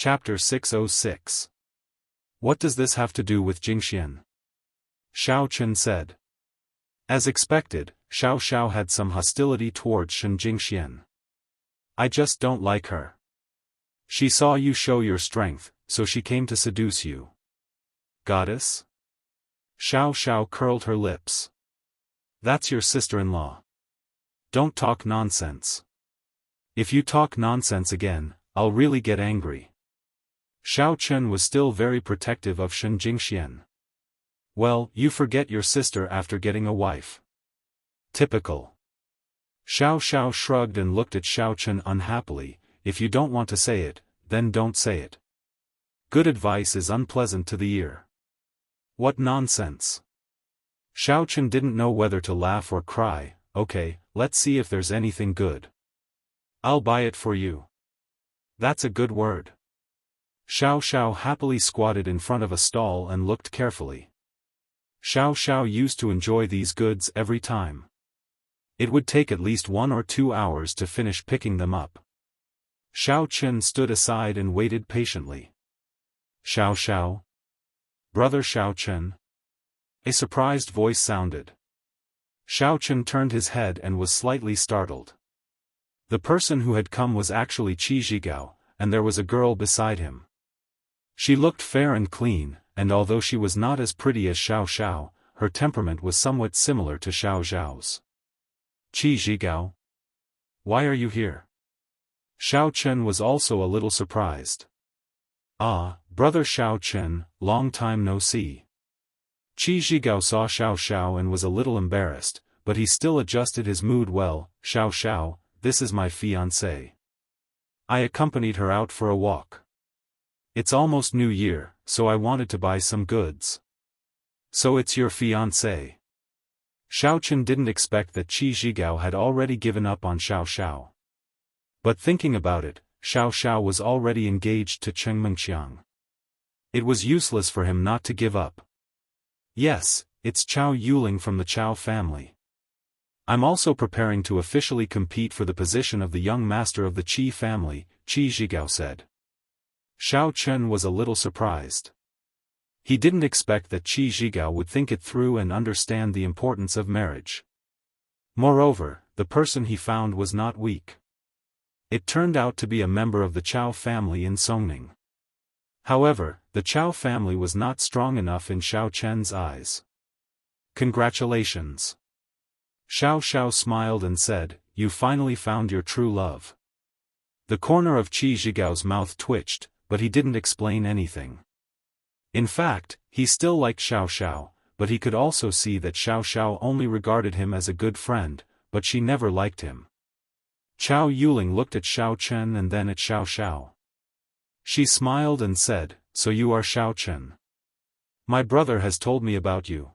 Chapter 606. What does this have to do with Jingxian? Xiao Chen said. As expected, Xiao Xiao had some hostility towards Shen Jingxian. I just don't like her. She saw you show your strength, so she came to seduce you. Goddess? Xiao Xiao curled her lips. That's your sister-in-law. Don't talk nonsense. If you talk nonsense again, I'll really get angry. Xiao Chen was still very protective of Shen Jingxian. Well, you forget your sister after getting a wife. Typical. Xiao Xiao shrugged and looked at Xiao Chen unhappily. If you don't want to say it, then don't say it. Good advice is unpleasant to the ear. What nonsense. Xiao Chen didn't know whether to laugh or cry. Okay, let's see if there's anything good. I'll buy it for you. That's a good word. Xiao Xiao happily squatted in front of a stall and looked carefully. Xiao Xiao used to enjoy these goods every time. It would take at least 1 or 2 hours to finish picking them up. Xiao Chen stood aside and waited patiently. Xiao Xiao? Brother Xiao Chen? A surprised voice sounded. Xiao Chen turned his head and was slightly startled. The person who had come was actually Qi Zhigao, and there was a girl beside him. She looked fair and clean, and although she was not as pretty as Xiao Xiao, her temperament was somewhat similar to Xiao Zhao's. Qi Zhigao? Why are you here? Xiao Chen was also a little surprised. Ah, brother Xiao Chen, long time no see. Qi Zhigao saw Xiao Xiao and was a little embarrassed, but he still adjusted his mood well. Xiao Xiao, this is my fiancée. I accompanied her out for a walk. It's almost New Year, so I wanted to buy some goods. So it's your fiancé. Xiao Chen didn't expect that Qi Zhigao had already given up on Xiao Xiao. But thinking about it, Xiao Xiao was already engaged to Cheng Mengqiang. It was useless for him not to give up. Yes, it's Chao Yuling from the Chao family. I'm also preparing to officially compete for the position of the young master of the Qi family, Qi Zhigao said. Xiao Chen was a little surprised. He didn't expect that Qi Zhigao would think it through and understand the importance of marriage. Moreover, the person he found was not weak. It turned out to be a member of the Chao family in Songning. However, the Chao family was not strong enough in Xiao Chen's eyes. Congratulations. Xiao Xiao smiled and said, you finally found your true love. The corner of Qi Zhigao's mouth twitched, but he didn't explain anything. In fact, he still liked Xiao Xiao, but he could also see that Xiao Xiao only regarded him as a good friend, but she never liked him. Chao Yuling looked at Xiao Chen and then at Xiao Xiao. She smiled and said, so you are Xiao Chen. My brother has told me about you.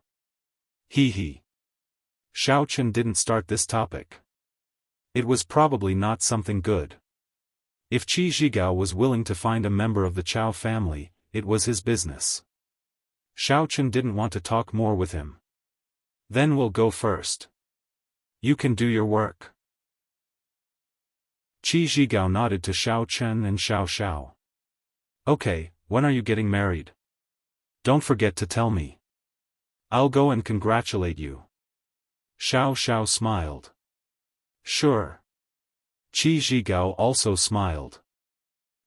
He. Xiao Chen didn't start this topic. It was probably not something good. If Qi Zhigao was willing to find a member of the Chao family, it was his business. Xiao Chen didn't want to talk more with him. Then we'll go first. You can do your work. Qi Zhigao nodded to Xiao Chen and Xiao Xiao. Okay, when are you getting married? Don't forget to tell me. I'll go and congratulate you. Xiao Xiao smiled. Sure. Qi Zhigao also smiled.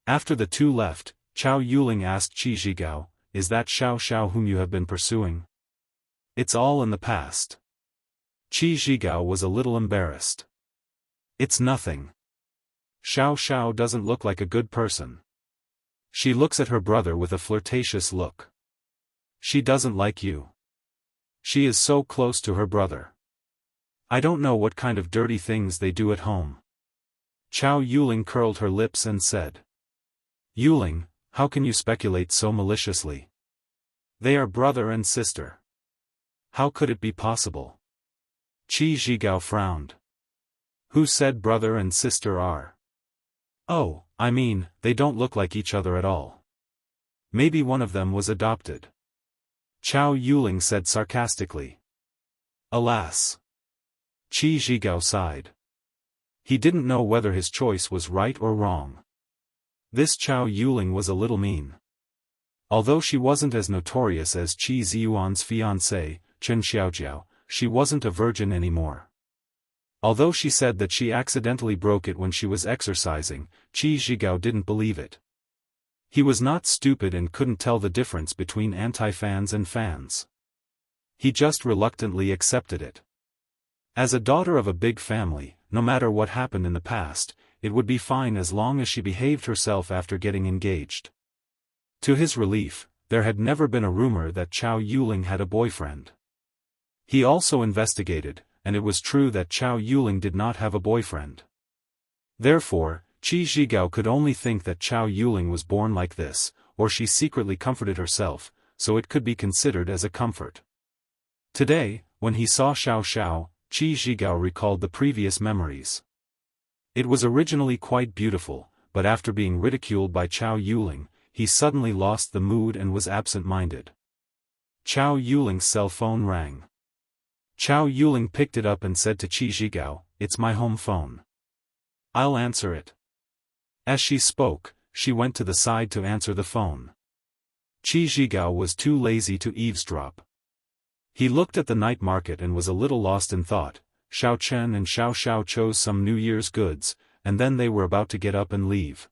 After the two left, Chao Yuling asked Qi Zhigao, is that Xiao Xiao whom you have been pursuing? It's all in the past. Qi Zhigao was a little embarrassed. It's nothing. Xiao Xiao doesn't look like a good person. She looks at her brother with a flirtatious look. She doesn't like you. She is so close to her brother. I don't know what kind of dirty things they do at home. Chao Yuling curled her lips and said. Yuling, how can you speculate so maliciously? They are brother and sister. How could it be possible? Qi Zhigao frowned. Who said brother and sister are? Oh, I mean, they don't look like each other at all. Maybe one of them was adopted. Chao Yuling said sarcastically. Alas. Qi Zhigao sighed. He didn't know whether his choice was right or wrong. This Chao Yuling was a little mean. Although she wasn't as notorious as Qi Ziyuan's fiancé, Chen Xiaojiao, she wasn't a virgin anymore. Although she said that she accidentally broke it when she was exercising, Qi Zhigao didn't believe it. He was not stupid and couldn't tell the difference between anti-fans and fans. He just reluctantly accepted it. As a daughter of a big family, no matter what happened in the past, it would be fine as long as she behaved herself after getting engaged. To his relief, there had never been a rumor that Chao Yuling had a boyfriend. He also investigated, and it was true that Chao Yuling did not have a boyfriend. Therefore, Qi Zhigao could only think that Chao Yuling was born like this, or she secretly comforted herself, so it could be considered as a comfort. Today, when he saw Xiao Xiao, Qi Zhigao recalled the previous memories. It was originally quite beautiful, but after being ridiculed by Chao Yuling, he suddenly lost the mood and was absent-minded. Chao Yuling's cell phone rang. Chao Yuling picked it up and said to Qi Zhigao, "It's my home phone. I'll answer it." As she spoke, she went to the side to answer the phone. Qi Zhigao was too lazy to eavesdrop. He looked at the night market and was a little lost in thought. Xiao Chen and Xiao Xiao chose some New Year's goods, and then they were about to get up and leave.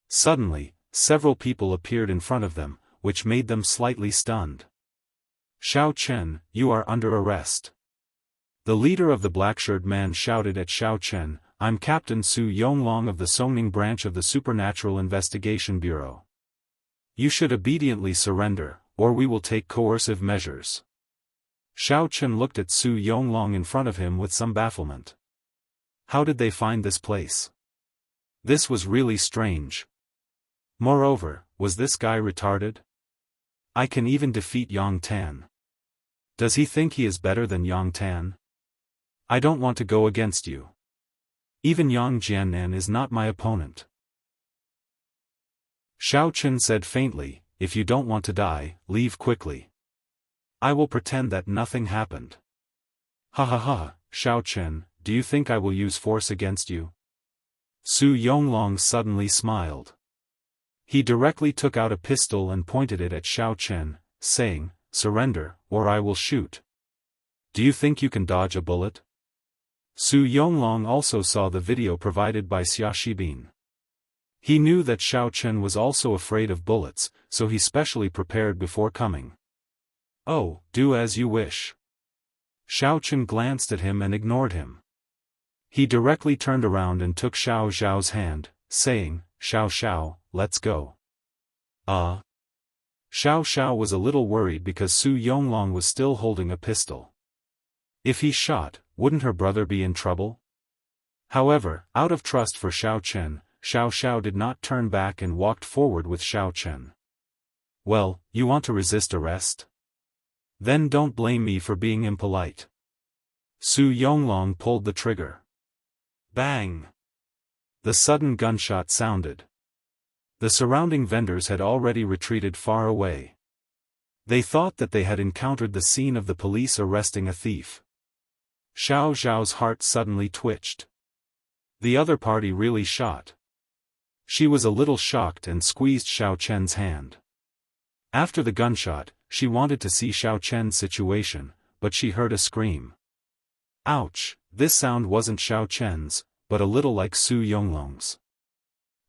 Suddenly, several people appeared in front of them, which made them slightly stunned. "Xiao Chen, you are under arrest." The leader of the black-shirted man shouted at Xiao Chen, "I'm Captain Su Yonglong of the Songning branch of the Supernatural Investigation Bureau. You should obediently surrender, or we will take coercive measures." Xiao Chen looked at Su Yonglong in front of him with some bafflement. How did they find this place? This was really strange. Moreover, was this guy retarded? I can even defeat Yang Tan. Does he think he is better than Yang Tan? I don't want to go against you. Even Yang Jiannan is not my opponent. Xiao Chen said faintly, "If you don't want to die, leave quickly. I will pretend that nothing happened." "Ha ha ha, Xiao Chen, do you think I will use force against you?" Su Yonglong suddenly smiled. He directly took out a pistol and pointed it at Xiao Chen, saying, "Surrender, or I will shoot. Do you think you can dodge a bullet?" Su Yonglong also saw the video provided by Xia Shibin. He knew that Xiao Chen was also afraid of bullets, so he specially prepared before coming. "Oh, do as you wish." Xiao Chen glanced at him and ignored him. He directly turned around and took Xiao Xiao's hand, saying, "Xiao Xiao, let's go." Xiao Xiao was a little worried because Su Yonglong was still holding a pistol. If he shot, wouldn't her brother be in trouble? However, out of trust for Xiao Chen, Xiao Xiao did not turn back and walked forward with Xiao Chen. "Well, you want to resist arrest? Then don't blame me for being impolite." Su Yonglong pulled the trigger. Bang! The sudden gunshot sounded. The surrounding vendors had already retreated far away. They thought that they had encountered the scene of the police arresting a thief. Xiao Xiao's heart suddenly twitched. The other party really shot. She was a little shocked and squeezed Xiao Chen's hand. After the gunshot, she wanted to see Xiao Chen's situation, but she heard a scream. Ouch! This sound wasn't Xiao Chen's, but a little like Su Yonglong's.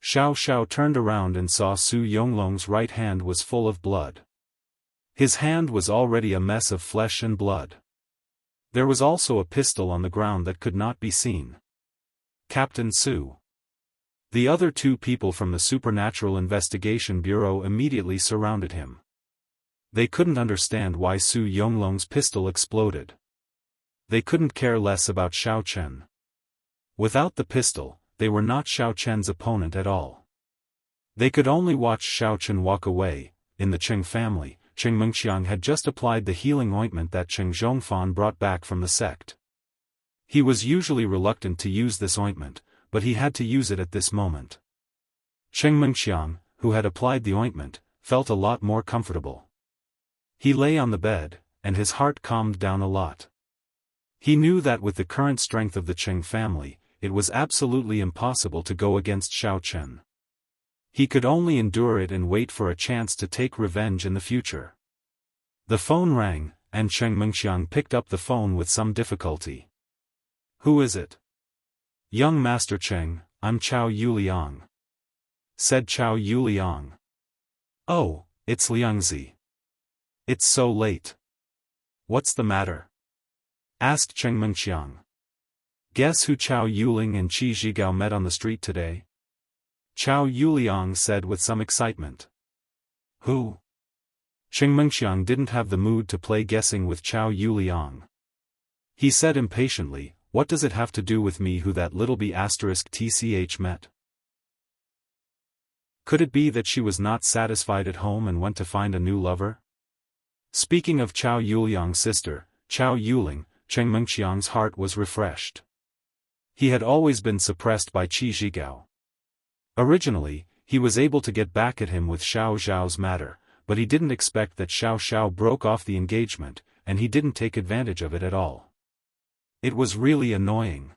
Xiao Xiao turned around and saw Su Yonglong's right hand was full of blood. His hand was already a mess of flesh and blood. There was also a pistol on the ground that could not be seen. Captain Su. The other two people from the Supernatural Investigation Bureau immediately surrounded him. They couldn't understand why Su Yonglong's pistol exploded. They couldn't care less about Xiao Chen. Without the pistol, they were not Xiao Chen's opponent at all. They could only watch Xiao Chen walk away. In the Cheng family, Cheng Mengxiang had just applied the healing ointment that Cheng Zhongfan brought back from the sect. He was usually reluctant to use this ointment, but he had to use it at this moment. Cheng Mengxiang, who had applied the ointment, felt a lot more comfortable. He lay on the bed, and his heart calmed down a lot. He knew that with the current strength of the Cheng family, it was absolutely impossible to go against Xiao Chen. He could only endure it and wait for a chance to take revenge in the future. The phone rang, and Cheng Mengxiang picked up the phone with some difficulty. "Who is it?" "Young Master Cheng, I'm Chao Yuliang," said Chao Yuliang. "Oh, it's Liangzi. It's so late. What's the matter?" asked Cheng Mengxiang. "Guess who Chao Yuling and Qi Zhigao met on the street today?" Chao Yuliang said with some excitement. "Who?" Cheng Mengxiang didn't have the mood to play guessing with Chao Yuliang. He said impatiently, "What does it have to do with me who that little B***tch met? Could it be that she was not satisfied at home and went to find a new lover?" Speaking of Chao Yuliang's sister, Chao Yuling, Cheng Mengxiang's heart was refreshed. He had always been suppressed by Qi Zhigao. Originally, he was able to get back at him with Xiao Zhao's matter, but he didn't expect that Xiao Xiao broke off the engagement, and he didn't take advantage of it at all. It was really annoying.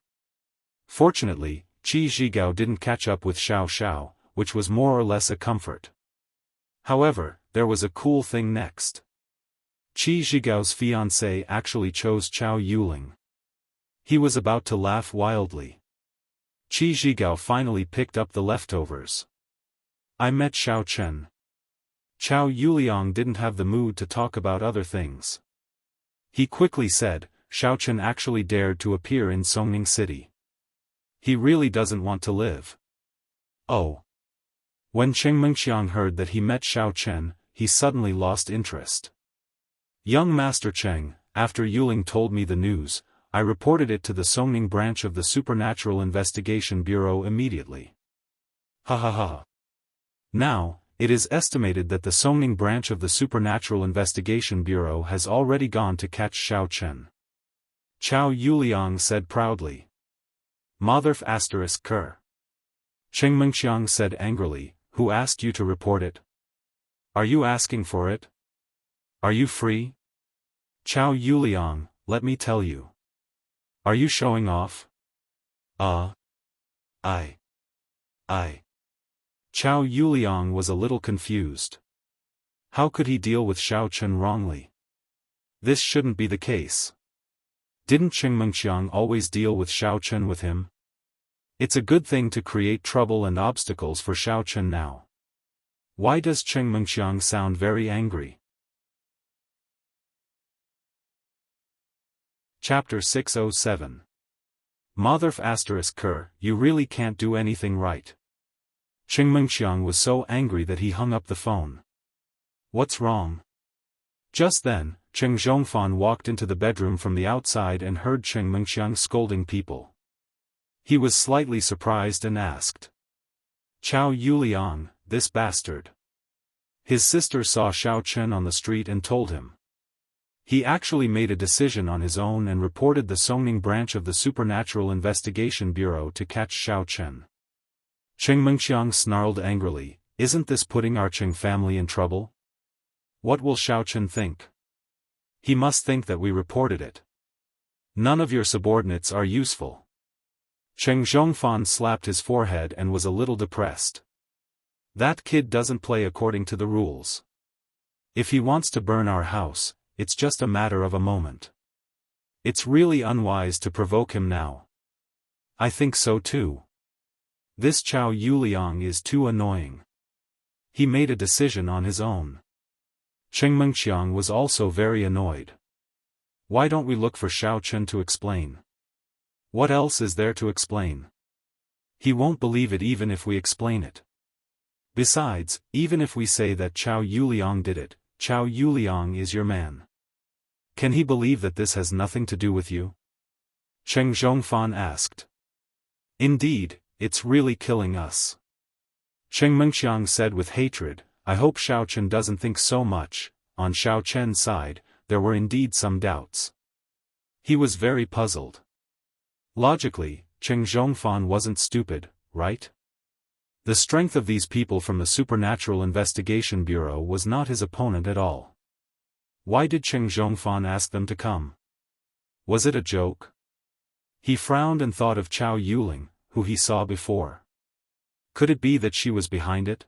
Fortunately, Qi Zhigao didn't catch up with Xiao Xiao, which was more or less a comfort. However, there was a cool thing next. Qi Zhigao's fiancé actually chose Chao Yuling. He was about to laugh wildly. Qi Zhigao finally picked up the leftovers. "I met Xiao Chen." Chao Yuliang didn't have the mood to talk about other things. He quickly said, "Xiao Chen actually dared to appear in Songning City. He really doesn't want to live." "Oh." When Cheng Mengxiang heard that he met Xiao Chen, he suddenly lost interest. "Young Master Cheng, after Yuling told me the news, I reported it to the Songning branch of the Supernatural Investigation Bureau immediately. Ha ha ha. Now, it is estimated that the Songning branch of the Supernatural Investigation Bureau has already gone to catch Xiao Chen." Chao Yuliang said proudly. "Motherf *****. Cheng Mengxiang said angrily, "Who asked you to report it? Are you asking for it? Are you free?" Chao Yuliang, "Let me tell you. Are you showing off?" I. Chao Yuliang was a little confused. How could he deal with Xiao Chen wrongly? This shouldn't be the case. Didn't Cheng Mengxiang always deal with Xiao Chen with him? It's a good thing to create trouble and obstacles for Xiao Chen now. Why does Cheng Mengxiang sound very angry? Chapter 607. Motherf ****, you really can't do anything right. Cheng Mengxiang was so angry that he hung up the phone. "What's wrong?" Just then, Cheng Xiaofan walked into the bedroom from the outside and heard Cheng Mengxiang scolding people. He was slightly surprised and asked, "Chao Yuliang, this bastard." His sister saw Xiao Chen on the street and told him. He actually made a decision on his own and reported the Songning branch of the Supernatural Investigation Bureau to catch Xiao Chen. Cheng Mengxiang snarled angrily, "Isn't this putting our Cheng family in trouble? What will Xiao Chen think? He must think that we reported it. None of your subordinates are useful." Cheng Xiaofan slapped his forehead and was a little depressed. That kid doesn't play according to the rules. If he wants to burn our house, it's just a matter of a moment. It's really unwise to provoke him now. I think so too. This Chao Yuliang is too annoying. He made a decision on his own. Cheng Mengxiang was also very annoyed. Why don't we look for Xiao Chen to explain? What else is there to explain? He won't believe it even if we explain it. Besides, even if we say that Chao Yuliang did it, Chao Yuliang is your man. Can he believe that this has nothing to do with you? Cheng Xiaofan asked. Indeed, it's really killing us. Cheng Mengxiang said with hatred, I hope Xiao Chen doesn't think so much. On Xiao Chen's side, there were indeed some doubts. He was very puzzled. Logically, Cheng Xiaofan wasn't stupid, right? The strength of these people from the Supernatural Investigation Bureau was not his opponent at all. Why did Cheng Xiaofan ask them to come? Was it a joke? He frowned and thought of Chao Yuling, who he saw before. Could it be that she was behind it?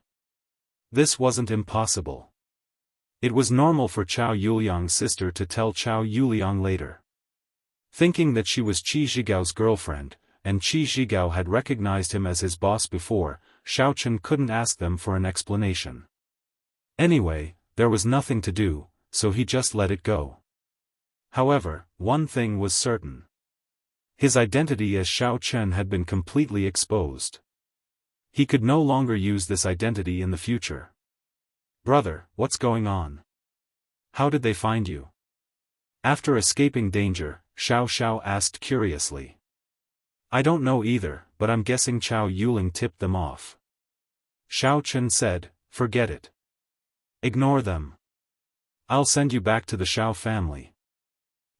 This wasn't impossible. It was normal for Chao Yuliang's sister to tell Chao Yuliang later. Thinking that she was Qi Zhigao's girlfriend, and Qi Zhigao had recognized him as his boss before, Xiaochen couldn't ask them for an explanation. Anyway, there was nothing to do, so he just let it go. However, one thing was certain. His identity as Xiaochen had been completely exposed. He could no longer use this identity in the future. Brother, what's going on? How did they find you? After escaping danger, Xiao asked curiously. I don't know either, but I'm guessing Chao Yuling tipped them off. Xiaochen said, forget it. Ignore them. I'll send you back to the Xiao family.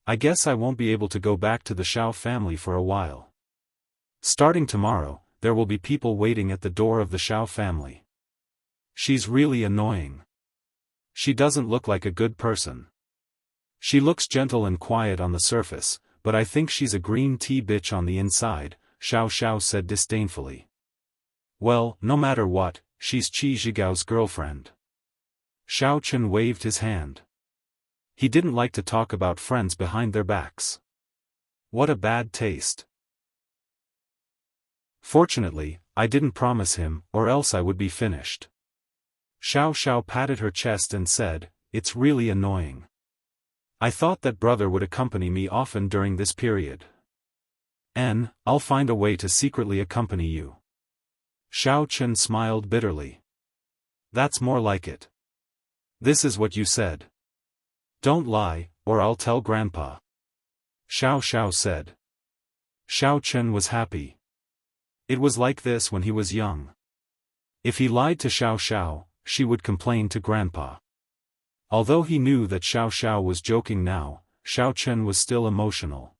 I guess I won't be able to go back to the Xiao family for a while. Starting tomorrow, there will be people waiting at the door of the Xiao family. She's really annoying. She doesn't look like a good person. She looks gentle and quiet on the surface, but I think she's a green tea bitch on the inside, Xiao said disdainfully. Well, no matter what, she's Qi Zhigao's girlfriend. Xiaochen waved his hand. He didn't like to talk about friends behind their backs. What a bad taste. Fortunately, I didn't promise him, or else I would be finished. Xiao patted her chest and said, it's really annoying. I thought that brother would accompany me often during this period. I'll find a way to secretly accompany you. Xiaochen smiled bitterly. That's more like it. This is what you said. Don't lie, or I'll tell Grandpa. Xiao said. Xiaochen was happy. It was like this when he was young. If he lied to Xiao, she would complain to Grandpa. Although he knew that Xiao was joking now, Xiaochen was still emotional.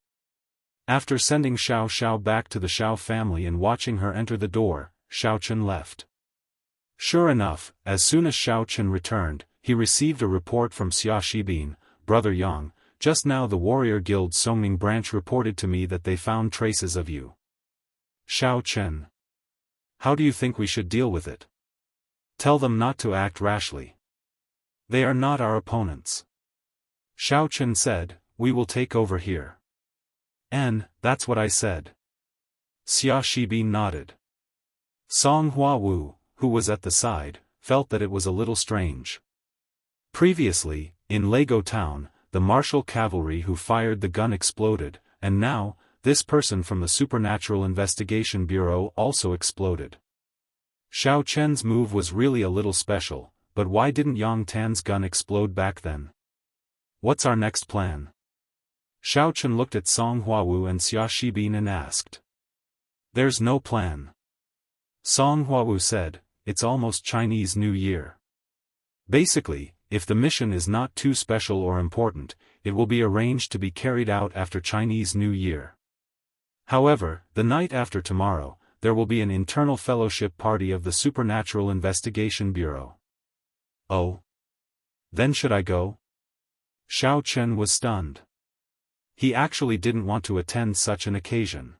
After sending Xiao back to the Xiao family and watching her enter the door, Xiaochen left. Sure enough, as soon as Xiaochen returned, he received a report from Xia Shibin, Brother Yang. Just now the warrior guild Songming branch reported to me that they found traces of you. Xiaochen. How do you think we should deal with it? Tell them not to act rashly. They are not our opponents. Xiaochen said, we will take over here. That's what I said. Xia Shibin nodded. Song Huawu, who was at the side, felt that it was a little strange. Previously, in Lego Town, the martial cavalry who fired the gun exploded, and now, this person from the Supernatural Investigation Bureau also exploded. Xiaochen's move was really a little special, but why didn't Yang Tan's gun explode back then? What's our next plan? Xiaochen looked at Song Huawu and Xia Shibin and asked. There's no plan. Song Huawu said, it's almost Chinese New Year. Basically, if the mission is not too special or important, it will be arranged to be carried out after Chinese New Year. However, the night after tomorrow, there will be an internal fellowship party of the Supernatural Investigation Bureau. Oh? Then should I go? Xiaochen was stunned. He actually didn't want to attend such an occasion.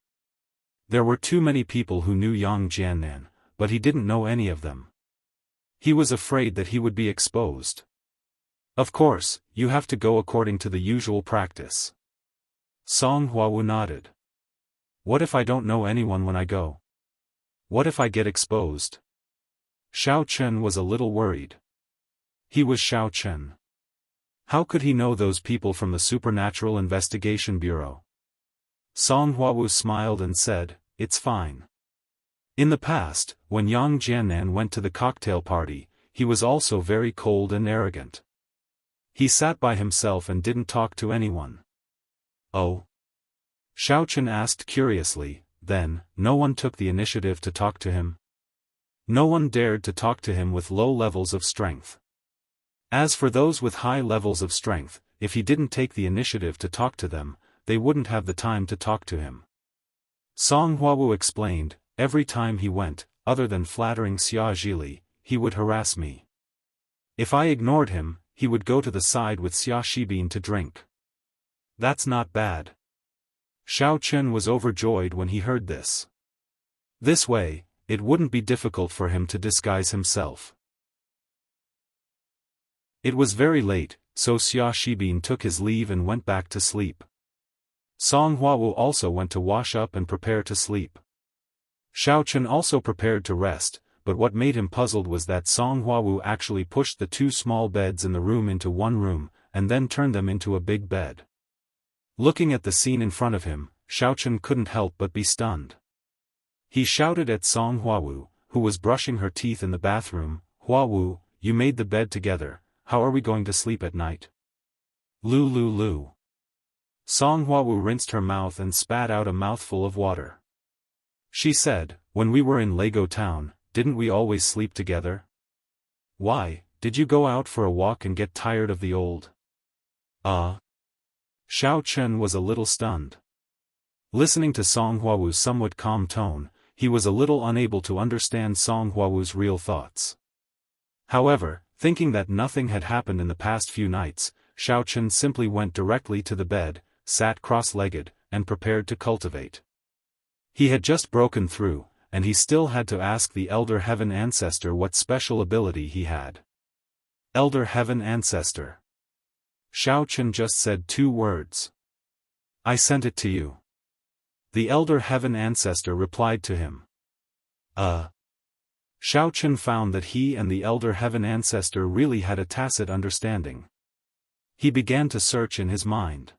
There were too many people who knew Yang Jiannan, but he didn't know any of them. He was afraid that he would be exposed. Of course, you have to go according to the usual practice. Song Huawu nodded. What if I don't know anyone when I go? What if I get exposed? Xiaochen was a little worried. He was Xiaochen. How could he know those people from the Supernatural Investigation Bureau? Song Huawu smiled and said, it's fine. In the past, when Yang Jiannan went to the cocktail party, he was also very cold and arrogant. He sat by himself and didn't talk to anyone. Oh? Xiaochen asked curiously, then, no one took the initiative to talk to him? No one dared to talk to him with low levels of strength. As for those with high levels of strength, if he didn't take the initiative to talk to them, they wouldn't have the time to talk to him. Song Huawu explained, every time he went, other than flattering Xia Zhili, he would harass me. If I ignored him, he would go to the side with Xia Shibin to drink. That's not bad. Xiaochen was overjoyed when he heard this. This way, it wouldn't be difficult for him to disguise himself. It was very late, so Xia Shibin took his leave and went back to sleep. Song Huawu also went to wash up and prepare to sleep. Xiao Chen also prepared to rest, but what made him puzzled was that Song Huawu actually pushed the two small beds in the room into one room, and then turned them into a big bed. Looking at the scene in front of him, Xiao Chen couldn't help but be stunned. He shouted at Song Huawu, who was brushing her teeth in the bathroom, "Huawu, you made the bed together, how are we going to sleep at night?" "Lu lu lu." Song Huawu rinsed her mouth and spat out a mouthful of water. She said, "When we were in Lego Town, didn't we always sleep together? Why, did you go out for a walk and get tired of the old?" Xiao Chen was a little stunned. Listening to Song Huawu's somewhat calm tone, he was a little unable to understand Song Huawu's real thoughts. However, thinking that nothing had happened in the past few nights, Xiao Chen simply went directly to the bed, sat cross-legged, and prepared to cultivate. He had just broken through, and he still had to ask the Elder Heaven Ancestor what special ability he had. Elder Heaven Ancestor. Xiao Chen just said 2 words. "I sent it to you." The Elder Heaven Ancestor replied to him. Xiao Chen found that he and the Elder Heaven Ancestor really had a tacit understanding. He began to search in his mind.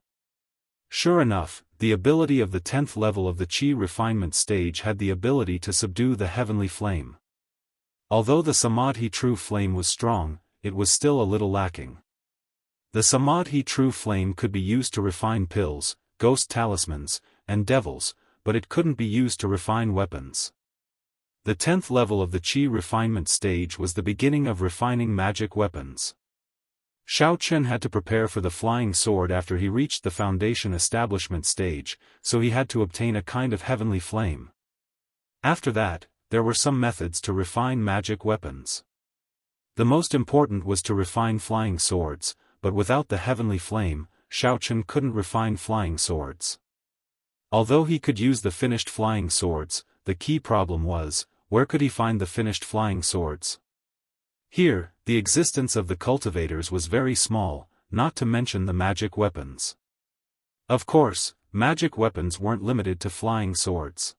Sure enough, the ability of the 10th level of the Qi refinement stage had the ability to subdue the heavenly flame. Although the Samadhi true flame was strong, it was still a little lacking. The Samadhi true flame could be used to refine pills, ghost talismans, and devils, but it couldn't be used to refine weapons. The 10th level of the Qi refinement stage was the beginning of refining magic weapons. Xiao Chen had to prepare for the flying sword after he reached the foundation establishment stage, so he had to obtain a kind of heavenly flame. After that, there were some methods to refine magic weapons. The most important was to refine flying swords, but without the heavenly flame, Xiao Chen couldn't refine flying swords. Although he could use the finished flying swords, the key problem was, where could he find the finished flying swords? Here, the existence of the cultivators was very small, not to mention the magic weapons. Of course, magic weapons weren't limited to flying swords.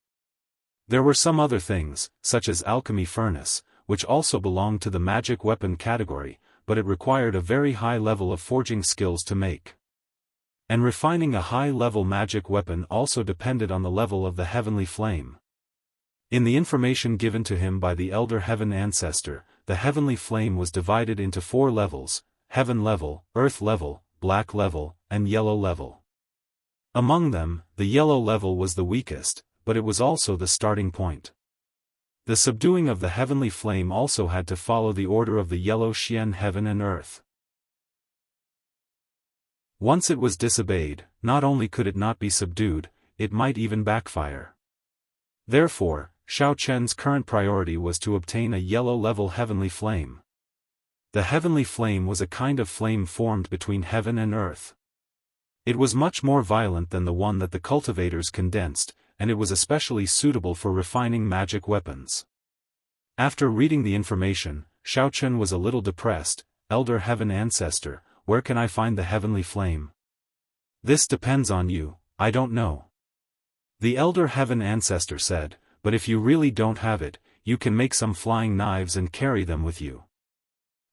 There were some other things, such as alchemy furnace, which also belonged to the magic weapon category, but it required a very high level of forging skills to make. And refining a high-level magic weapon also depended on the level of the heavenly flame. In the information given to him by the Elder Heaven Ancestor, the heavenly flame was divided into 4 levels: heaven level, earth level, black level, and yellow level. Among them, the yellow level was the weakest, but it was also the starting point. The subduing of the heavenly flame also had to follow the order of the yellow Xian heaven and earth. Once it was disobeyed, not only could it not be subdued, it might even backfire. Therefore, Xiao Chen's current priority was to obtain a yellow-level heavenly flame. The heavenly flame was a kind of flame formed between heaven and earth. It was much more violent than the one that the cultivators condensed, and it was especially suitable for refining magic weapons. After reading the information, Xiao Chen was a little depressed. "Elder Heaven Ancestor, where can I find the heavenly flame?" "This depends on you, I don't know." The Elder Heaven Ancestor said, "But if you really don't have it, you can make some flying knives and carry them with you.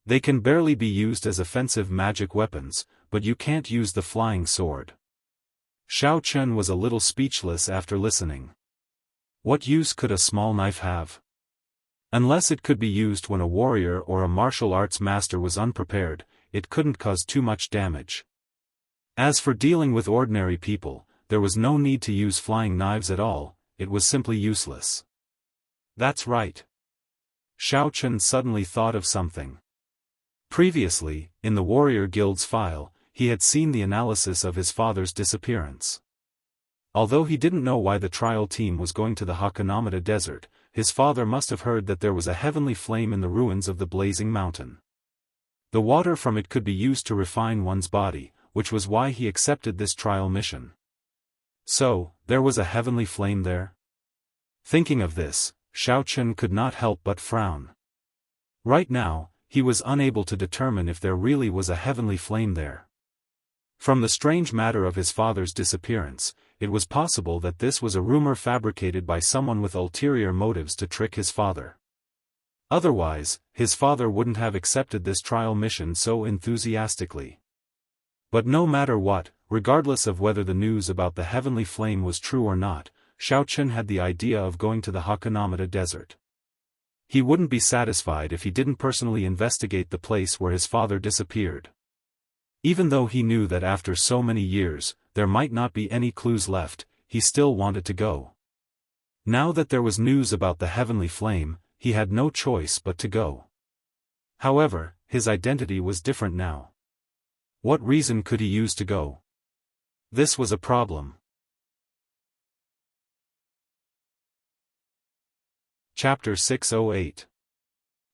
They can barely be used as offensive magic weapons, but you can't use the flying sword." Xiao Chen was a little speechless after listening. What use could a small knife have? Unless it could be used when a warrior or a martial arts master was unprepared, it couldn't cause too much damage. As for dealing with ordinary people, there was no need to use flying knives at all, it was simply useless. That's right. Xiao Chen suddenly thought of something. Previously, in the Warrior Guild's file, he had seen the analysis of his father's disappearance. Although he didn't know why the trial team was going to the Hakonamata Desert, his father must have heard that there was a heavenly flame in the ruins of the Blazing Mountain. The water from it could be used to refine one's body, which was why he accepted this trial mission. So, there was a heavenly flame there? Thinking of this, Xiao Chen could not help but frown. Right now, he was unable to determine if there really was a heavenly flame there. From the strange matter of his father's disappearance, it was possible that this was a rumor fabricated by someone with ulterior motives to trick his father. Otherwise, his father wouldn't have accepted this trial mission so enthusiastically. But no matter what, regardless of whether the news about the heavenly flame was true or not, Xiao Chen had the idea of going to the Hakonamata desert. He wouldn't be satisfied if he didn't personally investigate the place where his father disappeared. Even though he knew that after so many years, there might not be any clues left, he still wanted to go. Now that there was news about the heavenly flame, he had no choice but to go. However, his identity was different now. What reason could he use to go? This was a problem. Chapter 608.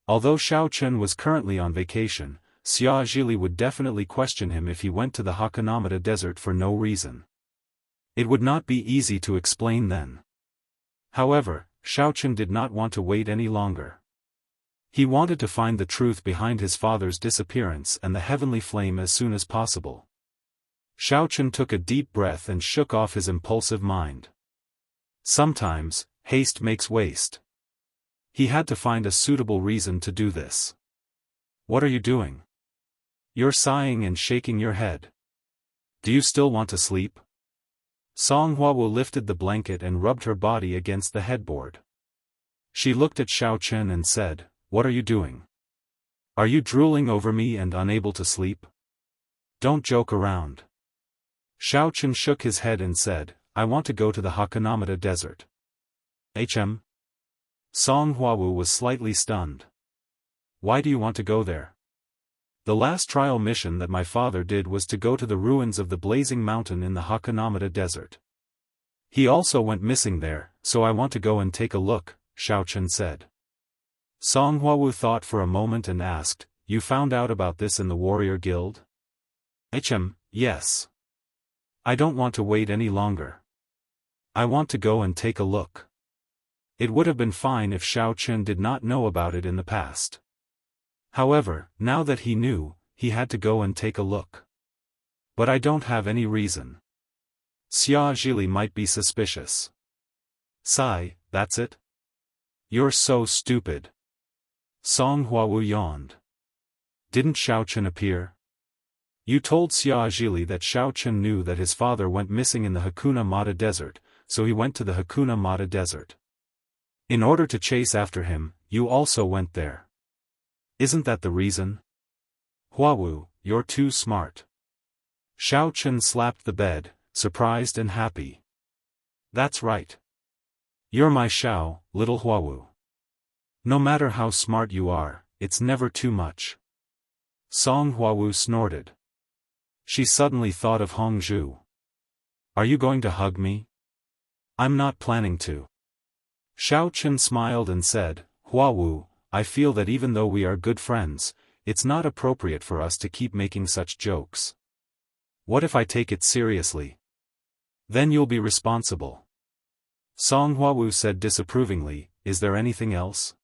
Although Xiao Chen was currently on vacation, Xia Zhili would definitely question him if he went to the Hakonamata desert for no reason. It would not be easy to explain then. However, Xiao Chen did not want to wait any longer. He wanted to find the truth behind his father's disappearance and the heavenly flame as soon as possible. Xiao Chen took a deep breath and shook off his impulsive mind. Sometimes, haste makes waste. He had to find a suitable reason to do this. What are you doing? You're sighing and shaking your head. Do you still want to sleep? Song Huawu lifted the blanket and rubbed her body against the headboard. She looked at Xiao Chen and said, "What are you doing? Are you drooling over me and unable to sleep? Don't joke around." Xiao Chen shook his head and said, "I want to go to the Hakonamata desert." Song Huawu was slightly stunned. "Why do you want to go there?" "The last trial mission that my father did was to go to the ruins of the blazing mountain in the Hakonamata desert. He also went missing there, so I want to go and take a look," Xiao Chen said. Song Huawu thought for a moment and asked, "You found out about this in the warrior guild?" Yes. I don't want to wait any longer. I want to go and take a look." It would have been fine if Xiao Chen did not know about it in the past. However, now that he knew, he had to go and take a look. "But I don't have any reason. Xia Zhili might be suspicious." "Sigh, that's it? You're so stupid." Song Huawu yawned. "Didn't Xiao Chen appear? You told Xia Zhili that Xiao Chen knew that his father went missing in the Hakuna Mata desert, so he went to the Hakuna Mata desert. In order to chase after him, you also went there. Isn't that the reason?" "Huawu, you're too smart." Xiao Chen slapped the bed, surprised and happy. "That's right. You're my Xiao, little Huawu. No matter how smart you are, it's never too much." Song Huawu snorted. She suddenly thought of Hongzhu. "Are you going to hug me?" "I'm not planning to." Xiao Chen smiled and said, "Huawu, I feel that even though we are good friends, it's not appropriate for us to keep making such jokes. What if I take it seriously? Then you'll be responsible." Song Huawu said disapprovingly, "Is there anything else?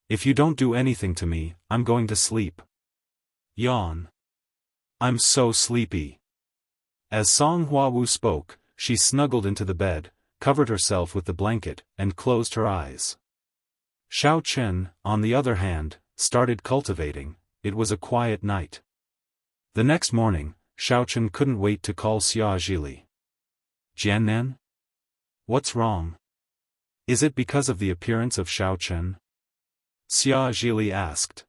If you don't do anything to me, I'm going to sleep." Yawn. "I'm so sleepy." As Song Huawu spoke, she snuggled into the bed, covered herself with the blanket, and closed her eyes. Xiao Chen, on the other hand, started cultivating. It was a quiet night. The next morning, Xiao Chen couldn't wait to call Xia Zhili. "Jiannan? What's wrong? Is it because of the appearance of Xiao Chen?" Xia Zhili asked.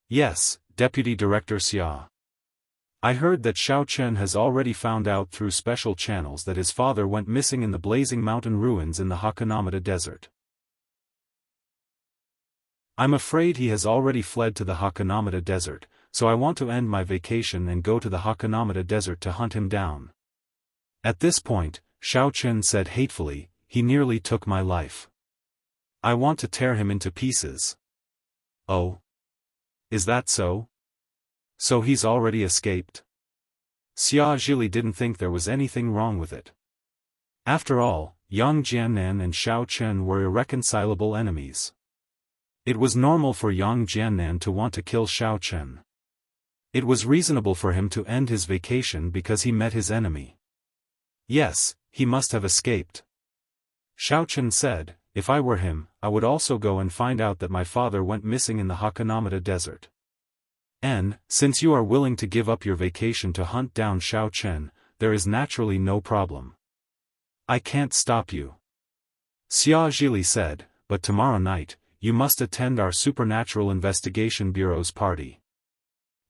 "Yes, Deputy Director Xia. I heard that Xiao Chen has already found out through special channels that his father went missing in the blazing mountain ruins in the Hakonamata desert. I'm afraid he has already fled to the Hakonamata desert, so I want to end my vacation and go to the Hakonamata desert to hunt him down." At this point, Xiao Chen said hatefully, "He nearly took my life. I want to tear him into pieces." "Oh? Is that so? So he's already escaped?" Xia Zhili didn't think there was anything wrong with it. After all, Yang Jiannan and Xiao Chen were irreconcilable enemies. It was normal for Yang Jiannan to want to kill Xiao Chen. It was reasonable for him to end his vacation because he met his enemy. Yes, he must have escaped. Xiao Chen said, if I were him, I would also go and find out that my father went missing in the Hakanamata desert. And, since you are willing to give up your vacation to hunt down Xiao Chen, there is naturally no problem. I can't stop you. Xia Zhili said, but tomorrow night, you must attend our Supernatural Investigation Bureau's party.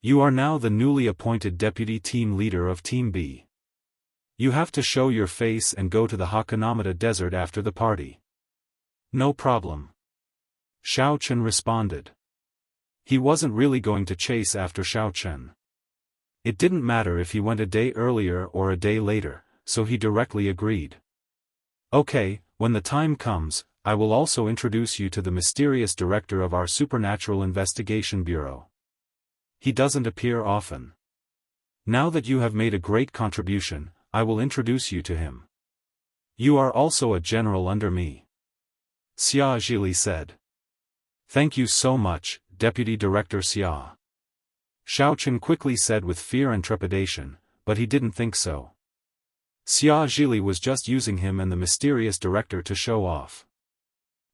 You are now the newly appointed deputy team leader of Team B. You have to show your face and go to the Hakanamata desert after the party. No problem. Xiao Chen responded. He wasn't really going to chase after Xiao Chen. It didn't matter if he went a day earlier or a day later, so he directly agreed. Okay, when the time comes, I will also introduce you to the mysterious director of our Supernatural Investigation Bureau. He doesn't appear often. Now that you have made a great contribution, I will introduce you to him. You are also a general under me. Xia Zhili said. Thank you so much, Deputy Director Xia. Xiao Chen quickly said with fear and trepidation, but he didn't think so. Xia Zhili was just using him and the mysterious director to show off.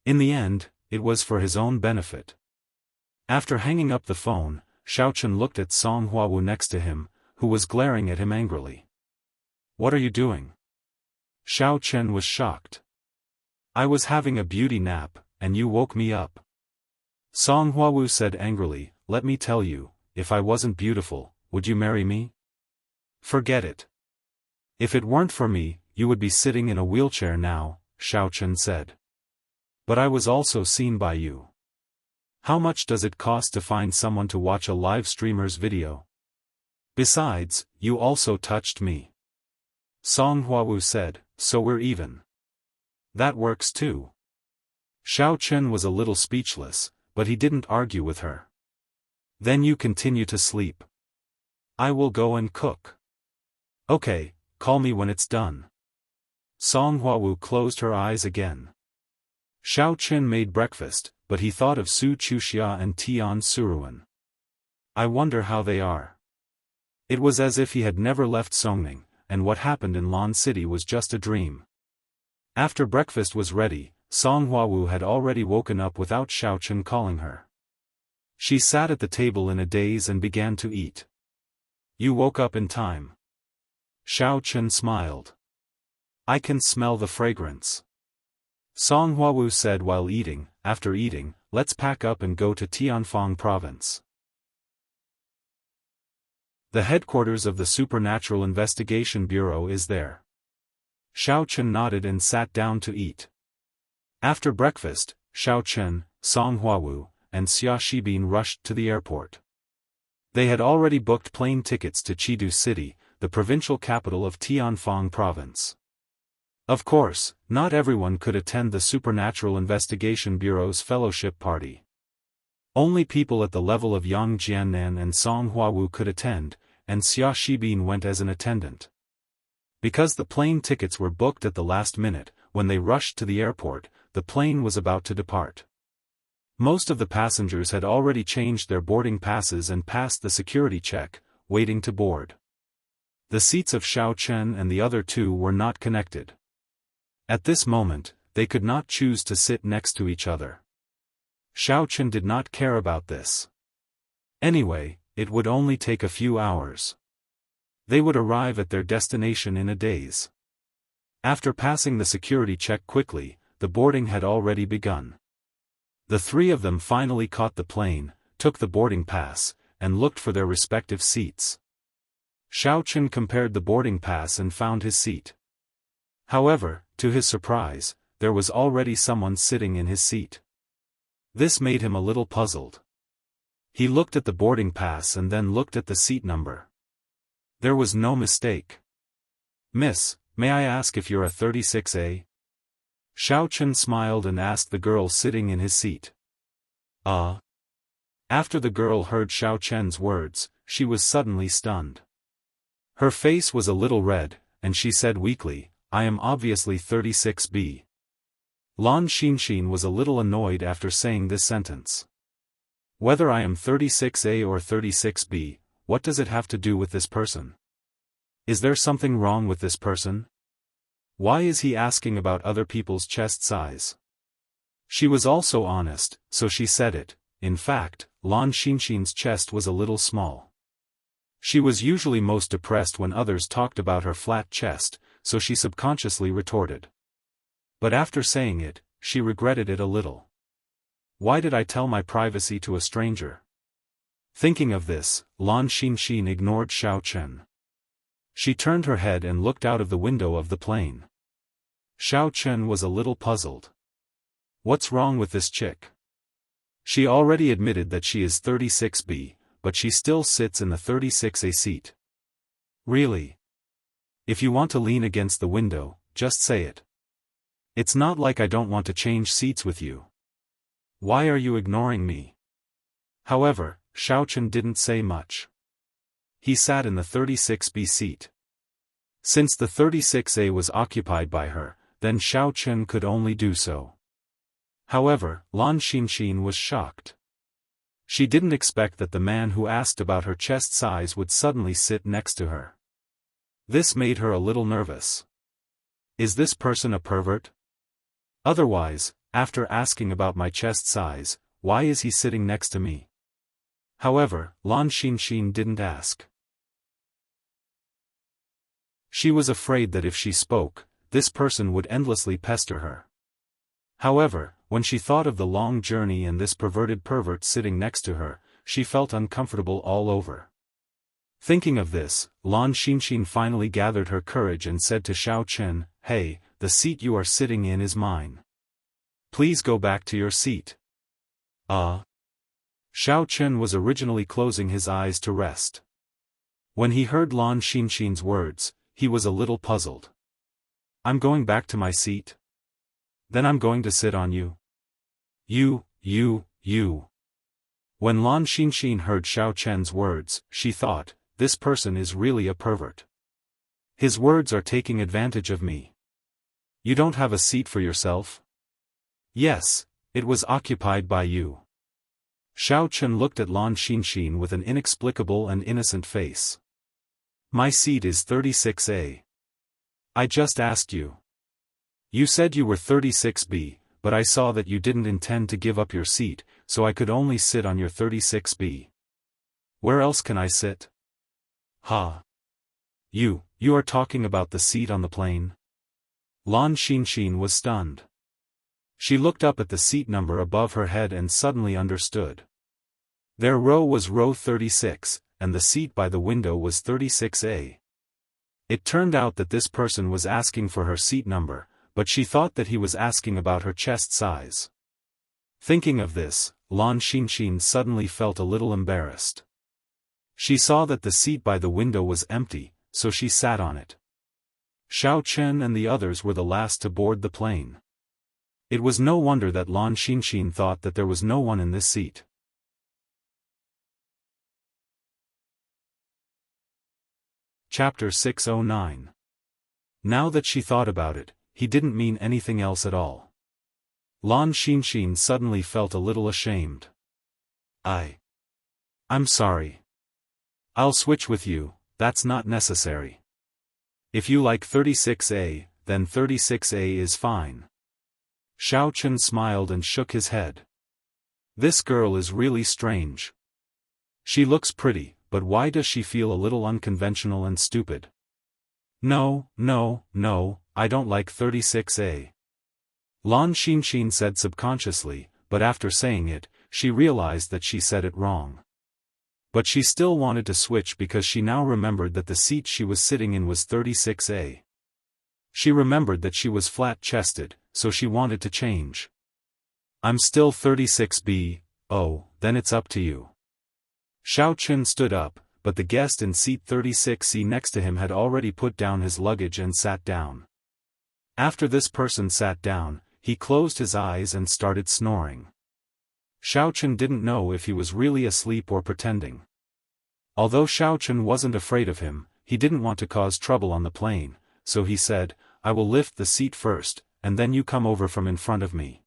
In the end, it was for his own benefit. After hanging up the phone, Xiao Chen looked at Song Huawu next to him, who was glaring at him angrily. What are you doing? Xiao Chen was shocked. I was having a beauty nap, and you woke me up. Song Huawu said angrily, let me tell you, if I wasn't beautiful, would you marry me? Forget it. If it weren't for me, you would be sitting in a wheelchair now, Xiao Chen said. But I was also seen by you. How much does it cost to find someone to watch a live streamer's video? Besides, you also touched me. Song Huawu said, so we're even. That works too. Xiao Chen was a little speechless, but he didn't argue with her. Then you continue to sleep. I will go and cook. Okay, call me when it's done. Song Huawu closed her eyes again. Xiao Chen made breakfast, but he thought of Su Chuxia and Tian Suruan. I wonder how they are. It was as if he had never left Songning, and what happened in Lan City was just a dream. After breakfast was ready, Song Huawu had already woken up without Xiao Chen calling her. She sat at the table in a daze and began to eat. You woke up in time. Xiao Chen smiled. I can smell the fragrance. Song Huawu said while eating, after eating, let's pack up and go to Tianfang province. The headquarters of the Supernatural Investigation Bureau is there. Xiao Chen nodded and sat down to eat. After breakfast, Xiao Chen, Song Huawu, and Xia Shibin rushed to the airport. They had already booked plane tickets to Chidu City, the provincial capital of Tianfang province. Of course, not everyone could attend the Supernatural Investigation Bureau's fellowship party. Only people at the level of Yang Jiannan and Song Huawu could attend, and Xia Shibin went as an attendant. Because the plane tickets were booked at the last minute, when they rushed to the airport, the plane was about to depart. Most of the passengers had already changed their boarding passes and passed the security check, waiting to board. The seats of Xiao Chen and the other two were not connected. At this moment, they could not choose to sit next to each other. Xiao Chen did not care about this. Anyway, it would only take a few hours. They would arrive at their destination in a daze. After passing the security check quickly, the boarding had already begun. The three of them finally caught the plane, took the boarding pass, and looked for their respective seats. Xiao Chen compared the boarding pass and found his seat. However, to his surprise, there was already someone sitting in his seat. This made him a little puzzled. He looked at the boarding pass and then looked at the seat number. There was no mistake. Miss, may I ask if you're a 36A? Xiao Chen smiled and asked the girl sitting in his seat. After the girl heard Xiao Chen's words, she was suddenly stunned. Her face was a little red, and she said weakly, I am obviously 36B. Lan Xinxin was a little annoyed after saying this sentence. Whether I am 36A or 36B, what does it have to do with this person? Is there something wrong with this person? Why is he asking about other people's chest size? She was also honest, so she said it. In fact, Lan Xinxin's chest was a little small. She was usually most depressed when others talked about her flat chest, so she subconsciously retorted. But after saying it, she regretted it a little. Why did I tell my privacy to a stranger? Thinking of this, Lan Xinxin ignored Xiaochen. She turned her head and looked out of the window of the plane. Xiaochen was a little puzzled. What's wrong with this chick? She already admitted that she is 36B, but she still sits in the 36A seat. Really? If you want to lean against the window, just say it. It's not like I don't want to change seats with you. Why are you ignoring me? However, Xiaochen didn't say much. He sat in the 36B seat. Since the 36A was occupied by her, then Xiaochen could only do so. However, Lan Xinxin was shocked. She didn't expect that the man who asked about her chest size would suddenly sit next to her. This made her a little nervous. Is this person a pervert? Otherwise, after asking about my chest size, why is he sitting next to me? However, Lan Xinxin didn't ask. She was afraid that if she spoke, this person would endlessly pester her. However, when she thought of the long journey and this perverted pervert sitting next to her, she felt uncomfortable all over. Thinking of this, Lan Xinxin finally gathered her courage and said to Xiaochen, "Hey, the seat you are sitting in is mine. Please go back to your seat." Xiaochen was originally closing his eyes to rest. When he heard Lan Xinxin's words, he was a little puzzled. I'm going back to my seat? Then I'm going to sit on you. You. When Lan Xinxin heard Xiaochen's words, she thought, this person is really a pervert. His words are taking advantage of me. You don't have a seat for yourself? Yes, it was occupied by you. Xiaochen looked at Lan Xinxin with an inexplicable and innocent face. My seat is 36A. I just asked you. You said you were 36B, but I saw that you didn't intend to give up your seat, so I could only sit on your 36B. Where else can I sit? You are talking about the seat on the plane? Lan Xinxin was stunned. She looked up at the seat number above her head and suddenly understood. Their row was row 36, and the seat by the window was 36A. It turned out that this person was asking for her seat number, but she thought that he was asking about her chest size. Thinking of this, Lan Xinxin suddenly felt a little embarrassed. She saw that the seat by the window was empty, so she sat on it. Xiaochen and the others were the last to board the plane. It was no wonder that Lan Xinxin thought that there was no one in this seat. Chapter 609. Now that she thought about it, he didn't mean anything else at all. Lan Xinxin suddenly felt a little ashamed. I'm sorry. I'll switch with you, that's not necessary. If you like 36A, then 36A is fine. Xiaochen smiled and shook his head. This girl is really strange. She looks pretty, but why does she feel a little unconventional and stupid? No, I don't like 36A. Lan Xinxin said subconsciously, but after saying it, she realized that she said it wrong. But she still wanted to switch because she now remembered that the seat she was sitting in was 36A. She remembered that she was flat-chested, so she wanted to change. I'm still 36B, oh, then it's up to you. Xiaochen stood up, but the guest in seat 36C next to him had already put down his luggage and sat down. After this person sat down, he closed his eyes and started snoring. Xiaochen didn't know if he was really asleep or pretending. Although Xiaochen wasn't afraid of him, he didn't want to cause trouble on the plane, so he said, I will lift the seat first, and then you come over from in front of me.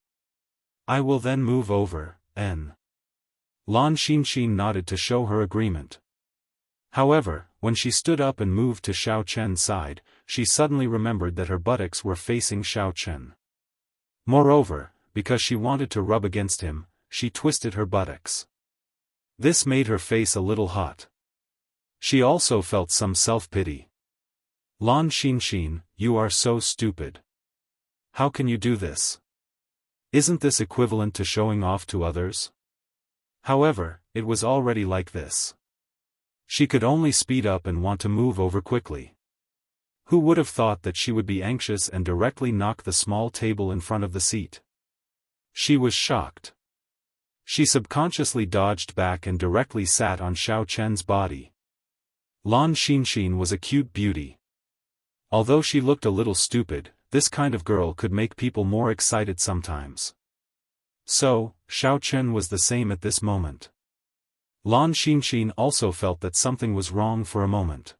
I will then move over, Lan Xinxin nodded to show her agreement. However, when she stood up and moved to Xiao Chen's side, she suddenly remembered that her buttocks were facing Xiao Chen. Moreover, because she wanted to rub against him, she twisted her buttocks. This made her face a little hot. She also felt some self-pity. Lan Xinxin, you are so stupid. How can you do this? Isn't this equivalent to showing off to others? However, it was already like this. She could only speed up and want to move over quickly. Who would have thought that she would be anxious and directly knock the small table in front of the seat? She was shocked. She subconsciously dodged back and directly sat on Xiao Chen's body. Lan Xinxin was a cute beauty. Although she looked a little stupid, this kind of girl could make people more excited sometimes. So, Xiao Chen was the same at this moment. Lan Xinxin also felt that something was wrong for a moment.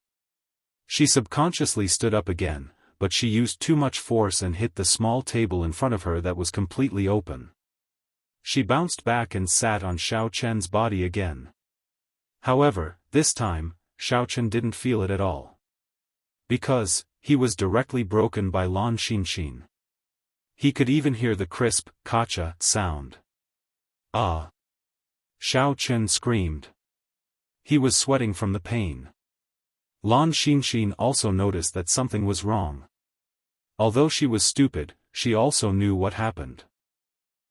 She subconsciously stood up again, but she used too much force and hit the small table in front of her that was completely open. She bounced back and sat on Xiao Chen's body again. However, this time, Xiao Chen didn't feel it at all. Because, he was directly broken by Lan Xinxin. He could even hear the crisp, kacha sound. Ah! Xiao Chen screamed. He was sweating from the pain. Lan Xinxin also noticed that something was wrong. Although she was stupid, she also knew what happened.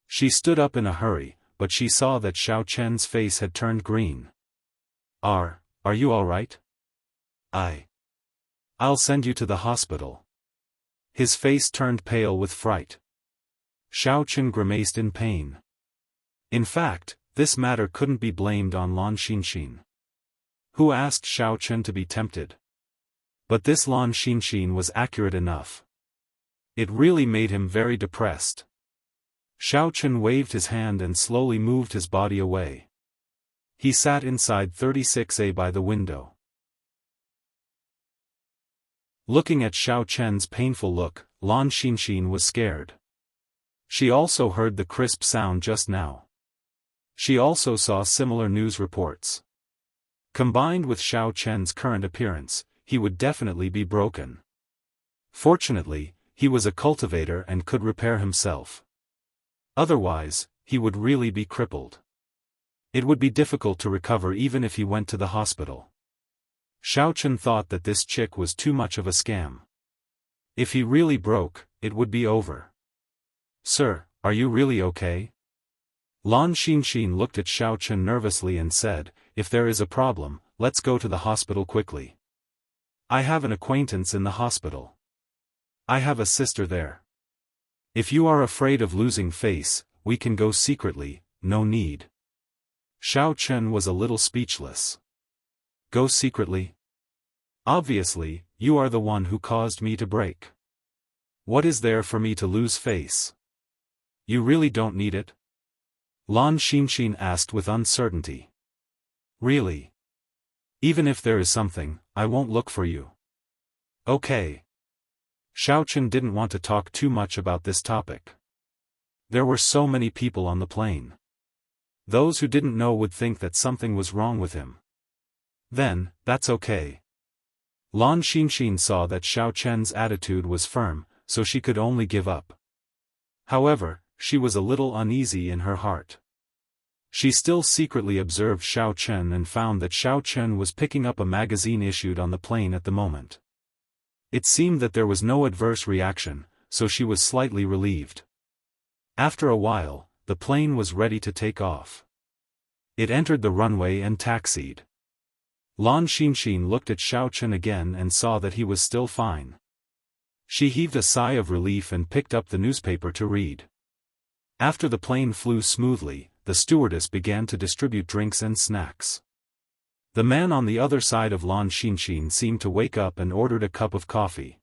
She stood up in a hurry, but she saw that Xiao Chen's face had turned green. Are you alright? I'll send you to the hospital. His face turned pale with fright. Xiao Chen grimaced in pain. In fact, this matter couldn't be blamed on Lan Xinxin. Who asked Xiao Chen to be tempted? But this Lan Xinxin was accurate enough. It really made him very depressed. Xiao Chen waved his hand and slowly moved his body away. He sat inside 36A by the window. Looking at Xiao Chen's painful look, Lan Xinxin was scared. She also heard the crisp sound just now. She also saw similar news reports. Combined with Xiao Chen's current appearance, he would definitely be broken. Fortunately, he was a cultivator and could repair himself. Otherwise, he would really be crippled. It would be difficult to recover even if he went to the hospital. Xiao Chen thought that this chick was too much of a scam. If he really broke, it would be over. Sir, are you really okay? Lan Xinxin looked at Xiao Chen nervously and said, if there is a problem, let's go to the hospital quickly. I have an acquaintance in the hospital. I have a sister there. If you are afraid of losing face, we can go secretly, no need. Xiao Chen was a little speechless. Go secretly? Obviously, you are the one who caused me to break. What is there for me to lose face? You really don't need it? Lan Xinxin asked with uncertainty. Really? Even if there is something, I won't look for you. Okay. Xiao Chen didn't want to talk too much about this topic. There were so many people on the plane. Those who didn't know would think that something was wrong with him. Then, that's okay. Lan Xinxin saw that Xiao Chen's attitude was firm, so she could only give up. However, she was a little uneasy in her heart. She still secretly observed Xiao Chen and found that Xiao Chen was picking up a magazine issued on the plane at the moment. It seemed that there was no adverse reaction, so she was slightly relieved. After a while, the plane was ready to take off. It entered the runway and taxied. Lan Xinxin looked at Xiao Chen again and saw that he was still fine. She heaved a sigh of relief and picked up the newspaper to read. After the plane flew smoothly, the stewardess began to distribute drinks and snacks. The man on the other side of Lan Xinxin seemed to wake up and ordered a cup of coffee.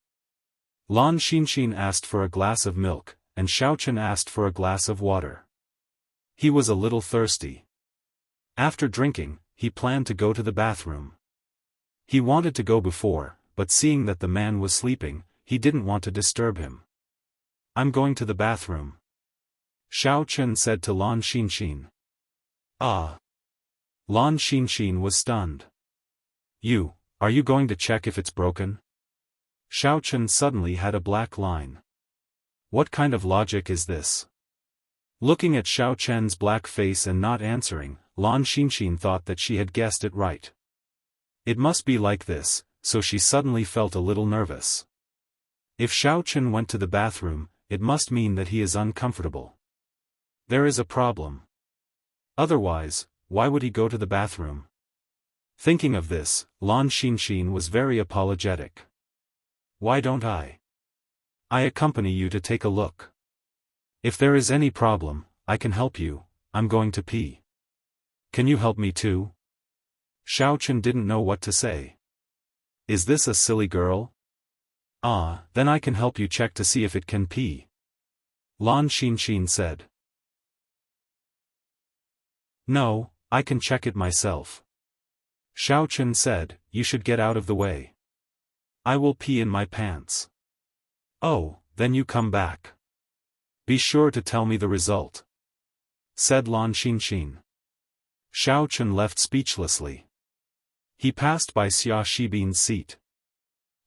Lan Xinxin asked for a glass of milk, and Xiao Chen asked for a glass of water. He was a little thirsty. After drinking, he planned to go to the bathroom. He wanted to go before, but seeing that the man was sleeping, he didn't want to disturb him. "I'm going to the bathroom," Xiaochen said to Lan Xinxin. "Ah." Lan Xinxin was stunned. Are you going to check if it's broken?" Xiaochen suddenly had a black line. What kind of logic is this? Looking at Xiaochen's black face and not answering, Lan Xinxin thought that she had guessed it right. It must be like this, so she suddenly felt a little nervous. If Xiaochen went to the bathroom, it must mean that he is uncomfortable. There is a problem. Otherwise, why would he go to the bathroom? Thinking of this, Lan Xinxin was very apologetic. "Why don't I accompany you to take a look? If there is any problem, I can help you. I'm going to pee. Can you help me too?" Xiaochen didn't know what to say. Is this a silly girl? "Ah, then I can help you check to see if it can pee," Lan Xinxin said. "No, I can check it myself," Xiaochen said. "You should get out of the way. I will pee in my pants." "Oh, then you come back. Be sure to tell me the result," said Lan Xinxin. Xiaochen left speechlessly. He passed by Xia Shibin's seat.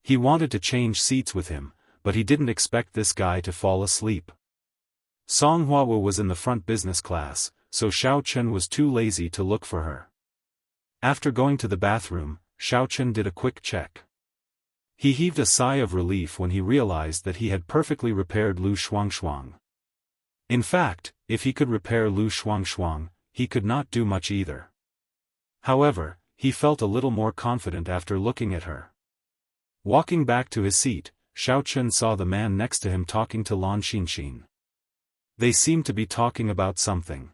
He wanted to change seats with him, but he didn't expect this guy to fall asleep. Song Huawu was in the front business class, so Xiaochen was too lazy to look for her. After going to the bathroom, Xiaochen did a quick check. He heaved a sigh of relief when he realized that he had perfectly repaired Lu Shuangshuang. In fact, if he could repair Lu Shuangshuang, he could not do much either. However, he felt a little more confident after looking at her. Walking back to his seat, Xiaochen saw the man next to him talking to Lan Xinxin. They seemed to be talking about something.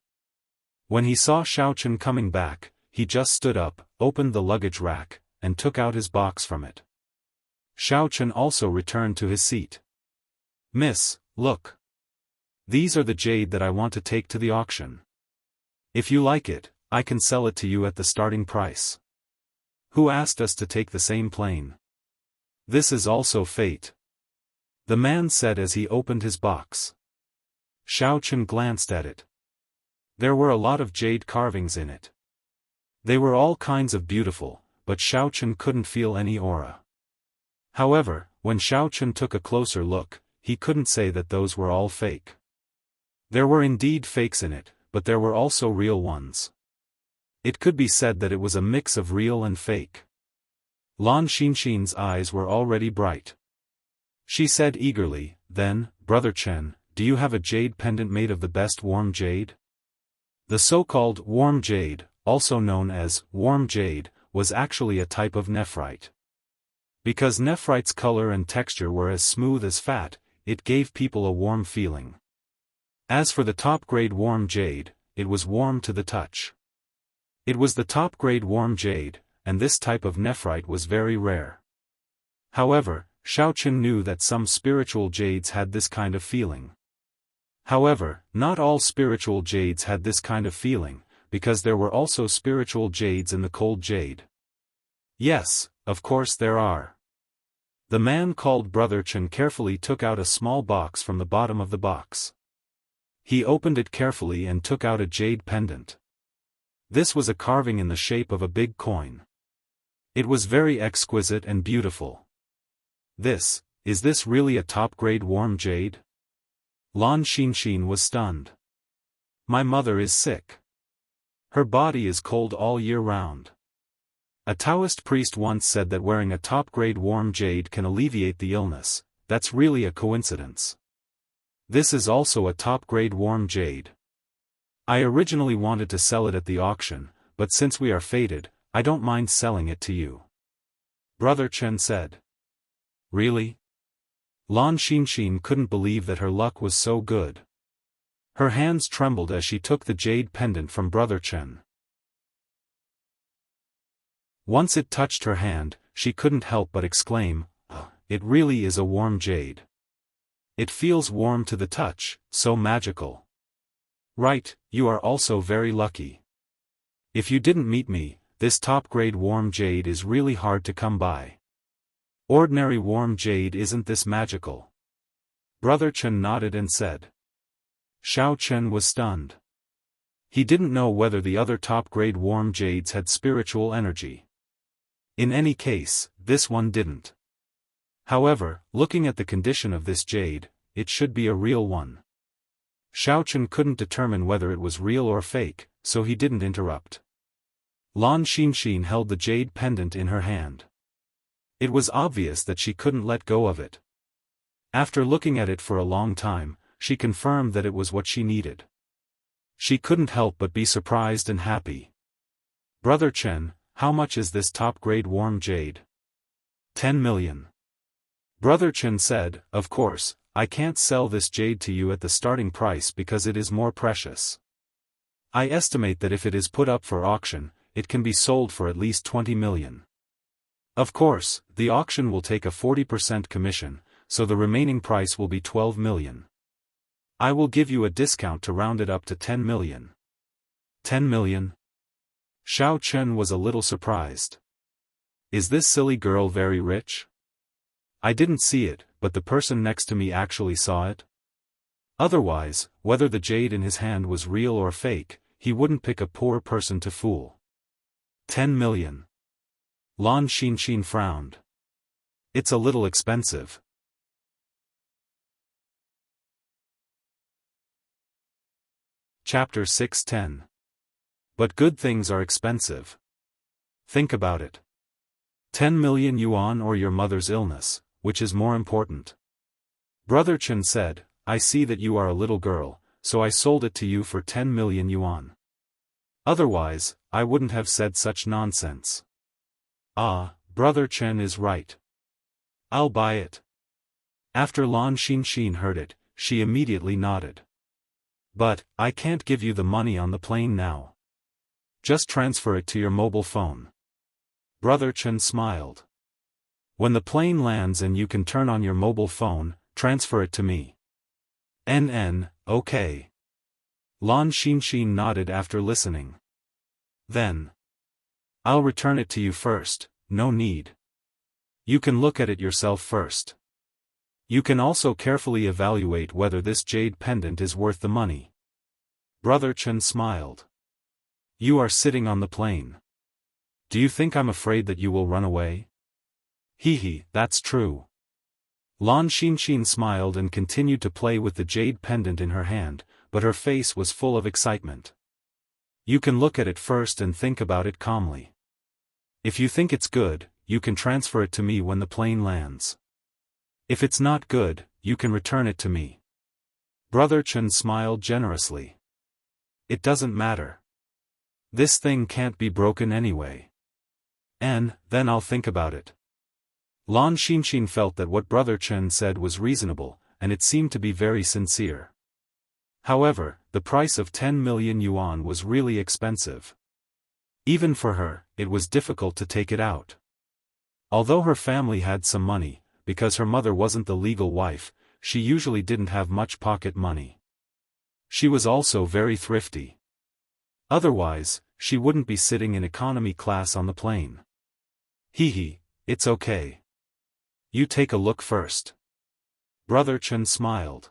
When he saw Xiaochen coming back, he just stood up, opened the luggage rack, and took out his box from it. Xiaochen also returned to his seat. "Miss, look. These are the jade that I want to take to the auction. If you like it, I can sell it to you at the starting price." "Who asked us to take the same plane? This is also fate," the man said as he opened his box. Xiaochen glanced at it. There were a lot of jade carvings in it. They were all kinds of beautiful, but Xiaochen couldn't feel any aura. However, when Xiaochen took a closer look, he couldn't say that those were all fake. There were indeed fakes in it, but there were also real ones. It could be said that it was a mix of real and fake. Lan Xinxin's eyes were already bright. She said eagerly, "Then, Brother Chen, do you have a jade pendant made of the best warm jade?" The so-called warm jade, also known as warm jade, was actually a type of nephrite. Because nephrite's color and texture were as smooth as fat, it gave people a warm feeling. As for the top-grade warm jade, it was warm to the touch. It was the top-grade warm jade, and this type of nephrite was very rare. However, Xiaochen knew that some spiritual jades had this kind of feeling. However, not all spiritual jades had this kind of feeling, because there were also spiritual jades in the cold jade. Yes, of course there are. The man called Brother Chen carefully took out a small box from the bottom of the box. He opened it carefully and took out a jade pendant. This was a carving in the shape of a big coin. It was very exquisite and beautiful. Is this really a top-grade warm jade?" Lan Xinxin was stunned. "My mother is sick. Her body is cold all year round. A Taoist priest once said that wearing a top-grade warm jade can alleviate the illness. That's really a coincidence. This is also a top-grade warm jade. I originally wanted to sell it at the auction, but since we are fated, I don't mind selling it to you," Brother Chen said. "Really?" Lan Xinxin couldn't believe that her luck was so good. Her hands trembled as she took the jade pendant from Brother Chen. Once it touched her hand, she couldn't help but exclaim, "It really is a warm jade. It feels warm to the touch, so magical." "Right, you are also very lucky. If you didn't meet me, this top-grade warm jade is really hard to come by." Ordinary warm jade, isn't this magical? Brother Chen nodded and said. Xiao Chen was stunned. He didn't know whether the other top-grade warm jades had spiritual energy. In any case, this one didn't. However, looking at the condition of this jade, it should be a real one. Xiao Chen couldn't determine whether it was real or fake, so he didn't interrupt. Lan Xinxin held the jade pendant in her hand. It was obvious that she couldn't let go of it. After looking at it for a long time, she confirmed that it was what she needed. She couldn't help but be surprised and happy. Brother Chen, how much is this top-grade warm jade? 10 million. Brother Chen said, of course, I can't sell this jade to you at the starting price because it is more precious. I estimate that if it is put up for auction, it can be sold for at least 20 million. Of course, the auction will take a 40% commission, so the remaining price will be 12 million. I will give you a discount to round it up to 10 million. 10 million? Xiao Chen was a little surprised. Is this silly girl very rich? I didn't see it, but the person next to me actually saw it. Otherwise, whether the jade in his hand was real or fake, he wouldn't pick a poor person to fool. 10 million. Lan Xinxin frowned. It's a little expensive. Chapter 610. But good things are expensive. Think about it. 10 million yuan or your mother's illness, which is more important? Brother Chen said, I see that you are a little girl, so I sold it to you for 10 million yuan. Otherwise, I wouldn't have said such nonsense. Ah, Brother Chen is right. I'll buy it. After Lan Xinxin heard it, she immediately nodded. But, I can't give you the money on the plane now. Just transfer it to your mobile phone. Brother Chen smiled. When the plane lands and you can turn on your mobile phone, transfer it to me. Okay. Lan Xinxin nodded after listening. Then. I'll return it to you first, no need. You can look at it yourself first. You can also carefully evaluate whether this jade pendant is worth the money. Brother Chen smiled. You are sitting on the plane. Do you think I'm afraid that you will run away? Hehe, that's true. Lan Xinxin smiled and continued to play with the jade pendant in her hand, but her face was full of excitement. You can look at it first and think about it calmly. If you think it's good, you can transfer it to me when the plane lands. If it's not good, you can return it to me. Brother Chen smiled generously. It doesn't matter. This thing can't be broken anyway. And, then I'll think about it. Lan Xinxin felt that what Brother Chen said was reasonable, and it seemed to be very sincere. However, the price of 10 million yuan was really expensive. Even for her, it was difficult to take it out. Although her family had some money, because her mother wasn't the legal wife, she usually didn't have much pocket money. She was also very thrifty. Otherwise, she wouldn't be sitting in economy class on the plane. Hehe, it's okay. You take a look first. Brother Chen smiled.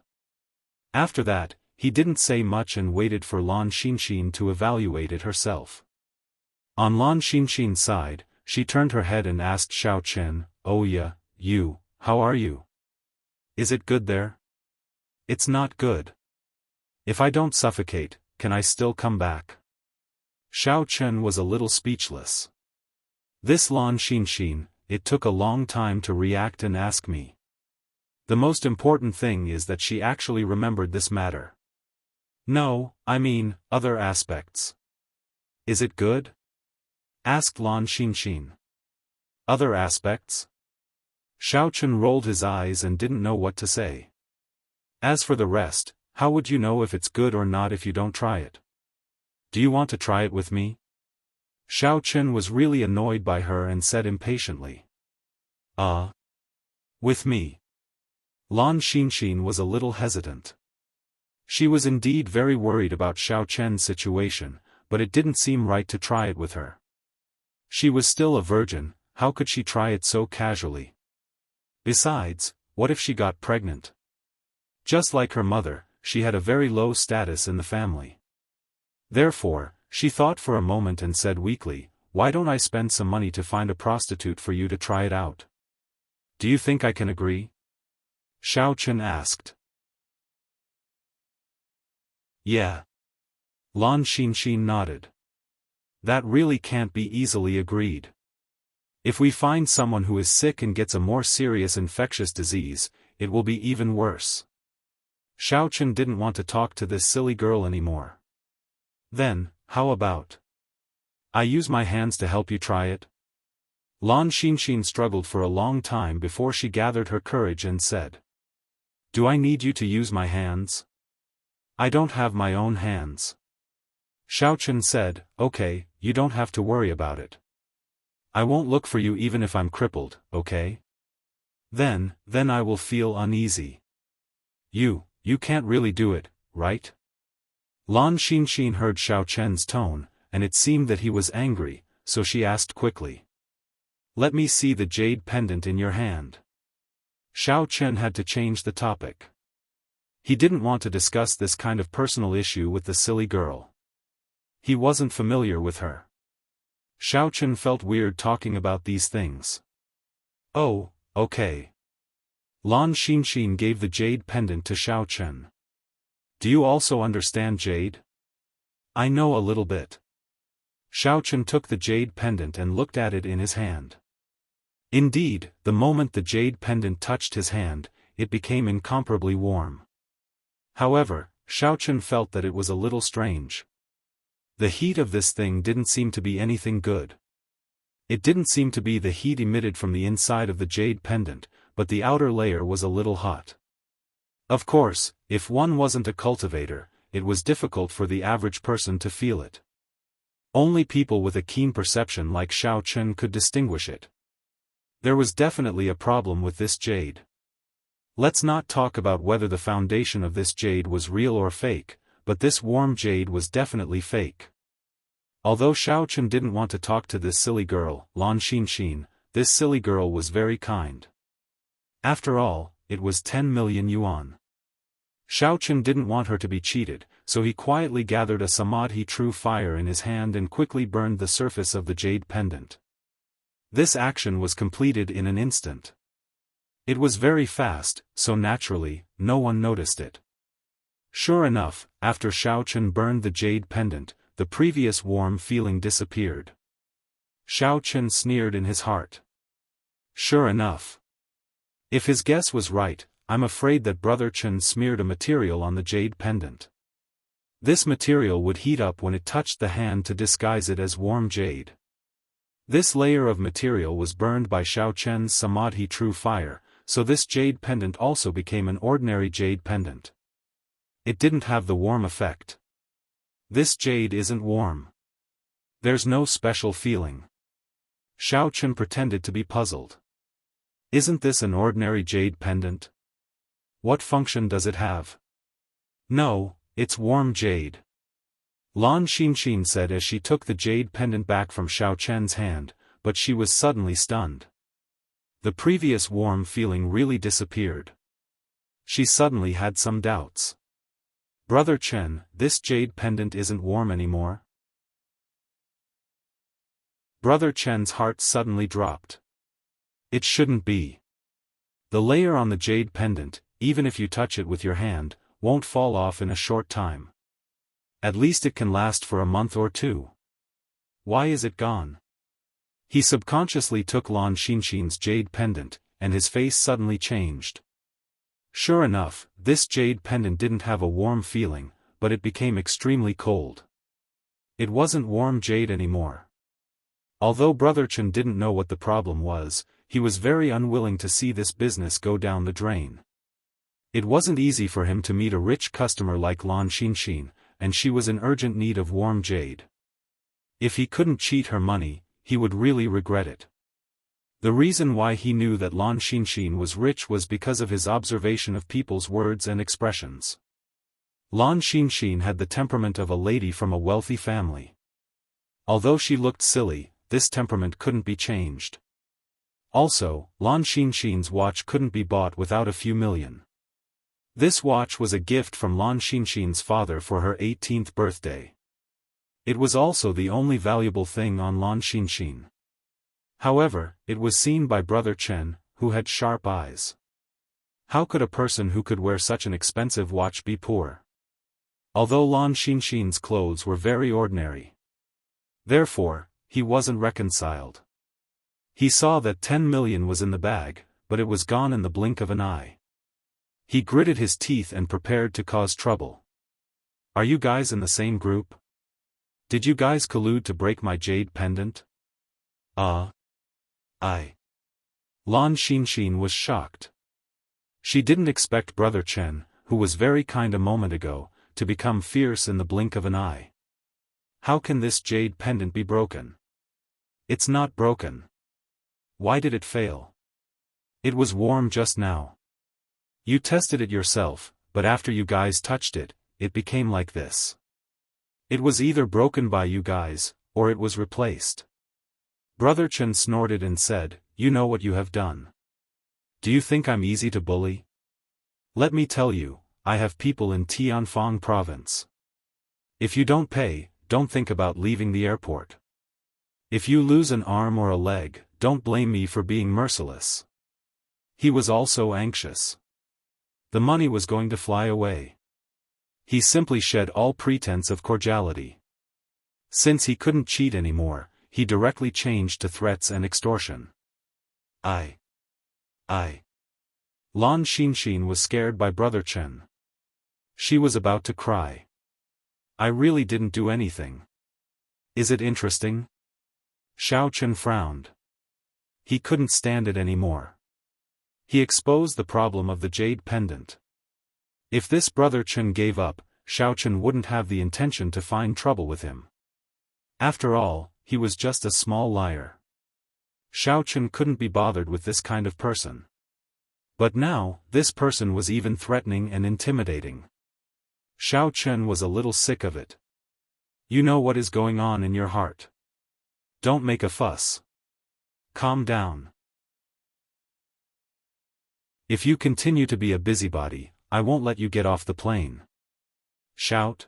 After that, he didn't say much and waited for Lan Xinxin to evaluate it herself. On Lan Xinxin's side, she turned her head and asked Xiao Chen, "Oh yeah, you, how are you? Is it good there?" "It's not good. If I don't suffocate, can I still come back?" Xiao Chen was a little speechless. This Lan Xinxin, it took a long time to react and ask me. The most important thing is that she actually remembered this matter. No, I mean, other aspects. Is it good? Asked Lan Xinxin. Other aspects? Xiao Chen rolled his eyes and didn't know what to say. As for the rest, how would you know if it's good or not if you don't try it? Do you want to try it with me? Xiao Chen was really annoyed by her and said impatiently. With me? Lan Xinxin was a little hesitant. She was indeed very worried about Xiao Chen's situation, but it didn't seem right to try it with her. She was still a virgin, how could she try it so casually? Besides, what if she got pregnant? Just like her mother, she had a very low status in the family. Therefore, she thought for a moment and said weakly, "Why don't I spend some money to find a prostitute for you to try it out? Do you think I can agree?" Xiaochen asked. "Yeah." Lan Xinxin nodded. "That really can't be easily agreed. If we find someone who is sick and gets a more serious infectious disease, it will be even worse." Xiaochen didn't want to talk to this silly girl anymore. "Then, how about I use my hands to help you try it?" Lan Xinxin struggled for a long time before she gathered her courage and said, "Do I need you to use my hands? I don't have my own hands." Xiaochen said, "Okay, you don't have to worry about it. I won't look for you even if I'm crippled, okay? Then I will feel uneasy. You can't really do it, right?" Lan Xinxin heard Xiaochen's tone, and it seemed that he was angry, so she asked quickly, "Let me see the jade pendant in your hand." Xiaochen had to change the topic. He didn't want to discuss this kind of personal issue with the silly girl. He wasn't familiar with her. Xiaochen felt weird talking about these things. "Oh, okay." Lan Xinxin gave the jade pendant to Xiaochen. "Do you also understand jade?" "I know a little bit." Xiaochen took the jade pendant and looked at it in his hand. Indeed, the moment the jade pendant touched his hand, it became incomparably warm. However, Xiaochen felt that it was a little strange. The heat of this thing didn't seem to be anything good. It didn't seem to be the heat emitted from the inside of the jade pendant, but the outer layer was a little hot. Of course, if one wasn't a cultivator, it was difficult for the average person to feel it. Only people with a keen perception like Xiaochen could distinguish it. There was definitely a problem with this jade. Let's not talk about whether the foundation of this jade was real or fake, but this warm jade was definitely fake. Although Xiaochen didn't want to talk to this silly girl, Lan Xinxin, this silly girl was very kind. After all, it was 10 million yuan. Xiaochen didn't want her to be cheated, so he quietly gathered a samadhi true fire in his hand and quickly burned the surface of the jade pendant. This action was completed in an instant. It was very fast, so naturally, no one noticed it. Sure enough, after Xiaochen burned the jade pendant, the previous warm feeling disappeared. Xiaochen sneered in his heart. Sure enough. If his guess was right, I'm afraid that Brother Chen smeared a material on the jade pendant. This material would heat up when it touched the hand to disguise it as warm jade. This layer of material was burned by Xiaochen's samadhi true fire, so this jade pendant also became an ordinary jade pendant. It didn't have the warm effect. This jade isn't warm. There's no special feeling. Xiaochen pretended to be puzzled. Isn't this an ordinary jade pendant? What function does it have? No, it's warm jade. Lan Xinxin said as she took the jade pendant back from Xiaochen's hand, but she was suddenly stunned. The previous warm feeling really disappeared. She suddenly had some doubts. Brother Chen, this jade pendant isn't warm anymore? Brother Chen's heart suddenly dropped. It shouldn't be. The layer on the jade pendant, even if you touch it with your hand, won't fall off in a short time. At least it can last for a month or two. Why is it gone? He subconsciously took Lan Xinxin's jade pendant, and his face suddenly changed. Sure enough, this jade pendant didn't have a warm feeling, but it became extremely cold. It wasn't warm jade anymore. Although Brother Chen didn't know what the problem was, he was very unwilling to see this business go down the drain. It wasn't easy for him to meet a rich customer like Lan Xinxin, and she was in urgent need of warm jade. If he couldn't cheat her money, he would really regret it. The reason why he knew that Lan Xinxin was rich was because of his observation of people's words and expressions. Lan Xinxin had the temperament of a lady from a wealthy family. Although she looked silly, this temperament couldn't be changed. Also, Lan Xinxin's watch couldn't be bought without a few million. This watch was a gift from Lan Xinxin's father for her 18th birthday. It was also the only valuable thing on Lan Xinxin. However, it was seen by Brother Chen, who had sharp eyes. How could a person who could wear such an expensive watch be poor? Although Lan Xinxin's clothes were very ordinary. Therefore, he wasn't reconciled. He saw that 10 million was in the bag, but it was gone in the blink of an eye. He gritted his teeth and prepared to cause trouble. Are you guys in the same group? Did you guys collude to break my jade pendant? Lan Xinxin was shocked. She didn't expect Brother Chen, who was very kind a moment ago, to become fierce in the blink of an eye. How can this jade pendant be broken? It's not broken. Why did it fail? It was warm just now. You tested it yourself, but after you guys touched it, it became like this. It was either broken by you guys, or it was replaced. Brother Chen snorted and said, "You know what you have done. Do you think I'm easy to bully? Let me tell you, I have people in Tianfang province. If you don't pay, don't think about leaving the airport. If you lose an arm or a leg, don't blame me for being merciless." He was also anxious. The money was going to fly away. He simply shed all pretense of cordiality. Since he couldn't cheat anymore, he directly changed to threats and extortion. Lan Xinxin was scared by Brother Chen. She was about to cry. I really didn't do anything. Is it interesting? Xiao Chen frowned. He couldn't stand it anymore. He exposed the problem of the jade pendant. If this Brother Chen gave up, Xiao Chen wouldn't have the intention to find trouble with him. After all, he was just a small liar. Xiao Chen couldn't be bothered with this kind of person. But now, this person was even threatening and intimidating. Xiao Chen was a little sick of it. You know what is going on in your heart. Don't make a fuss. Calm down. If you continue to be a busybody, I won't let you get off the plane. Shout.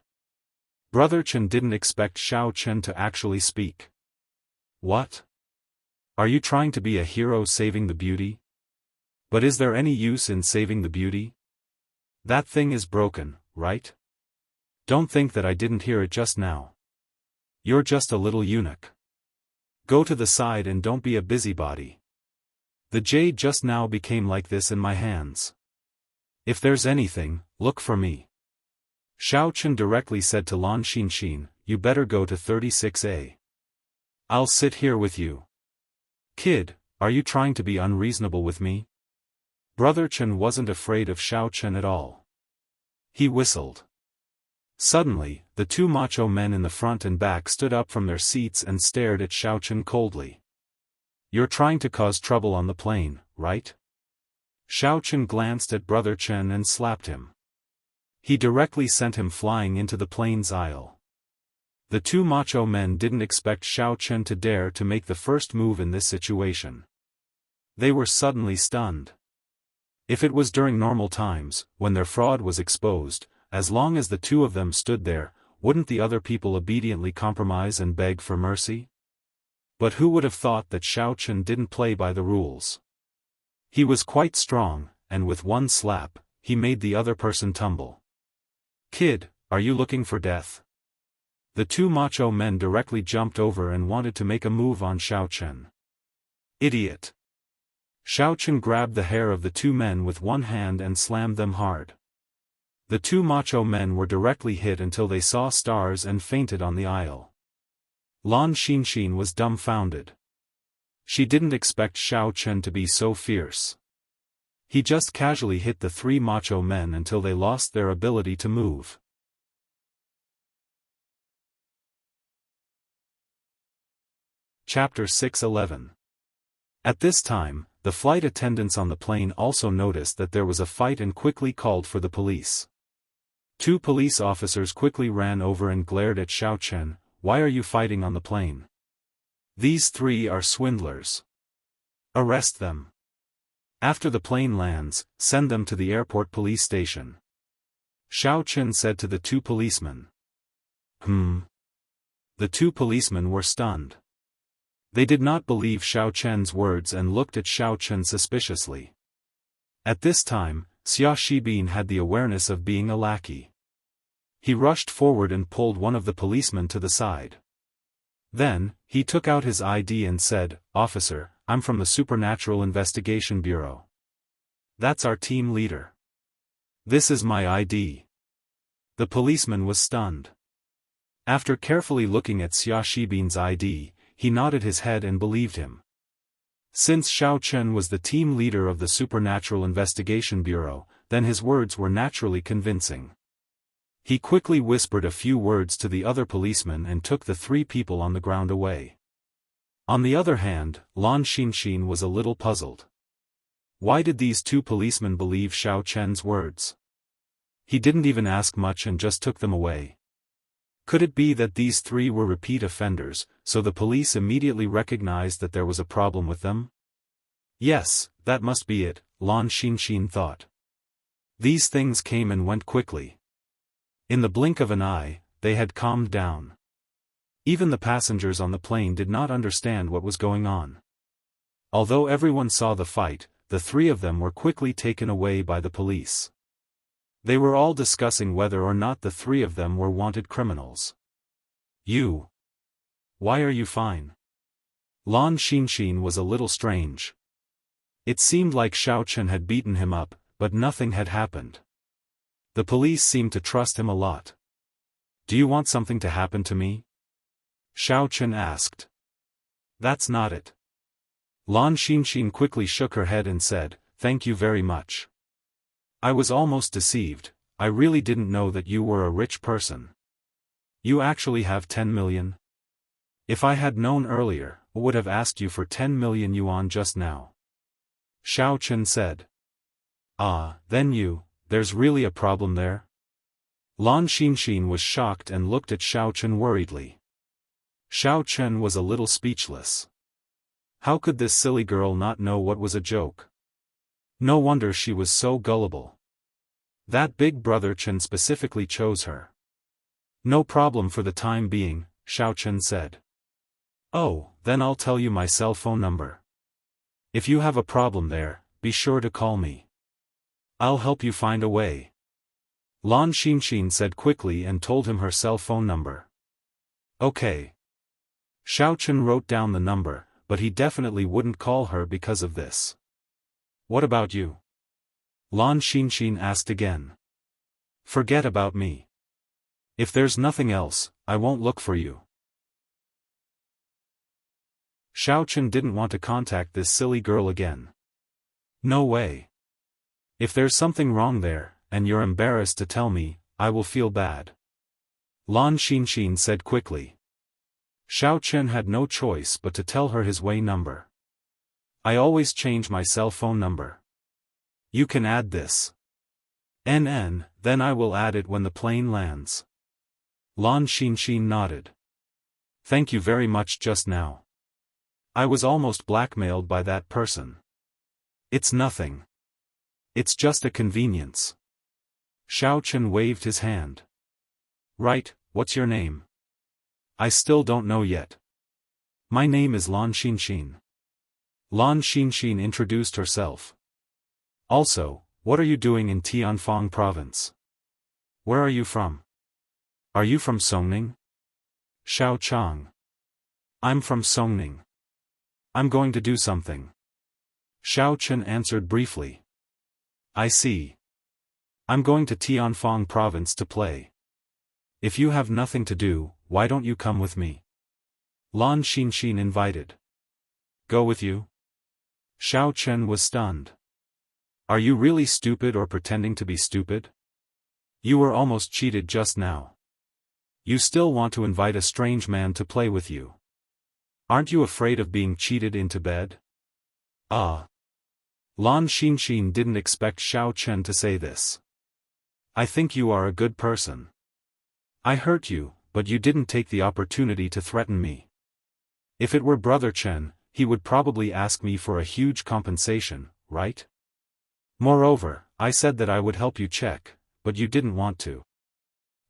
Brother Chen didn't expect Xiao Chen to actually speak. What? Are you trying to be a hero saving the beauty? But is there any use in saving the beauty? That thing is broken, right? Don't think that I didn't hear it just now. You're just a little eunuch. Go to the side and don't be a busybody. The jade just now became like this in my hands. If there's anything, look for me. Xiao Chen directly said to Lan Xinxin, you better go to 36A. I'll sit here with you. Kid, are you trying to be unreasonable with me? Brother Chen wasn't afraid of Xiao Chen at all. He whistled. Suddenly, the two macho men in the front and back stood up from their seats and stared at Xiao Chen coldly. You're trying to cause trouble on the plane, right? Xiao Chen glanced at Brother Chen and slapped him. He directly sent him flying into the plane's aisle. The two macho men didn't expect Xiao Chen to dare to make the first move in this situation. They were suddenly stunned. If it was during normal times, when their fraud was exposed, as long as the two of them stood there, wouldn't the other people obediently compromise and beg for mercy? But who would have thought that Xiao Chen didn't play by the rules? He was quite strong, and with one slap, he made the other person tumble. Kid, are you looking for death? The two macho men directly jumped over and wanted to make a move on Xiao Chen. Idiot! Xiao Chen grabbed the hair of the two men with one hand and slammed them hard. The two macho men were directly hit until they saw stars and fainted on the aisle. Lan Xinxin was dumbfounded. She didn't expect Xiao Chen to be so fierce. He just casually hit the three macho men until they lost their ability to move. Chapter 6:11. At this time, the flight attendants on the plane also noticed that there was a fight and quickly called for the police. Two police officers quickly ran over and glared at Xiao Chen. Why are you fighting on the plane? These three are swindlers. Arrest them. After the plane lands, send them to the airport police station. Xiao Chen said to the two policemen. The two policemen were stunned. They did not believe Xiao Chen's words and looked at Xiao Chen suspiciously. At this time, Xiaofan had the awareness of being a lackey. He rushed forward and pulled one of the policemen to the side. Then, he took out his ID and said, "Officer, I'm from the Supernatural Investigation Bureau. That's our team leader. This is my ID." The policeman was stunned. After carefully looking at Xiaofan's ID, he nodded his head and believed him. Since Xiao Chen was the team leader of the Supernatural Investigation Bureau, then his words were naturally convincing. He quickly whispered a few words to the other policemen and took the three people on the ground away. On the other hand, Lan Xinxin was a little puzzled. Why did these two policemen believe Xiao Chen's words? He didn't even ask much and just took them away. Could it be that these three were repeat offenders, so the police immediately recognized that there was a problem with them? Yes, that must be it, Lan Xinxin thought. These things came and went quickly. In the blink of an eye, they had calmed down. Even the passengers on the plane did not understand what was going on. Although everyone saw the fight, the three of them were quickly taken away by the police. They were all discussing whether or not the three of them were wanted criminals. "You. Why are you fine?" Lan Xinxin was a little strange. It seemed like Xiao Chen had beaten him up, but nothing had happened. The police seemed to trust him a lot. "Do you want something to happen to me?" Xiao Chen asked. "That's not it." Lan Xinxin quickly shook her head and said, "Thank you very much. I was almost deceived. I really didn't know that you were a rich person. You actually have 10 million? If I had known earlier, I would have asked you for 10 million yuan just now." Xiao Chen said. Then there's really a problem there?" Lan Xinxin was shocked and looked at Xiao Chen worriedly. Xiao Chen was a little speechless. How could this silly girl not know what was a joke? No wonder she was so gullible. That big brother Chen specifically chose her. "No problem for the time being," Xiao Chen said. "Oh, then I'll tell you my cell phone number. If you have a problem there, be sure to call me. I'll help you find a way." Lan Xinxin said quickly and told him her cell phone number. "Okay." Xiao Chen wrote down the number, but he definitely wouldn't call her because of this. "What about you?" Lan Xinxin asked again. "Forget about me. If there's nothing else, I won't look for you." Xiao Chen didn't want to contact this silly girl again. "No way. If there's something wrong there, and you're embarrassed to tell me, I will feel bad," Lan Xinxin said quickly. Xiao Chen had no choice but to tell her his way number. "I always change my cell phone number. You can add this. NN, then I will add it when the plane lands." Lan Xinxin nodded. "Thank you very much just now. I was almost blackmailed by that person." "It's nothing. It's just a convenience." Xiao Chen waved his hand. "Right, what's your name?" "I still don't know yet. My name is Lan Xinxin." Lan Xinxin introduced herself. "Also, what are you doing in Tianfang province? Where are you from? Are you from Songning?" "Xiao Chang. I'm from Songning. I'm going to do something." Xiao Chen answered briefly. "I see. I'm going to Tianfang province to play. If you have nothing to do, why don't you come with me?" Lan Xinxin invited. "Go with you?" Xiao Chen was stunned. "Are you really stupid or pretending to be stupid? You were almost cheated just now. You still want to invite a strange man to play with you? Aren't you afraid of being cheated into bed?" Lan Xinxin didn't expect Xiao Chen to say this. "I think you are a good person. I hurt you, but you didn't take the opportunity to threaten me. If it were Brother Chen, he would probably ask me for a huge compensation, right? Moreover, I said that I would help you check, but you didn't want to.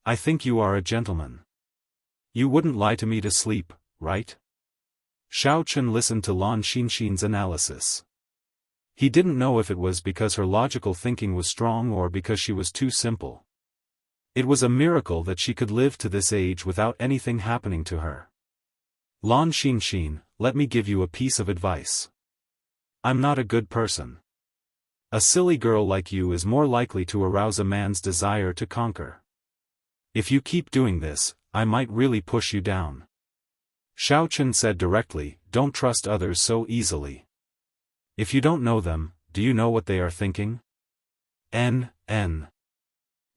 I think you are a gentleman. You wouldn't lie to me to sleep, right? Xiaochen listened to Lan Xinxin's analysis. He didn't know if it was because her logical thinking was strong or because she was too simple. It was a miracle that she could live to this age without anything happening to her. Lan Xinxin, let me give you a piece of advice. I'm not a good person. A silly girl like you is more likely to arouse a man's desire to conquer. If you keep doing this, I might really push you down. Xiaochen said directly, don't trust others so easily. If you don't know them, do you know what they are thinking?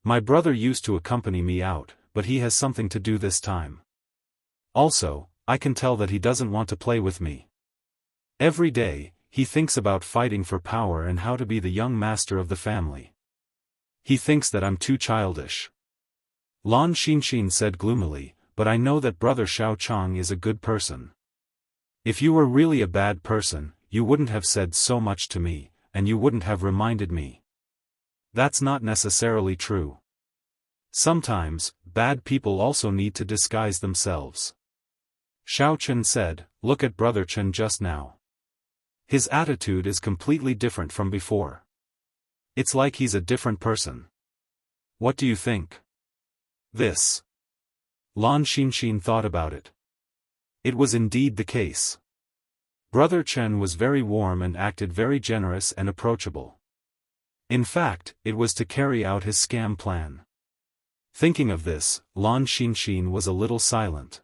My brother used to accompany me out, but he has something to do this time. Also, I can tell that he doesn't want to play with me. Every day, he thinks about fighting for power and how to be the young master of the family. He thinks that I'm too childish. Lan Xinxin said gloomily, but I know that brother Xiaochang is a good person. If you were really a bad person, you wouldn't have said so much to me, and you wouldn't have reminded me. That's not necessarily true. Sometimes, bad people also need to disguise themselves. Xiaochen said, look at brother Chen just now. His attitude is completely different from before. It's like he's a different person. What do you think? This. Lan Xinxin thought about it. It was indeed the case. Brother Chen was very warm and acted very generous and approachable. In fact, it was to carry out his scam plan. Thinking of this, Lan Xinxin was a little silent.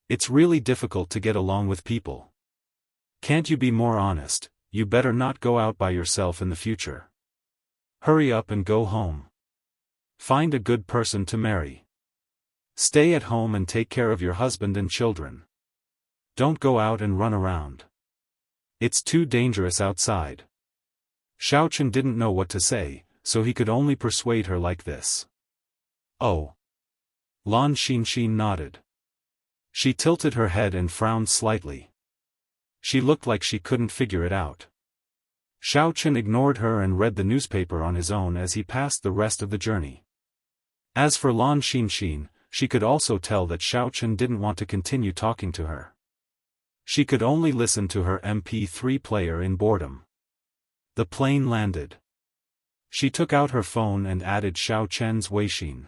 It's really difficult to get along with people. Can't you be more honest? You better not go out by yourself in the future. Hurry up and go home. Find a good person to marry. Stay at home and take care of your husband and children. Don't go out and run around. It's too dangerous outside. Xiaochen didn't know what to say, so he could only persuade her like this. Oh. Lan Xinxin nodded. She tilted her head and frowned slightly. She looked like she couldn't figure it out. Xiaochen ignored her and read the newspaper on his own as he passed the rest of the journey. As for Lan Xinxin, she could also tell that Xiaochen didn't want to continue talking to her. She could only listen to her MP3 player in boredom. The plane landed. She took out her phone and added Xiaochen's Weixin.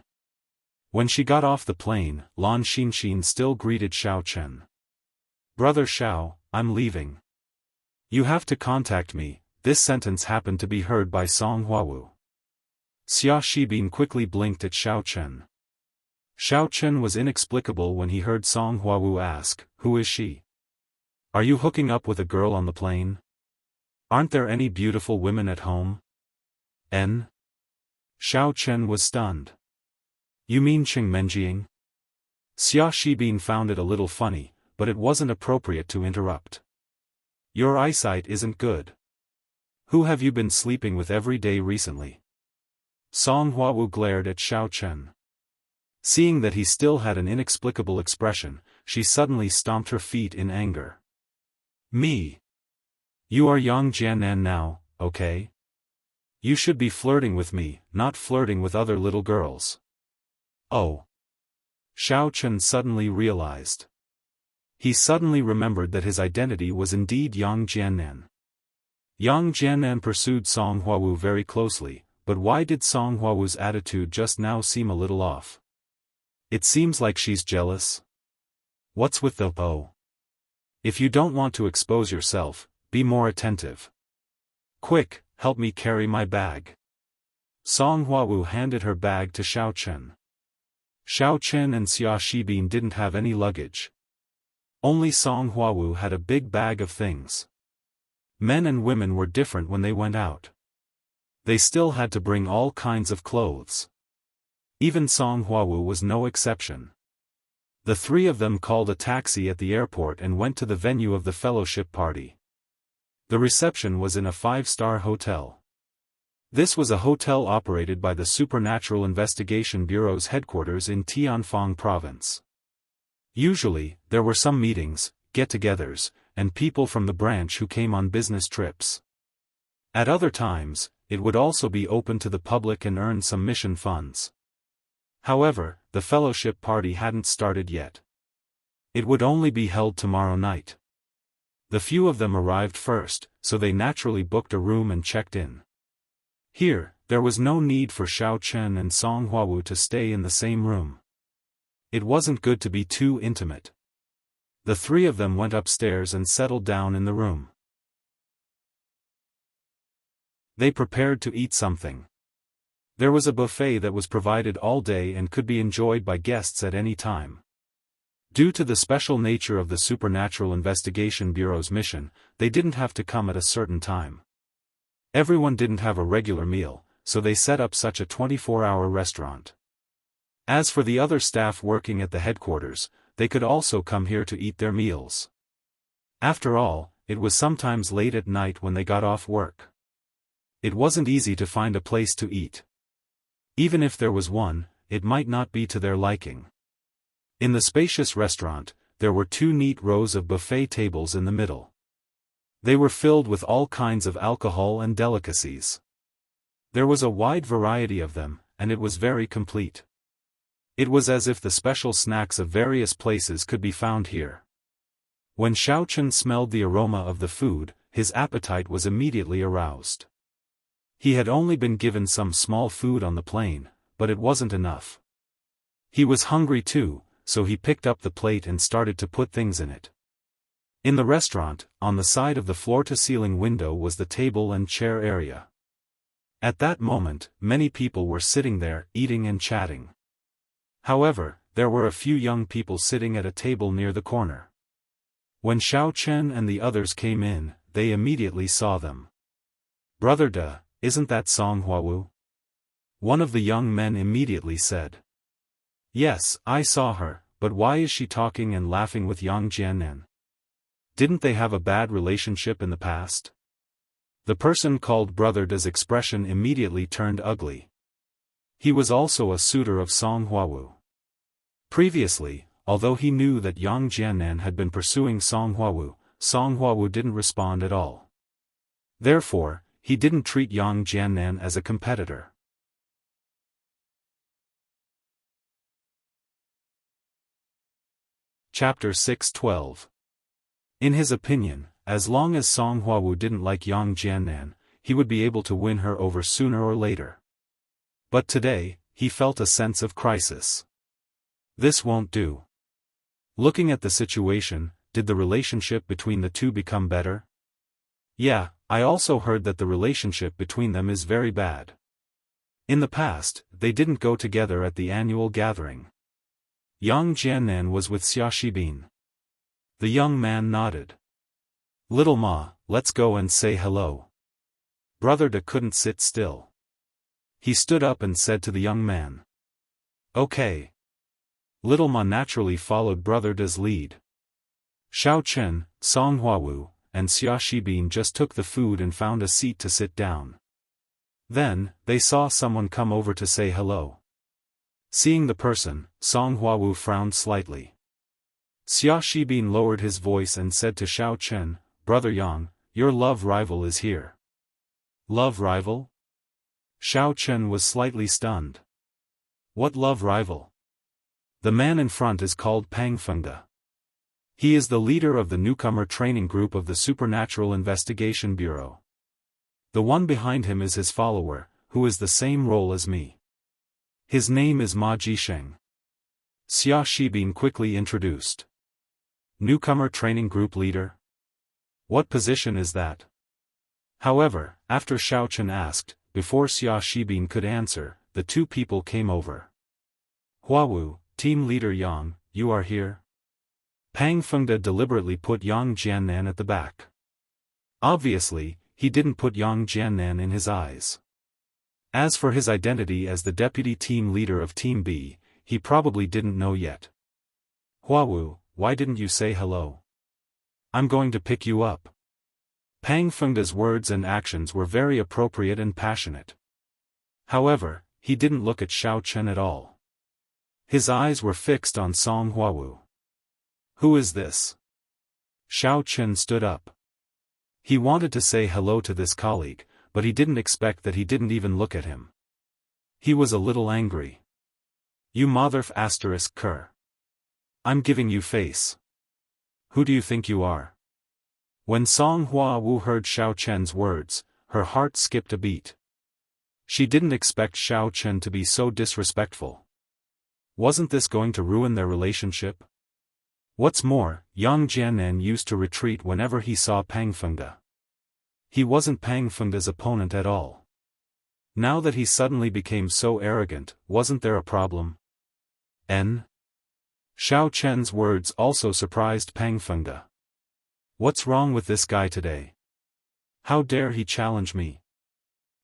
When she got off the plane, Lan Xinxin still greeted Xiaochen. Brother Xiao, I'm leaving. You have to contact me. This sentence happened to be heard by Song Huawu. Xia Shibin quickly blinked at Xiaochen. Xiaochen was inexplicable when he heard Song Huawu ask, who is she? Are you hooking up with a girl on the plane? Aren't there any beautiful women at home? Xiaochen was stunned. You mean Cheng Menjiang? Xia Shibin found it a little funny, but it wasn't appropriate to interrupt. Your eyesight isn't good. Who have you been sleeping with every day recently? Song Huawu glared at Xiaochen. Seeing that he still had an inexplicable expression, she suddenly stomped her feet in anger. Me. You are Yang Jianan now, okay? You should be flirting with me, not flirting with other little girls. Oh. Xiaochen suddenly realized. He suddenly remembered that his identity was indeed Yang Jianan. Yang Jianan pursued Song Huawu very closely, but why did Song Huawu's attitude just now seem a little off? It seems like she's jealous. What's with the oh? If you don't want to expose yourself, be more attentive. Quick, help me carry my bag. Song Huawu handed her bag to Xiaochen. Xiaochen and Xia Shibin didn't have any luggage. Only Song Huawu had a big bag of things. Men and women were different when they went out. They still had to bring all kinds of clothes. Even Song Huawu was no exception. The three of them called a taxi at the airport and went to the venue of the fellowship party. The reception was in a 5-star hotel. This was a hotel operated by the Supernatural Investigation Bureau's headquarters in Tianfang Province. Usually, there were some meetings, get-togethers, and people from the branch who came on business trips. At other times, it would also be open to the public and earn some mission funds. However, the fellowship party hadn't started yet. It would only be held tomorrow night. The few of them arrived first, so they naturally booked a room and checked in. Here, there was no need for Xiao Chen and Song Huawu to stay in the same room. It wasn't good to be too intimate. The three of them went upstairs and settled down in the room. They prepared to eat something. There was a buffet that was provided all day and could be enjoyed by guests at any time. Due to the special nature of the Supernatural Investigation Bureau's mission, they didn't have to come at a certain time. Everyone didn't have a regular meal, so they set up such a 24-hour restaurant. As for the other staff working at the headquarters, they could also come here to eat their meals. After all, it was sometimes late at night when they got off work. It wasn't easy to find a place to eat. Even if there was one, it might not be to their liking. In the spacious restaurant, there were 2 neat rows of buffet tables in the middle. They were filled with all kinds of alcohol and delicacies. There was a wide variety of them, and it was very complete. It was as if the special snacks of various places could be found here. When Xiao Chen smelled the aroma of the food, his appetite was immediately aroused. He had only been given some small food on the plane, but it wasn't enough. He was hungry too, so he picked up the plate and started to put things in it. In the restaurant, on the side of the floor-to-ceiling window was the table and chair area. At that moment, many people were sitting there, eating and chatting. However, there were a few young people sitting at a table near the corner. When Xiao Chen and the others came in, they immediately saw them. "Brother De, isn't that Song Huawu?" One of the young men immediately said. "Yes, I saw her, but why is she talking and laughing with Yang Jiannan? Didn't they have a bad relationship in the past?" The person called Brother De's expression immediately turned ugly. He was also a suitor of Song Huawu. Previously, although he knew that Yang Jiannan had been pursuing Song Huawu didn't respond at all. Therefore, he didn't treat Yang Jiannan as a competitor. Chapter 6:12. In his opinion, as long as Song Huawu didn't like Yang Jiannan, he would be able to win her over sooner or later. But today, he felt a sense of crisis. This won't do. Looking at the situation, did the relationship between the two become better? Yeah, I also heard that the relationship between them is very bad. In the past, they didn't go together at the annual gathering. Yang Jiannan was with Xiaofan. The young man nodded. "Little Ma, let's go and say hello." Brother De couldn't sit still. He stood up and said to the young man. "Okay." Little Ma naturally followed Brother De's lead. Xiao Chen, Song Huawu, and Xiaofan just took the food and found a seat to sit down. Then, they saw someone come over to say hello. Seeing the person, Song Huawu frowned slightly. Xiaofan lowered his voice and said to Xiao Chen, "Brother Yang, your love rival is here." "Love rival?" Xiao Chen was slightly stunned. "What love rival?" "The man in front is called Pang Fengde. He is the leader of the newcomer training group of the Supernatural Investigation Bureau. The one behind him is his follower, who is the same role as me. His name is Ma Jisheng." Xiaofan quickly introduced. "Newcomer training group leader? What position is that?" However, after Xiao Chen asked, before Xiaofan could answer, the two people came over. "Huawu, team leader Yang, you are here?" Pang Fengde deliberately put Yang Jiannan at the back. Obviously, he didn't put Yang Jiannan in his eyes. As for his identity as the deputy team leader of Team B, he probably didn't know yet. "Huawu, why didn't you say hello? I'm going to pick you up." Pang Fengde's words and actions were very appropriate and passionate. However, he didn't look at Xiao Chen at all. His eyes were fixed on Song Huawu. Who is this? Xiao Chen stood up. He wanted to say hello to this colleague, but he didn't expect that he didn't even look at him. He was a little angry. You motherf asterisk cur. I'm giving you face. Who do you think you are? When Song Hua Wu heard Xiao Chen's words, her heart skipped a beat. She didn't expect Xiao Chen to be so disrespectful. Wasn't this going to ruin their relationship? What's more, Yang Jianan used to retreat whenever he saw Pang Fengde. He wasn't Pang Fengde's opponent at all. Now that he suddenly became so arrogant, wasn't there a problem? Xiao Chen's words also surprised Pang Fengde. What's wrong with this guy today? How dare he challenge me?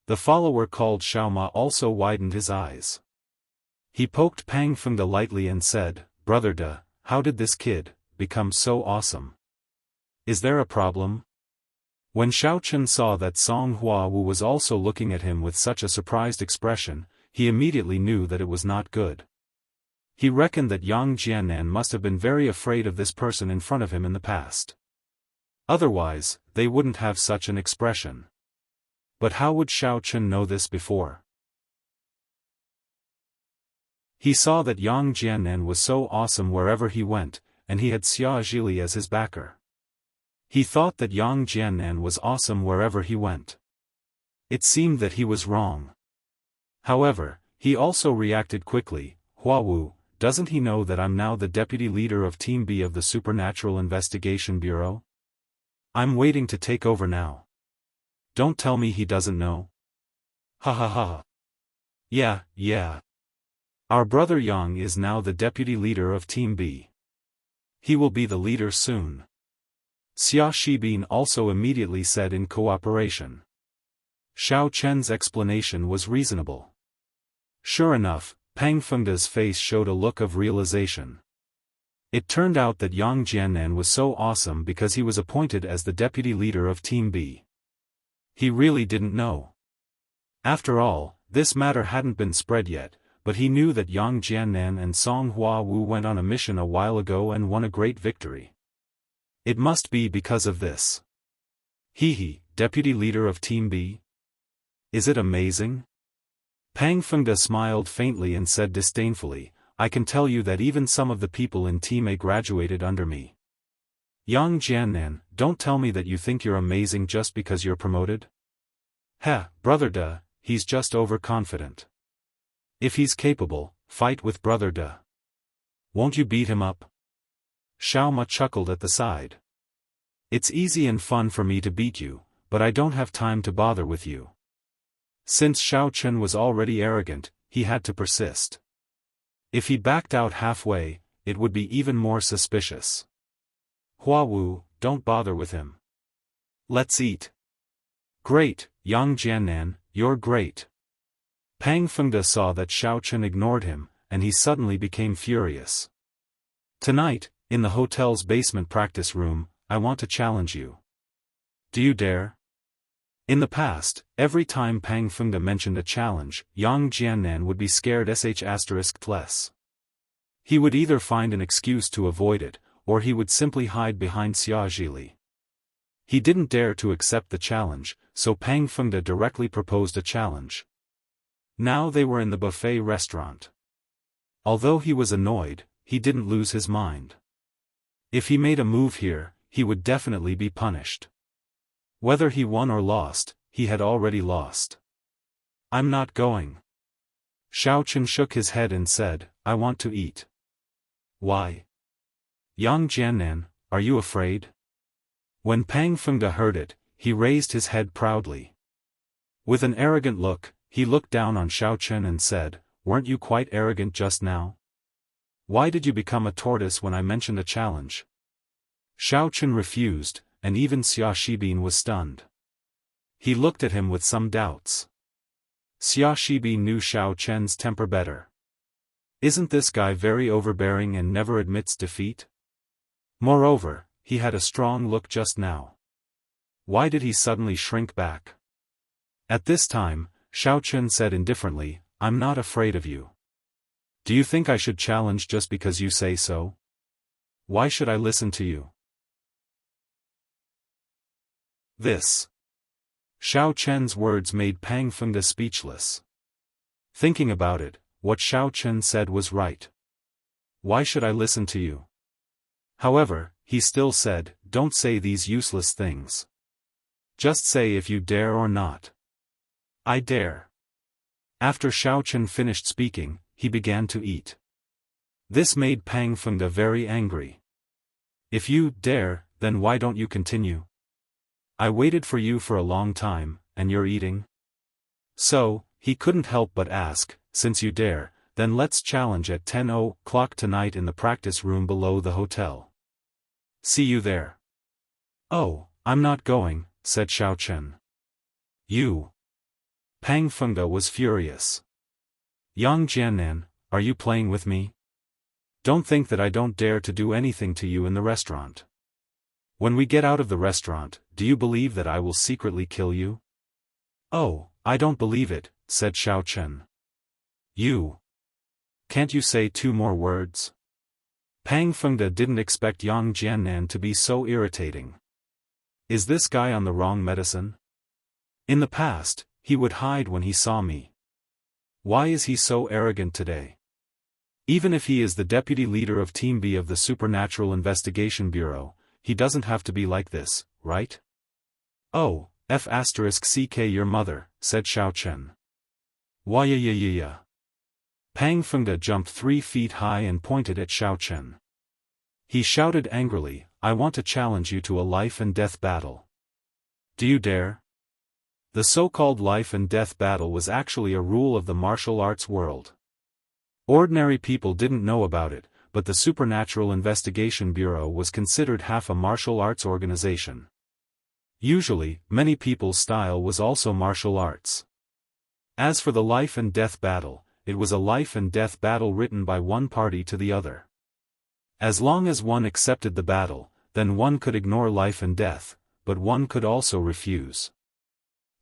The follower called Xiao Ma also widened his eyes. He poked Pang Fengde lightly and said, Brother De, how did this kid become so awesome? Is there a problem? When Xiao Chen saw that Song Hua Wu was also looking at him with such a surprised expression, he immediately knew that it was not good. He reckoned that Yang Jianan must have been very afraid of this person in front of him in the past. Otherwise, they wouldn't have such an expression. But how would Xiao Chen know this before? He saw that Yang Jianan was so awesome wherever he went, and he had Xia Zhili as his backer. He thought that Yang Jianan was awesome wherever he went. It seemed that he was wrong. However, he also reacted quickly. Hua Wu, doesn't he know that I'm now the deputy leader of Team B of the Supernatural Investigation Bureau? I'm waiting to take over now. Don't tell me he doesn't know. Ha ha ha. Yeah. Our brother Yang is now the deputy leader of Team B. He will be the leader soon. Xia Shibin also immediately said in cooperation. Xiao Chen's explanation was reasonable. Sure enough, Pang Fengde's face showed a look of realization. It turned out that Yang Jianan was so awesome because he was appointed as the deputy leader of Team B. He really didn't know. After all, this matter hadn't been spread yet, but he knew that Yang Jianan and Song Hua Wu went on a mission a while ago and won a great victory. It must be because of this. He, deputy leader of Team B? Is it amazing? Pang Fengde smiled faintly and said disdainfully, I can tell you that even some of the people in Team A graduated under me. Yang Jianan, don't tell me that you think you're amazing just because you're promoted? Brother De, he's just overconfident. If he's capable, fight with Brother De. Won't you beat him up? Xiao Ma chuckled at the side. It's easy and fun for me to beat you, but I don't have time to bother with you. Since Xiao Chen was already arrogant, he had to persist. If he backed out halfway, it would be even more suspicious. Hua Wu, don't bother with him. Let's eat. Great, Yang Jianan, you're great. Pang Fengde saw that Xiao Chen ignored him, and he suddenly became furious. Tonight, in the hotel's basement practice room, I want to challenge you. Do you dare? In the past, every time Pang Fengde mentioned a challenge, Yang Jianan would be scared *less. He would either find an excuse to avoid it, or he would simply hide behind Xia Zhili. He didn't dare to accept the challenge, so Pang Fengde directly proposed a challenge. Now they were in the buffet restaurant. Although he was annoyed, he didn't lose his mind. If he made a move here, he would definitely be punished. Whether he won or lost, he had already lost. I'm not going. Xiao Chen shook his head and said, I want to eat. Why? Yang Jianan, are you afraid? When Pang Fengde heard it, he raised his head proudly. With an arrogant look, he looked down on Xiao Chen and said, weren't you quite arrogant just now? Why did you become a tortoise when I mentioned a challenge? Xiao Chen refused, and even Xia Shibin was stunned. He looked at him with some doubts. Xia Shibin knew Xiao Chen's temper better. Isn't this guy very overbearing and never admits defeat? Moreover, he had a strong look just now. Why did he suddenly shrink back? At this time, Xiao Chen said indifferently, I'm not afraid of you. Do you think I should challenge just because you say so? Why should I listen to you? This. Xiao Chen's words made Pang Fengde speechless. Thinking about it, what Xiao Chen said was right. Why should I listen to you? However, he still said, don't say these useless things. Just say if you dare or not. I dare. After Xiao Chen finished speaking, he began to eat. This made Pang Fengde very angry. If you dare, then why don't you continue? I waited for you for a long time, and you're eating? So, he couldn't help but ask, since you dare, then let's challenge at 10 o'clock tonight in the practice room below the hotel. See you there. Oh, I'm not going, said Xiao Chen. You. Pang Fengde was furious. Yang Jiannan, are you playing with me? Don't think that I don't dare to do anything to you in the restaurant. When we get out of the restaurant, do you believe that I will secretly kill you? Oh, I don't believe it, said Xiao Chen. You. Can't you say 2 more words? Pang Fengde didn't expect Yang Jiannan to be so irritating. Is this guy on the wrong medicine? In the past, he would hide when he saw me. Why is he so arrogant today? Even if he is the deputy leader of Team B of the Supernatural Investigation Bureau, he doesn't have to be like this, right? Oh, F***ck your mother, said Xiao Chen. Why. Pang Fengde jumped 3 feet high and pointed at Xiao Chen. He shouted angrily, I want to challenge you to a life-and-death battle. Do you dare? The so-called life-and-death battle was actually a rule of the martial arts world. Ordinary people didn't know about it, but the Supernatural Investigation Bureau was considered half a martial arts organization. Usually, many people's style was also martial arts. As for the life-and-death battle, it was a life-and-death battle written by one party to the other. As long as one accepted the battle, then one could ignore life and death, but one could also refuse.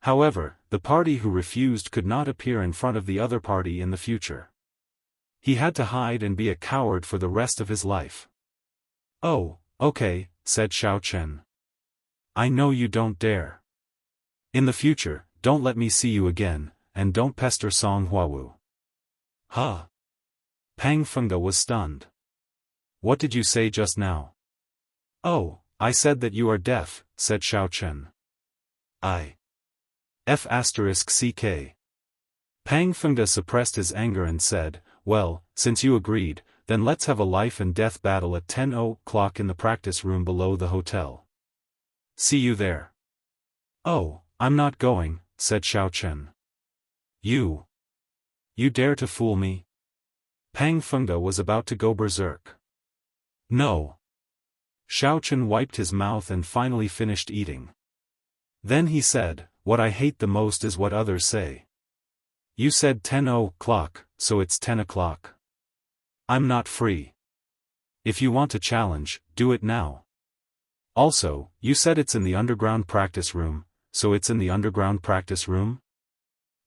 However, the party who refused could not appear in front of the other party in the future. He had to hide and be a coward for the rest of his life. Oh, okay, said Xiao Chen. I know you don't dare. In the future, don't let me see you again, and don't pester Song Huawu. Huh? Pang Fengde was stunned. What did you say just now? Oh, I said that you are deaf, said Xiao Chen. I. F***ck. Pang Fengde suppressed his anger and said, well, since you agreed, then let's have a life-and-death battle at 10 o'clock in the practice room below the hotel. See you there. Oh, I'm not going, said Xiao Chen. You. You dare to fool me? Pang Fengde was about to go berserk. No. Xiao Chen wiped his mouth and finally finished eating. Then he said, what I hate the most is what others say. You said 10 o'clock, so it's 10 o'clock. I'm not free. If you want to challenge, do it now. Also, you said it's in the underground practice room, so it's in the underground practice room?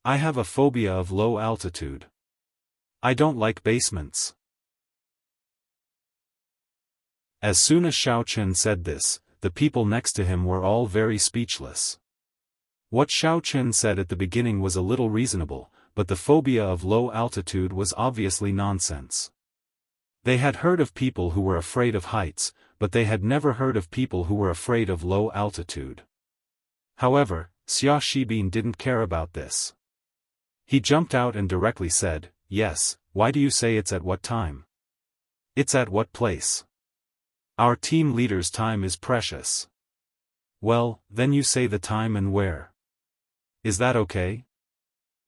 I have a phobia of low altitude. I don't like basements. As soon as Xiao Chen said this, the people next to him were all very speechless. What Xiao Chen said at the beginning was a little reasonable, but the phobia of low altitude was obviously nonsense. They had heard of people who were afraid of heights, but they had never heard of people who were afraid of low altitude. However, Xia Shibin didn't care about this. He jumped out and directly said, yes, why do you say it's at what time? It's at what place? Our team leader's time is precious. Well, then you say the time and where. Is that okay?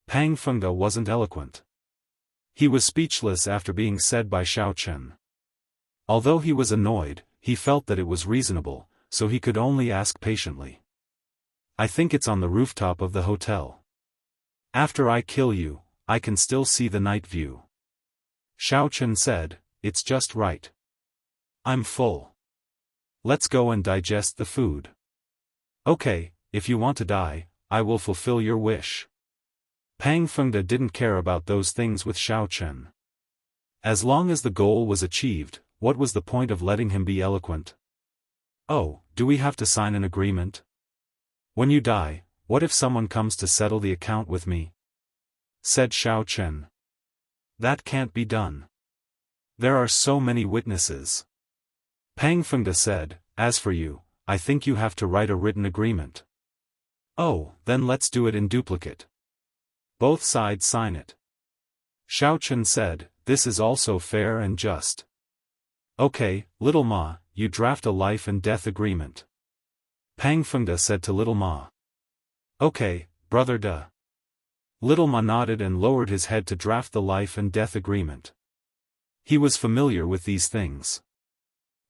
Pang Fengde wasn't eloquent. He was speechless after being said by Xiao Chen. Although he was annoyed, he felt that it was reasonable, so he could only ask patiently. I think it's on the rooftop of the hotel. After I kill you, I can still see the night view. Xiao Chen said, it's just right. I'm full. Let's go and digest the food. Okay, if you want to die, I will fulfill your wish. Pang Fengde didn't care about those things with Xiao Chen. As long as the goal was achieved, what was the point of letting him be eloquent? Oh, do we have to sign an agreement? When you die, what if someone comes to settle the account with me? Said Xiaochen. That can't be done. There are so many witnesses. Pang Fengde said, as for you, I think you have to write a written agreement. Oh, then let's do it in duplicate. Both sides sign it. Xiaochen said, this is also fair and just. Okay, Little Ma, you draft a life and death agreement. Pang Fengde said to Little Ma. Okay, Brother De. Little Ma nodded and lowered his head to draft the life and death agreement. He was familiar with these things.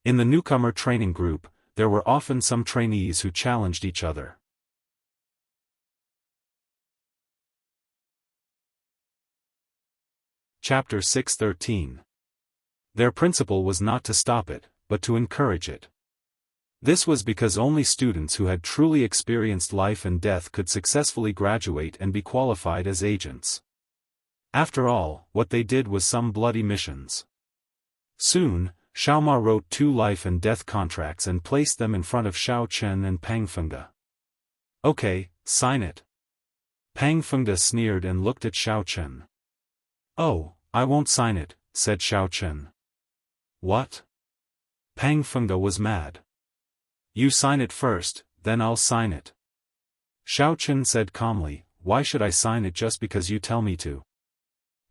In the newcomer training group, there were often some trainees who challenged each other. Chapter 6:13. Their principle was not to stop it, but to encourage it. This was because only students who had truly experienced life and death could successfully graduate and be qualified as agents. After all, what they did was some bloody missions. Soon, Xiaoma wrote 2 life and death contracts and placed them in front of Xiaochen and Pang Fengde. Okay, sign it. Pang Fengde sneered and looked at Xiaochen. Oh, I won't sign it, said Xiaochen. What? Pang Fengde was mad. You sign it first, then I'll sign it. Xiaochen said calmly, why should I sign it just because you tell me to?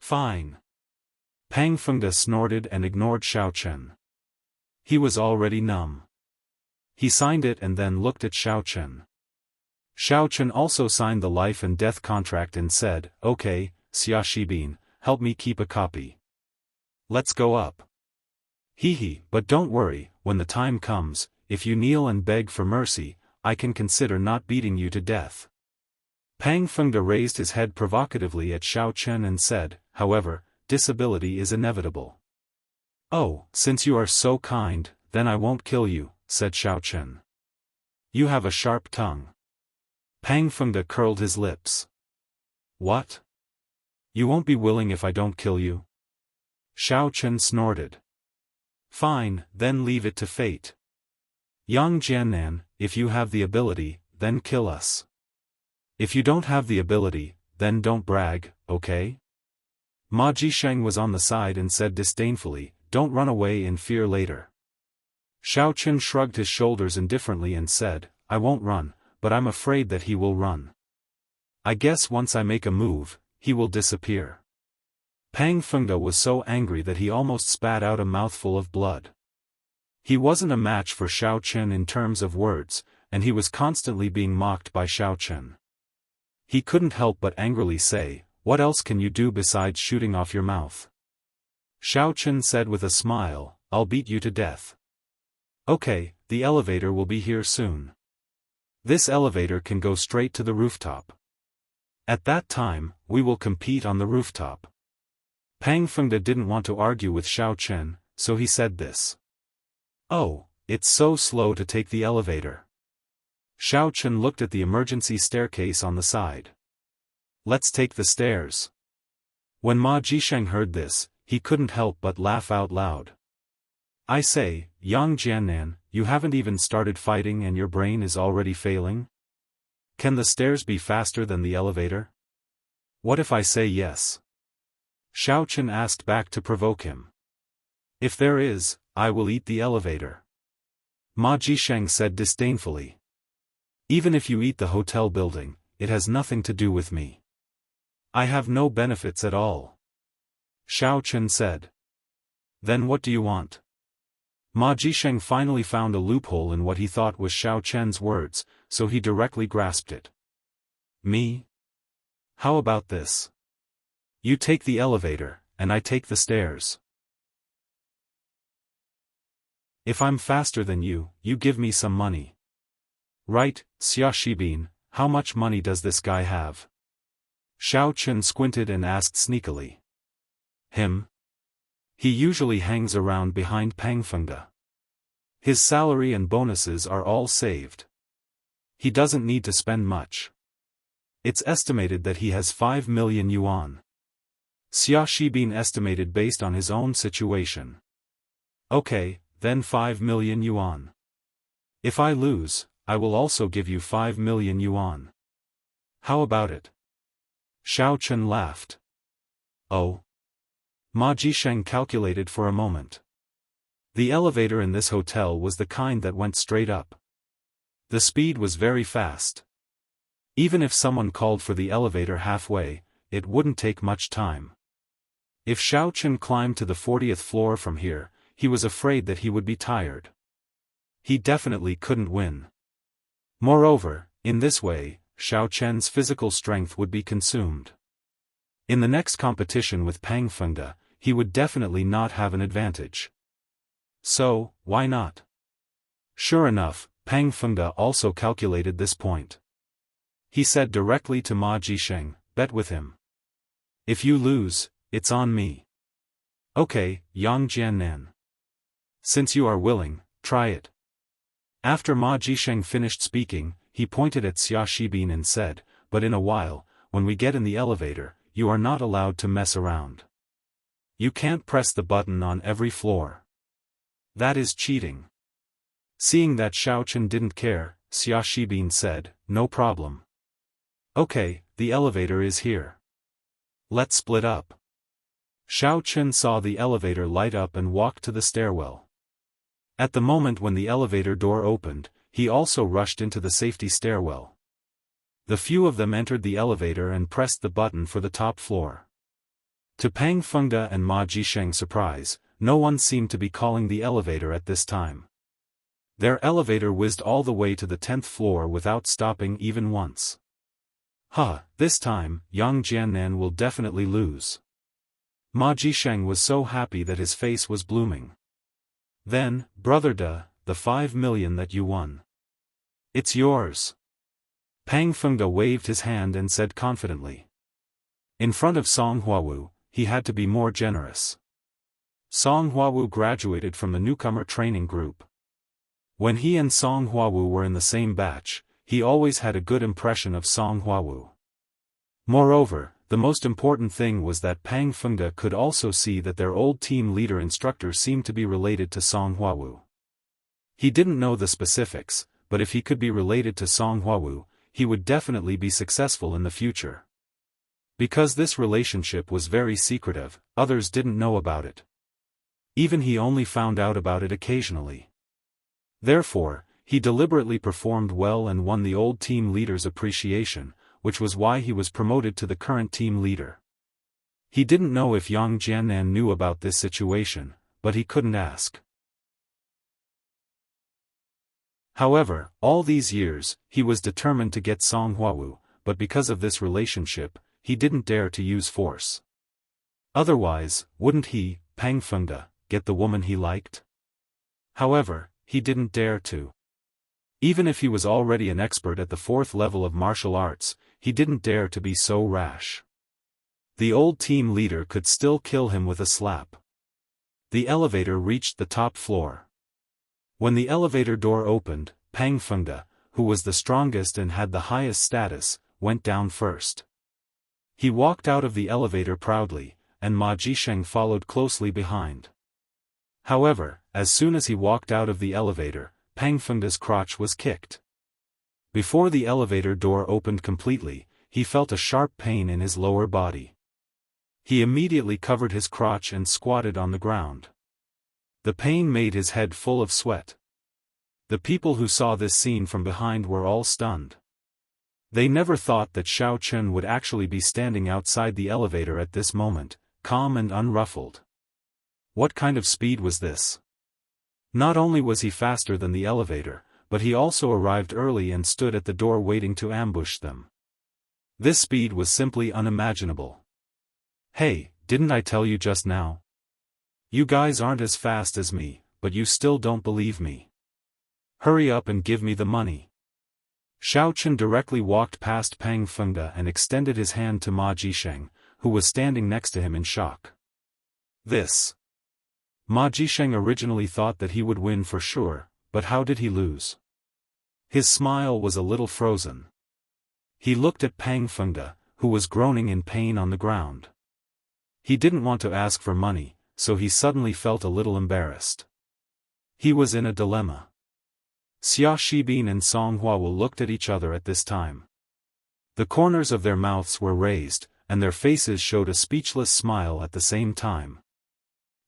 Fine. Pang Fengde snorted and ignored Xiaochen. He was already numb. He signed it and then looked at Xiaochen. Xiaochen also signed the life and death contract and said, okay, Xiaofan, help me keep a copy. Let's go up. Hee, but don't worry, when the time comes, if you kneel and beg for mercy, I can consider not beating you to death. Pang Fengde raised his head provocatively at Xiaochen and said, however, disability is inevitable. Oh, since you are so kind, then I won't kill you, said Xiaochen. You have a sharp tongue. Pang Fengde curled his lips. What? You won't be willing if I don't kill you? Xiaochen snorted. Fine, then leave it to fate. Yang Jiannan, if you have the ability, then kill us. If you don't have the ability, then don't brag, okay? Ma Jisheng was on the side and said disdainfully, don't run away in fear later. Xiaochen shrugged his shoulders indifferently and said, I won't run, but I'm afraid that he will run. I guess once I make a move, he will disappear. Pang Fengde was so angry that he almost spat out a mouthful of blood. He wasn't a match for Xiaochen in terms of words, and he was constantly being mocked by Xiaochen. He couldn't help but angrily say, what else can you do besides shooting off your mouth? Xiaochen said with a smile, I'll beat you to death. Okay, the elevator will be here soon. This elevator can go straight to the rooftop. At that time, we will compete on the rooftop. Pang Fengde didn't want to argue with Xiaochen, so he said this. Oh, it's so slow to take the elevator. Xiaochen looked at the emergency staircase on the side. Let's take the stairs. When Ma Jisheng heard this, he couldn't help but laugh out loud. I say, Yang Jiannan, you haven't even started fighting and your brain is already failing? Can the stairs be faster than the elevator? What if I say yes? Xiaochen asked back to provoke him. If there is, I will eat the elevator. Ma Jisheng said disdainfully. Even if you eat the hotel building, it has nothing to do with me. I have no benefits at all. Xiaochen said. Then what do you want? Ma Jisheng finally found a loophole in what he thought was Xiaochen's words, so he directly grasped it. Me? How about this? You take the elevator, and I take the stairs. If I'm faster than you, you give me some money. Right, Xiaofan, how much money does this guy have? Xiaochen squinted and asked sneakily. Him? He usually hangs around behind Pang Fengde. His salary and bonuses are all saved. He doesn't need to spend much. It's estimated that he has 5 million yuan. Xiaofan estimated based on his own situation. Okay, then 5 million yuan. If I lose, I will also give you 5 million yuan. How about it? Xiao Chen laughed. Oh. Ma Jisheng calculated for a moment. The elevator in this hotel was the kind that went straight up. The speed was very fast. Even if someone called for the elevator halfway, it wouldn't take much time. If Xiao Chen climbed to the 40th floor from here, he was afraid that he would be tired. He definitely couldn't win. Moreover, in this way, Xiao Chen's physical strength would be consumed. In the next competition with Pang Fengde, he would definitely not have an advantage. So, why not? Sure enough, Pang Fengde also calculated this point. He said directly to Ma Jisheng, bet with him. If you lose, it's on me. Okay, Yang Jiannan. Since you are willing, try it. After Ma Jisheng finished speaking, he pointed at Xia Shibin and said, but in a while, when we get in the elevator, you are not allowed to mess around. You can't press the button on every floor. That is cheating. Seeing that Xiao Chen didn't care, Xia Shibin said, no problem. Okay, the elevator is here. Let's split up. Xiao Chen saw the elevator light up and walked to the stairwell. At the moment when the elevator door opened, he also rushed into the safety stairwell. The few of them entered the elevator and pressed the button for the top floor. To Pang Fengde and Ma Jisheng's surprise, no one seemed to be calling the elevator at this time. Their elevator whizzed all the way to the 10th floor without stopping even once. This time, Yang Jiannan will definitely lose. Ma Jisheng was so happy that his face was blooming. Then, Brother De, the 5 million that you won. It's yours. Pang Fengde waved his hand and said confidently. In front of Song Huawu, he had to be more generous. Song Huawu graduated from the newcomer training group. When he and Song Huawu were in the same batch, he always had a good impression of Song Huawu. Moreover, the most important thing was that Pang Fengde could also see that their old team leader instructor seemed to be related to Song Huawu. He didn't know the specifics, but if he could be related to Song Huawu, he would definitely be successful in the future. Because this relationship was very secretive, others didn't know about it. Even he only found out about it occasionally. Therefore, he deliberately performed well and won the old team leader's appreciation, which was why he was promoted to the current team leader. He didn't know if Yang Jiannan knew about this situation, but he couldn't ask. However, all these years, he was determined to get Song Huawu, but because of this relationship, he didn't dare to use force. Otherwise, wouldn't he, Pang Fengde, get the woman he liked? However, he didn't dare to. Even if he was already an expert at the 4th level of martial arts, he didn't dare to be so rash. The old team leader could still kill him with a slap. The elevator reached the top floor. When the elevator door opened, Pang Fengde, who was the strongest and had the highest status, went down first. He walked out of the elevator proudly, and Ma Jisheng followed closely behind. However, as soon as he walked out of the elevator, Pang Fengde's crotch was kicked. Before the elevator door opened completely, he felt a sharp pain in his lower body. He immediately covered his crotch and squatted on the ground. The pain made his head full of sweat. The people who saw this scene from behind were all stunned. They never thought that Xiao Chen would actually be standing outside the elevator at this moment, calm and unruffled. What kind of speed was this? Not only was he faster than the elevator, but he also arrived early and stood at the door waiting to ambush them. This speed was simply unimaginable. Hey, didn't I tell you just now? You guys aren't as fast as me, but you still don't believe me. Hurry up and give me the money. Xiao Chen directly walked past Pang Fengde and extended his hand to Ma Jisheng, who was standing next to him in shock. This. Ma Jisheng originally thought that he would win for sure, but how did he lose? His smile was a little frozen. He looked at Pang Fengde, who was groaning in pain on the ground. He didn't want to ask for money, so he suddenly felt a little embarrassed. He was in a dilemma. Xiaofan and Song Huawu looked at each other at this time. The corners of their mouths were raised, and their faces showed a speechless smile at the same time.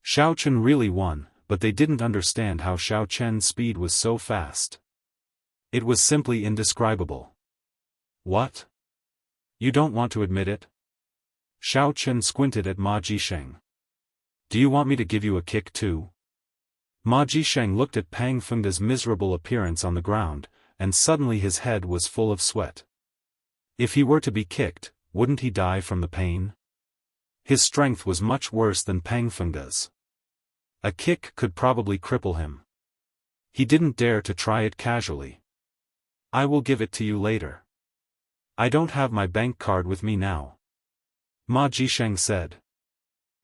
Xiao Chen really won, but they didn't understand how Xiao Chen's speed was so fast. It was simply indescribable. What? You don't want to admit it? Xiao Chen squinted at Ma Jisheng. Do you want me to give you a kick too? Ma Jisheng looked at Pang Fengda's miserable appearance on the ground, and suddenly his head was full of sweat. If he were to be kicked, wouldn't he die from the pain? His strength was much worse than Pang Fengda's. A kick could probably cripple him. He didn't dare to try it casually. I will give it to you later. I don't have my bank card with me now. Ma Jisheng said.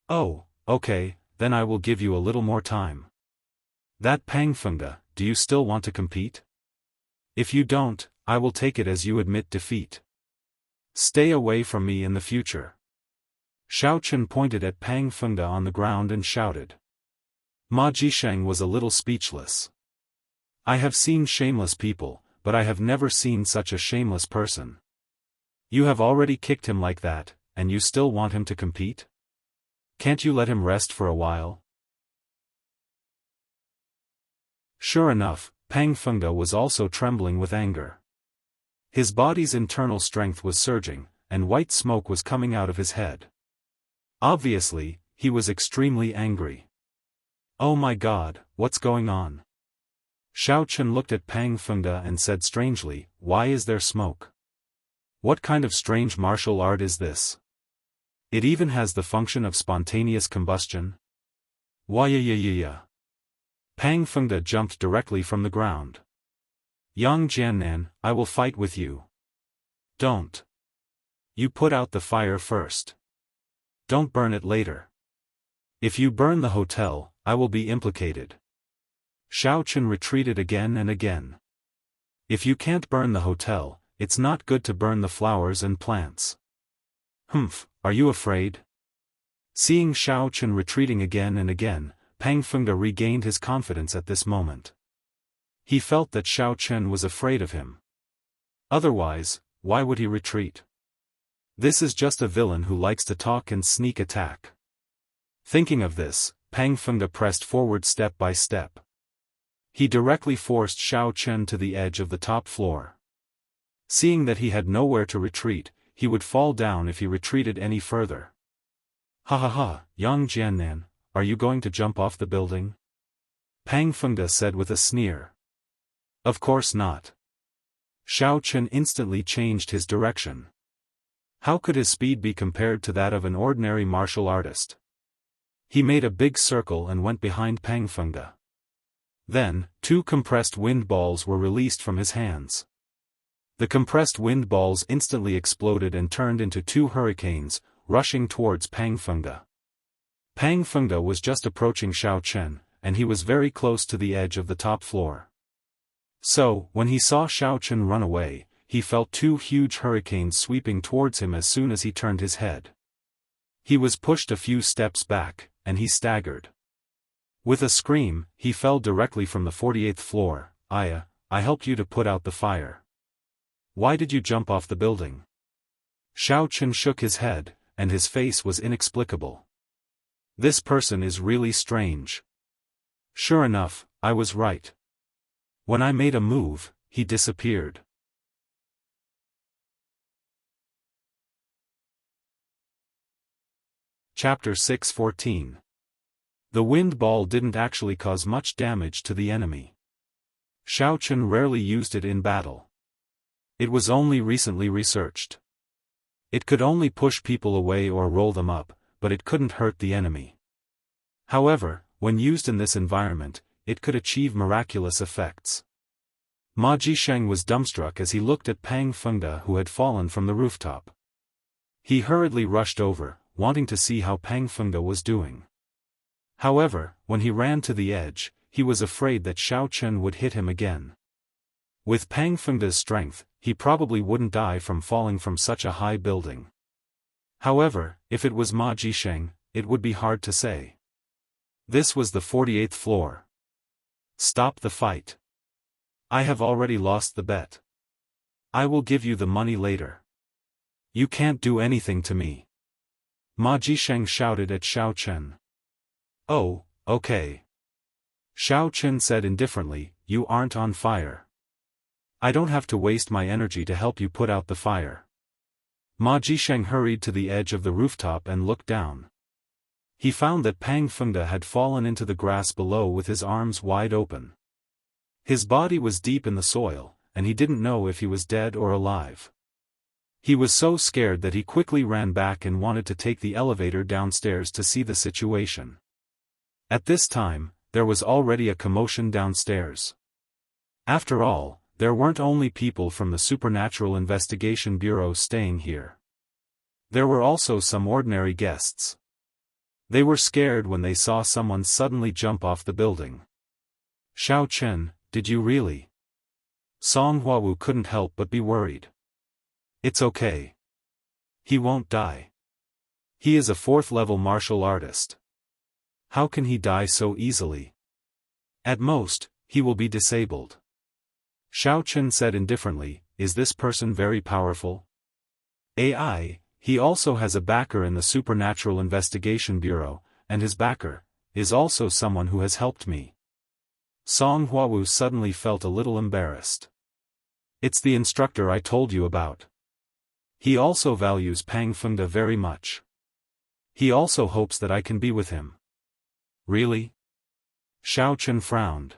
Oh, okay, then I will give you a little more time. That Pang Fengda, do you still want to compete? If you don't, I will take it as you admit defeat. Stay away from me in the future. Xiao Chen pointed at Pang Fengda on the ground and shouted. Ma Jisheng was a little speechless. I have seen shameless people, but I have never seen such a shameless person. You have already kicked him like that, and you still want him to compete? Can't you let him rest for a while? Sure enough, Pang Fengda was also trembling with anger. His body's internal strength was surging, and white smoke was coming out of his head. Obviously, he was extremely angry. Oh my God, what's going on? Xiao Chen looked at Pang Fengda and said strangely, why is there smoke? What kind of strange martial art is this? It even has the function of spontaneous combustion? Why? Pang Fengda jumped directly from the ground. Yang Jiannan, I will fight with you. Don't. You put out the fire first. Don't burn it later. If you burn the hotel, I will be implicated. Xiao Chen retreated again and again. If you can't burn the hotel, it's not good to burn the flowers and plants. Humph, are you afraid? Seeing Xiao Chen retreating again and again, Pang Fengda regained his confidence at this moment. He felt that Xiao Chen was afraid of him. Otherwise, why would he retreat? This is just a villain who likes to talk and sneak attack. Thinking of this, Pang Fengda pressed forward step by step. He directly forced Xiao Chen to the edge of the top floor. Seeing that he had nowhere to retreat, he would fall down if he retreated any further. Ha ha ha, Yang Jiannan, are you going to jump off the building? Pang Fengda said with a sneer. Of course not. Xiao Chen instantly changed his direction. How could his speed be compared to that of an ordinary martial artist? He made a big circle and went behind Pang Fengda. Then, 2 compressed wind balls were released from his hands. The compressed wind balls instantly exploded and turned into 2 hurricanes, rushing towards Pang Fengda. Pang Fengda was just approaching Xiao Chen, and he was very close to the edge of the top floor. So, when he saw Xiao Chen run away, he felt 2 huge hurricanes sweeping towards him as soon as he turned his head. He was pushed a few steps back, and he staggered. With a scream, he fell directly from the 48th floor. I helped you to put out the fire. Why did you jump off the building? Xiao Chen shook his head, and his face was inexplicable. This person is really strange. Sure enough, I was right. When I made a move, he disappeared. Chapter 6:14. The wind ball didn't actually cause much damage to the enemy. Xiao Chen rarely used it in battle. It was only recently researched. It could only push people away or roll them up, but it couldn't hurt the enemy. However, when used in this environment, it could achieve miraculous effects. Ma Jisheng was dumbstruck as he looked at Pang Fengda who had fallen from the rooftop. He hurriedly rushed over, wanting to see how Pang Fengda was doing. However, when he ran to the edge, he was afraid that Xiao Chen would hit him again. With Pang Fengda's strength, he probably wouldn't die from falling from such a high building. However, if it was Ma Jisheng, it would be hard to say. This was the 48th floor. Stop the fight. I have already lost the bet. I will give you the money later. You can't do anything to me. Ma Jisheng shouted at Xiao Chen. Oh, okay. Xiao Chen said indifferently, you aren't on fire. I don't have to waste my energy to help you put out the fire. Ma Jisheng hurried to the edge of the rooftop and looked down. He found that Pang Fengde had fallen into the grass below with his arms wide open. His body was deep in the soil, and he didn't know if he was dead or alive. He was so scared that he quickly ran back and wanted to take the elevator downstairs to see the situation. At this time, there was already a commotion downstairs. After all, there weren't only people from the Supernatural Investigation Bureau staying here. There were also some ordinary guests. They were scared when they saw someone suddenly jump off the building. Xiao Chen, did you really? Song Huawu couldn't help but be worried. It's okay. He won't die. He is a 4th-level martial artist. How can he die so easily? At most, he will be disabled. Xiao Chen said indifferently, is this person very powerful? AI, he also has a backer in the Supernatural Investigation Bureau, and his backer is also someone who has helped me. Song Huawu suddenly felt a little embarrassed. It's the instructor I told you about. He also values Pang Fengde very much. He also hopes that I can be with him. Really? Xiao Chen frowned.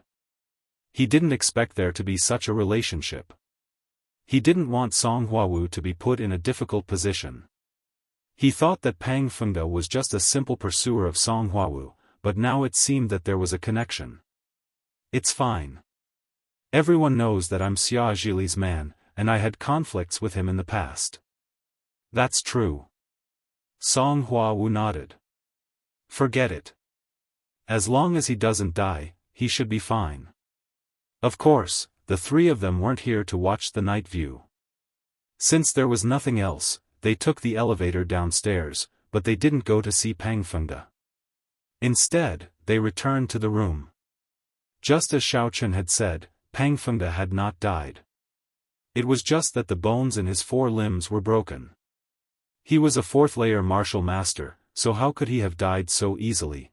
He didn't expect there to be such a relationship. He didn't want Song Huawu to be put in a difficult position. He thought that Pang Fengde was just a simple pursuer of Song Huawu, but now it seemed that there was a connection. It's fine. Everyone knows that I'm Xia Zhili's man, and I had conflicts with him in the past. That's true. Song Huawu nodded. Forget it. As long as he doesn't die, he should be fine. Of course, the three of them weren't here to watch the night view. Since there was nothing else, they took the elevator downstairs, but they didn't go to see Pang Fengde. Instead, they returned to the room. Just as Xiao Chen had said, Pang Fengde had not died. It was just that the bones in his 4 limbs were broken. He was a 4th-layer martial master, so how could he have died so easily?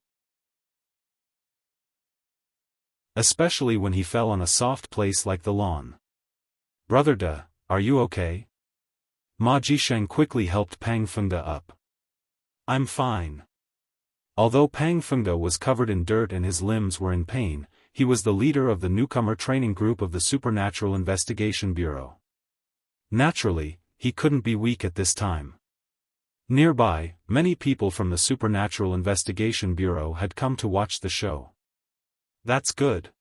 Especially when he fell on a soft place like the lawn. Brother De, are you okay? Ma Jisheng quickly helped Pang Fengde up. I'm fine. Although Pang Fengde was covered in dirt and his limbs were in pain, he was the leader of the newcomer training group of the Supernatural Investigation Bureau. Naturally, he couldn't be weak at this time. Nearby, many people from the Supernatural Investigation Bureau had come to watch the show. That's good.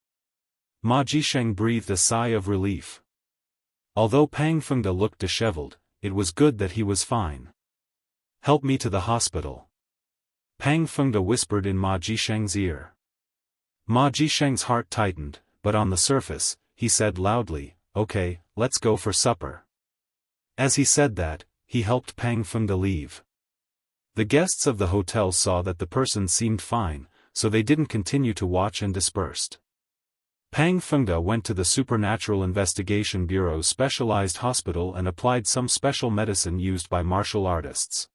Ma Jisheng breathed a sigh of relief. Although Pang Fengde looked disheveled, it was good that he was fine. Help me to the hospital. Pang Fengde whispered in Ma Jisheng's ear. Ma Jisheng's heart tightened, but on the surface, he said loudly, okay, let's go for supper. As he said that, he helped Pang Fengde leave. The guests of the hotel saw that the person seemed fine, so they didn't continue to watch and dispersed. Pang Fengde went to the Supernatural Investigation Bureau's specialized hospital and applied some special medicine used by martial artists.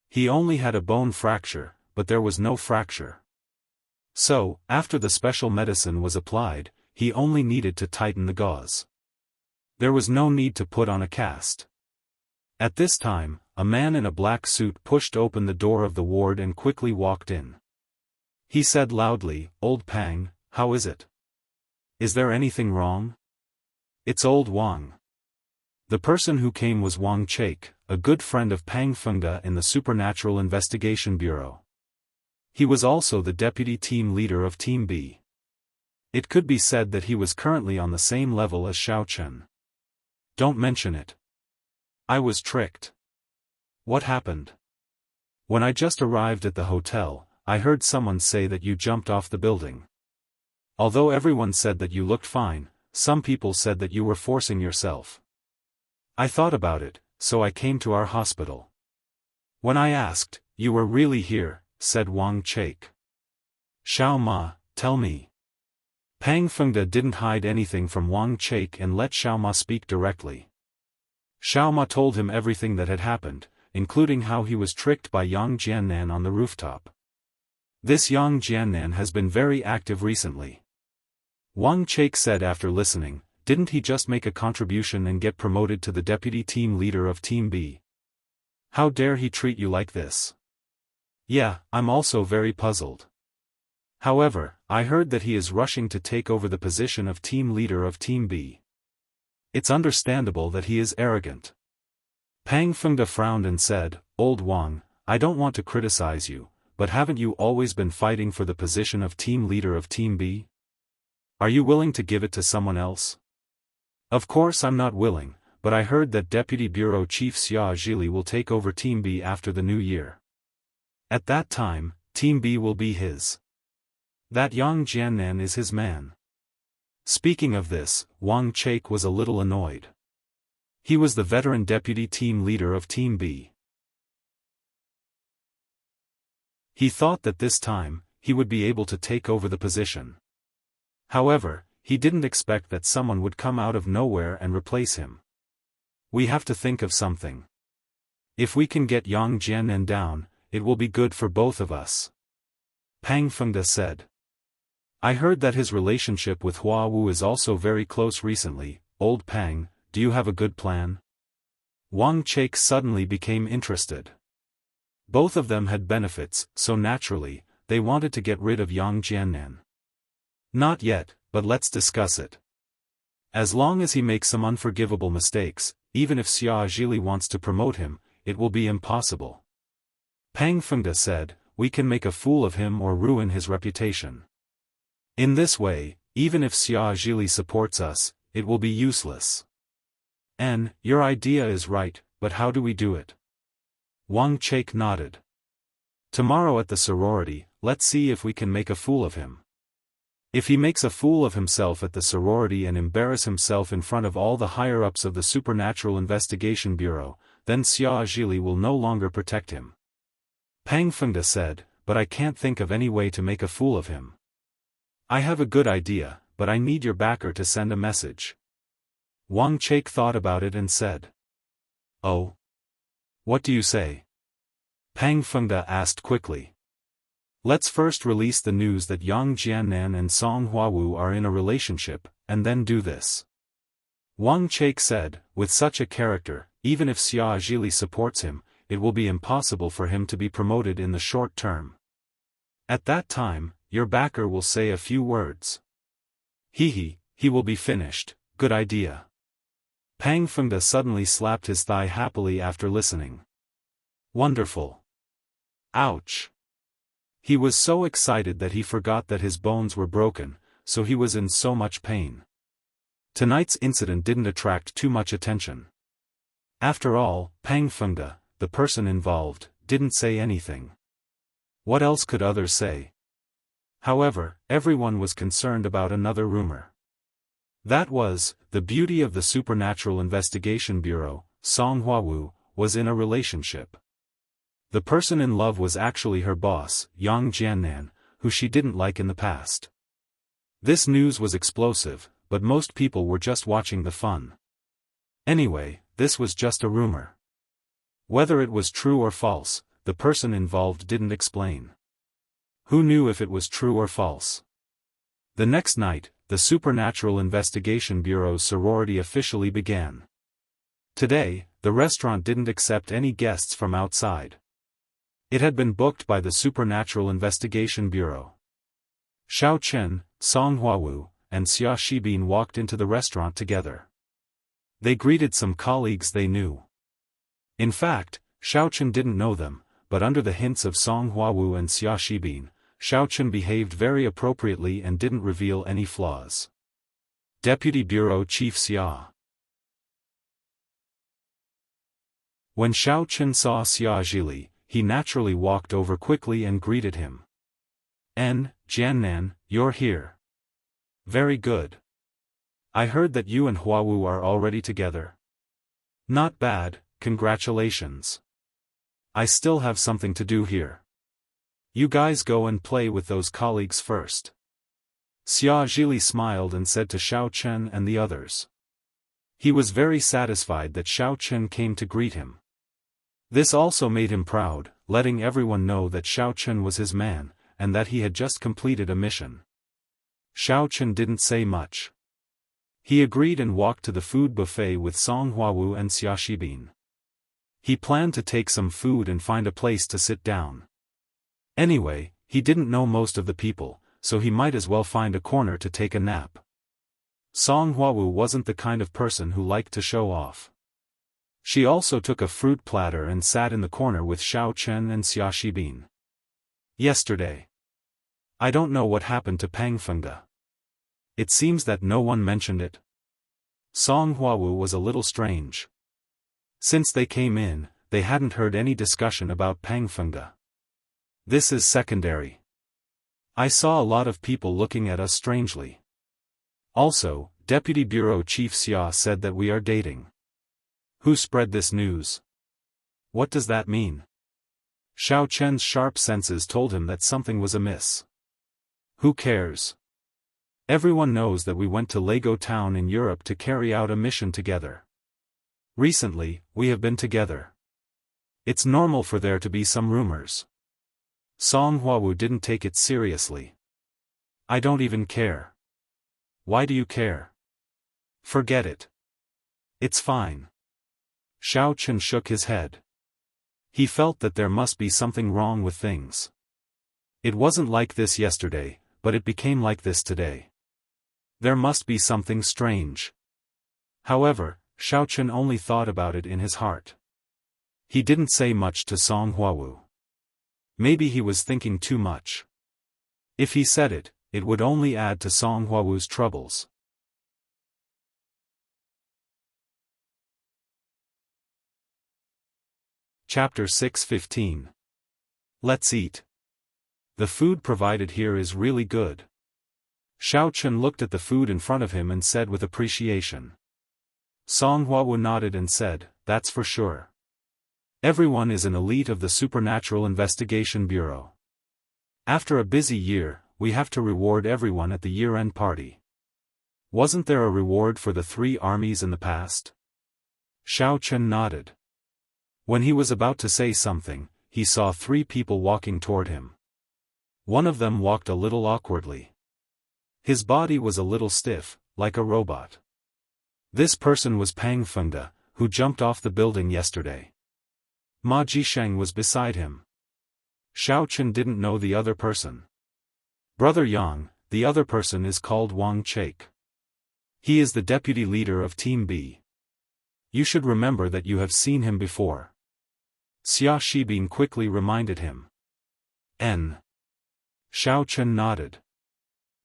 He only had a bone fracture, but there was no fracture. So, after the special medicine was applied, he only needed to tighten the gauze. There was no need to put on a cast. At this time, a man in a black suit pushed open the door of the ward and quickly walked in. He said loudly, "Old Pang, how is it? Is there anything wrong?" "It's old Wang." The person who came was Wang Chaik, a good friend of Pang Fengde in the Supernatural Investigation Bureau. He was also the deputy team leader of Team B. It could be said that he was currently on the same level as Xiao Chen. "Don't mention it. I was tricked." "What happened?" "When I just arrived at the hotel, I heard someone say that you jumped off the building. Although everyone said that you looked fine, some people said that you were forcing yourself. I thought about it, so I came to our hospital. When I asked, you were really here," said Wang Chaik. "Xiao Ma, tell me. Pang Fengde didn't hide anything from Wang Chake and let Xiao Ma speak directly. Xiao Ma told him everything that had happened, including how he was tricked by Yang Jiannan on the rooftop. This Yang Jiannan has been very active recently. Wang Chake said after listening, didn't he just make a contribution and get promoted to the deputy team leader of Team B? How dare he treat you like this? Yeah, I'm also very puzzled. However, I heard that he is rushing to take over the position of team leader of Team B. It's understandable that he is arrogant. Pang Fengde frowned and said, Old Wang, I don't want to criticize you, but haven't you always been fighting for the position of team leader of Team B? Are you willing to give it to someone else? Of course I'm not willing, but I heard that Deputy Bureau Chief Xia Zhili will take over Team B after the new year. At that time, Team B will be his. That Yang Jiannan is his man. Speaking of this, Wang Chake was a little annoyed. He was the veteran deputy team leader of Team B. He thought that this time, he would be able to take over the position. However, he didn't expect that someone would come out of nowhere and replace him. We have to think of something. If we can get Yang Jiannan down, it will be good for both of us. Pang Fengde said. I heard that his relationship with Hua Wu is also very close recently. Old Pang, do you have a good plan? Wang Chake suddenly became interested. Both of them had benefits, so naturally, they wanted to get rid of Yang Jiannan. Not yet, but let's discuss it. As long as he makes some unforgivable mistakes, even if Xia Zhili wants to promote him, it will be impossible. Pang Fengde said, we can make a fool of him or ruin his reputation. In this way, even if Xia Zhili supports us, it will be useless. Your idea is right, but how do we do it? Wang Chake nodded. Tomorrow at the sorority, let's see if we can make a fool of him. If he makes a fool of himself at the sorority and embarrass himself in front of all the higher-ups of the Supernatural Investigation Bureau, then Xia Zhili will no longer protect him. Pang Fengde said, but I can't think of any way to make a fool of him. I have a good idea, but I need your backer to send a message. Wang Chake thought about it and said. Oh? What do you say? Pang Fengde asked quickly. Let's first release the news that Yang Jiannan and Song Huawu are in a relationship, and then do this. Wang Chake said, with such a character, even if Xia Zhili supports him, it will be impossible for him to be promoted in the short term. At that time, your backer will say a few words. He will be finished. Good idea. Pang Fengde suddenly slapped his thigh happily after listening. Wonderful. Ouch. He was so excited that he forgot that his bones were broken, so he was in so much pain. Tonight's incident didn't attract too much attention. After all, Pang Fengde, the person involved, didn't say anything. What else could others say? However, everyone was concerned about another rumor. That was, the beauty of the Supernatural Investigation Bureau, Song Huawu, was in a relationship. The person in love was actually her boss, Yang Jiannan, who she didn't like in the past. This news was explosive, but most people were just watching the fun. Anyway, this was just a rumor. Whether it was true or false, the person involved didn't explain. Who knew if it was true or false? The next night, the Supernatural Investigation Bureau's sorority officially began. Today, the restaurant didn't accept any guests from outside. It had been booked by the Supernatural Investigation Bureau. Xiao Chen, Song Huawu, and Xia Shibin walked into the restaurant together. They greeted some colleagues they knew. In fact, Xiao Chen didn't know them, but under the hints of Song Huawu and Xia Shibin, Xiao Chen behaved very appropriately and didn't reveal any flaws. Deputy Bureau Chief Xia. When Xiao Chen saw Xia Zhili, he naturally walked over quickly and greeted him. Jiannan, you're here. Very good. I heard that you and Huawu are already together. Not bad, congratulations. I still have something to do here. You guys go and play with those colleagues first. Xia Zhili smiled and said to Xiao Chen and the others. He was very satisfied that Xiao Chen came to greet him. This also made him proud, letting everyone know that Xiao Chen was his man, and that he had just completed a mission. Xiao Chen didn't say much. He agreed and walked to the food buffet with Song Huawu and Xia Shibin. He planned to take some food and find a place to sit down. Anyway, he didn't know most of the people, so he might as well find a corner to take a nap. Song Huawu wasn't the kind of person who liked to show off. She also took a fruit platter and sat in the corner with Xiao Chen and Xia Shibin. Yesterday. I don't know what happened to Pangfengde. It seems that no one mentioned it. Song Huawu was a little strange. Since they came in, they hadn't heard any discussion about Pangfengde. This is secondary. I saw a lot of people looking at us strangely. Also, Deputy Bureau Chief Xia said that we are dating. Who spread this news? What does that mean? Xiao Chen's sharp senses told him that something was amiss. Who cares? Everyone knows that we went to Lego Town in Europe to carry out a mission together. Recently, we have been together. It's normal for there to be some rumors. Song Huawu didn't take it seriously. I don't even care. Why do you care? Forget it. It's fine. Xiao Chen shook his head. He felt that there must be something wrong with things. It wasn't like this yesterday, but it became like this today. There must be something strange. However, Xiao Chen only thought about it in his heart. He didn't say much to Song Huawu. Maybe he was thinking too much. If he said it, it would only add to Song Huawu's troubles. Chapter 6:15. Let's eat. The food provided here is really good. Xiao Chen looked at the food in front of him and said with appreciation. Song Huawu nodded and said, that's for sure. Everyone is an elite of the Supernatural Investigation Bureau. After a busy year, we have to reward everyone at the year-end party. Wasn't there a reward for the 3 armies in the past? Xiao Chen nodded. When he was about to say something, he saw 3 people walking toward him. One of them walked a little awkwardly. His body was a little stiff, like a robot. This person was Pangfengde, who jumped off the building yesterday. Ma Jisheng was beside him. Xiao Chen didn't know the other person. Brother Yang, the other person is called Wang Chaik. He is the deputy leader of Team B. You should remember that you have seen him before. Xia Shibin quickly reminded him. Xiao Chen nodded.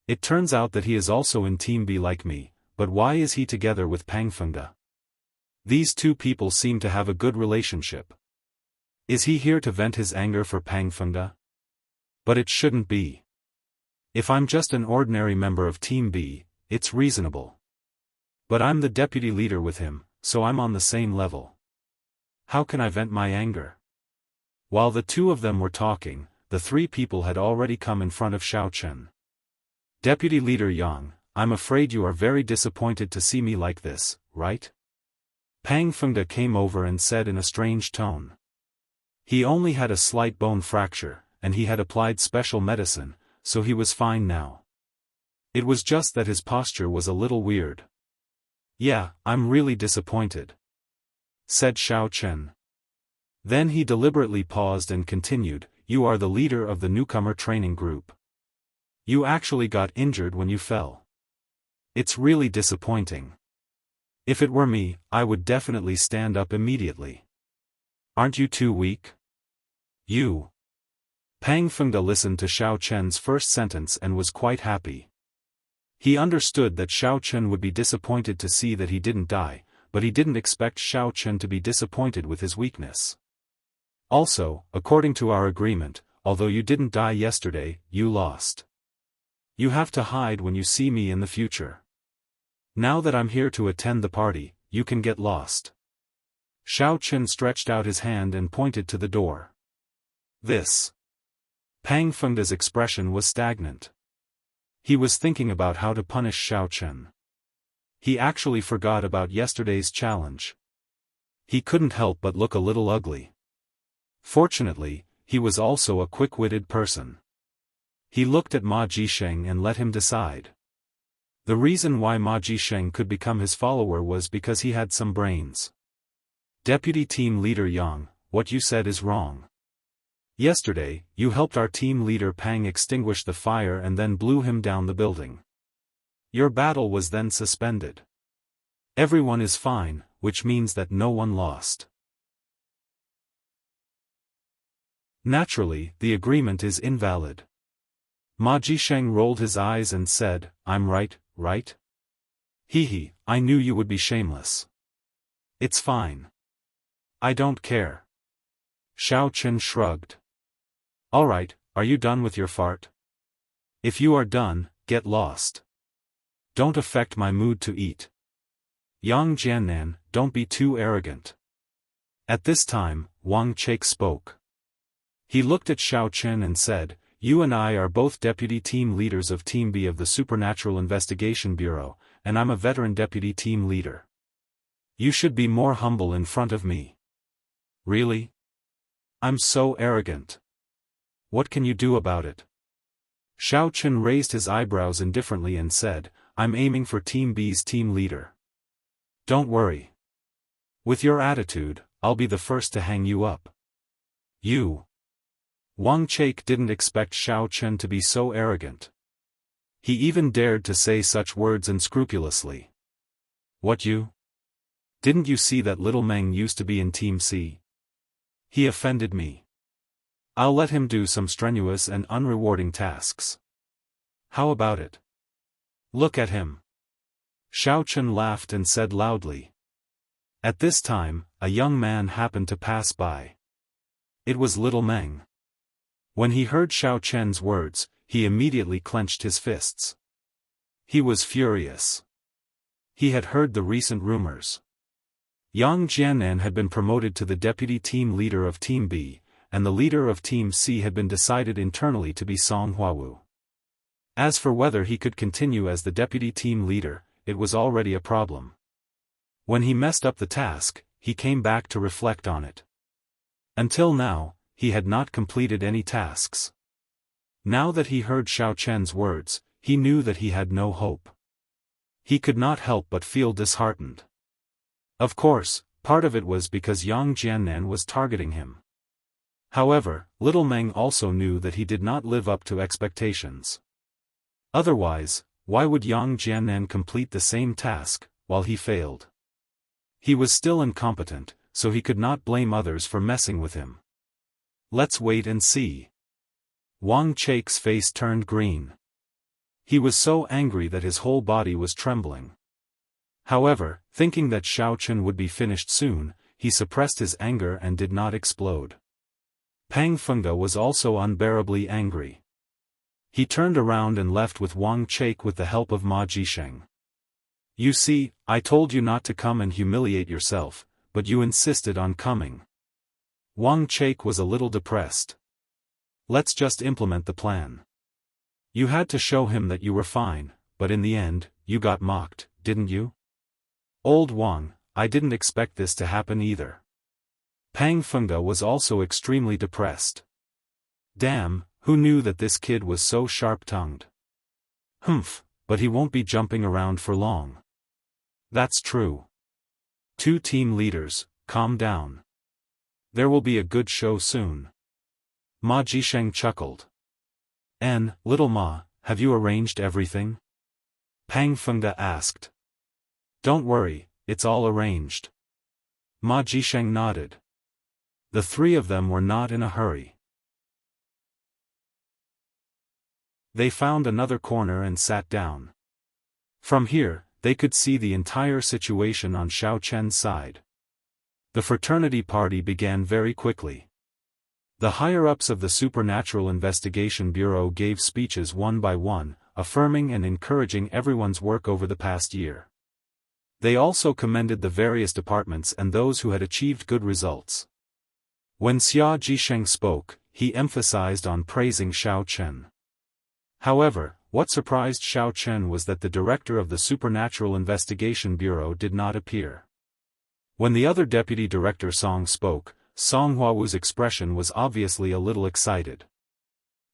It turns out that he is also in Team B like me, but why is he together with Pangfengde? These 2 people seem to have a good relationship. Is he here to vent his anger for Pangfengde? But it shouldn't be. If I'm just an ordinary member of Team B, it's reasonable. But I'm the deputy leader with him, so I'm on the same level. How can I vent my anger? While the 2 of them were talking, the 3 people had already come in front of Xiao Chen. Deputy Leader Yang, I'm afraid you are very disappointed to see me like this, right? Pangfengde came over and said in a strange tone. He only had a slight bone fracture, and he had applied special medicine, so he was fine now. It was just that his posture was a little weird. Yeah, I'm really disappointed, said Xiao Chen. Then he deliberately paused and continued, you are the leader of the newcomer training group. You actually got injured when you fell. It's really disappointing. If it were me, I would definitely stand up immediately. Aren't you too weak? You. Pangfengde listened to Xiao Chen's first sentence and was quite happy. He understood that Xiao Chen would be disappointed to see that he didn't die, but he didn't expect Xiao Chen to be disappointed with his weakness. Also, according to our agreement, although you didn't die yesterday, you lost. You have to hide when you see me in the future. Now that I'm here to attend the party, you can get lost. Xiao Chen stretched out his hand and pointed to the door. This. Pangfengde's expression was stagnant. He was thinking about how to punish Xiaochen. He actually forgot about yesterday's challenge. He couldn't help but look a little ugly. Fortunately, he was also a quick-witted person. He looked at Ma Jisheng and let him decide. The reason why Ma Jisheng could become his follower was because he had some brains. Deputy Team Leader Yang, what you said is wrong. Yesterday, you helped our team leader Pang extinguish the fire and then blew him down the building. Your battle was then suspended. Everyone is fine, which means that no one lost. Naturally, the agreement is invalid. Ma Jisheng rolled his eyes and said, I'm right, right? Hee, I knew you would be shameless. It's fine. I don't care. Xiaochen shrugged. Alright, are you done with your fart? If you are done, get lost. Don't affect my mood to eat. Yang Jiannan, don't be too arrogant. At this time, Wang Chake spoke. He looked at Xiaochen and said, You and I are both deputy team leaders of Team B of the Supernatural Investigation Bureau, and I'm a veteran deputy team leader. You should be more humble in front of me. Really? I'm so arrogant. What can you do about it? Xiaochen raised his eyebrows indifferently and said, I'm aiming for Team B's team leader. Don't worry. With your attitude, I'll be the first to hang you up. You. Wang Chake didn't expect Xiaochen to be so arrogant. He even dared to say such words unscrupulously. What you? Didn't you see that little Meng used to be in Team C? He offended me. I'll let him do some strenuous and unrewarding tasks. How about it? Look at him. Xiaochen laughed and said loudly. At this time, a young man happened to pass by. It was little Meng. When he heard Xiaochen's words, he immediately clenched his fists. He was furious. He had heard the recent rumors. Yang Jiannan had been promoted to the deputy team leader of Team B, and the leader of Team C had been decided internally to be Song Huawu. As for whether he could continue as the deputy team leader, it was already a problem. When he messed up the task, he came back to reflect on it. Until now, he had not completed any tasks. Now that he heard Xiaochen's words, he knew that he had no hope. He could not help but feel disheartened. Of course, part of it was because Yang Jiannan was targeting him. However, little Meng also knew that he did not live up to expectations. Otherwise, why would Yang Jiannan complete the same task, while he failed? He was still incompetent, so he could not blame others for messing with him. Let's wait and see. Wang Chake's face turned green. He was so angry that his whole body was trembling. However, thinking that Xiaochen would be finished soon, he suppressed his anger and did not explode. Pang Fengde was also unbearably angry. He turned around and left with Wang Chake with the help of Ma Jisheng. You see, I told you not to come and humiliate yourself, but you insisted on coming. Wang Chake was a little depressed. Let's just implement the plan. You had to show him that you were fine, but in the end, you got mocked, didn't you? Old Wang, I didn't expect this to happen either. Pang Fengde was also extremely depressed. Damn, who knew that this kid was so sharp-tongued? Humph, but he won't be jumping around for long. That's true. Two team leaders, calm down. There will be a good show soon. Ma Jisheng chuckled. Little Ma, have you arranged everything? Pang Fengde asked. Don't worry, it's all arranged. Ma Jisheng nodded. The three of them were not in a hurry. They found another corner and sat down. From here, they could see the entire situation on Xiaochen's side. The fraternity party began very quickly. The higher-ups of the Supernatural Investigation Bureau gave speeches one by one, affirming and encouraging everyone's work over the past year. They also commended the various departments and those who had achieved good results. When Xia Jisheng spoke, he emphasized on praising Xiaochen. However, What surprised Xiao Chen was that the director of the Supernatural Investigation Bureau did not appear. When the other deputy director Song spoke, Song Huawu's expression was obviously a little excited.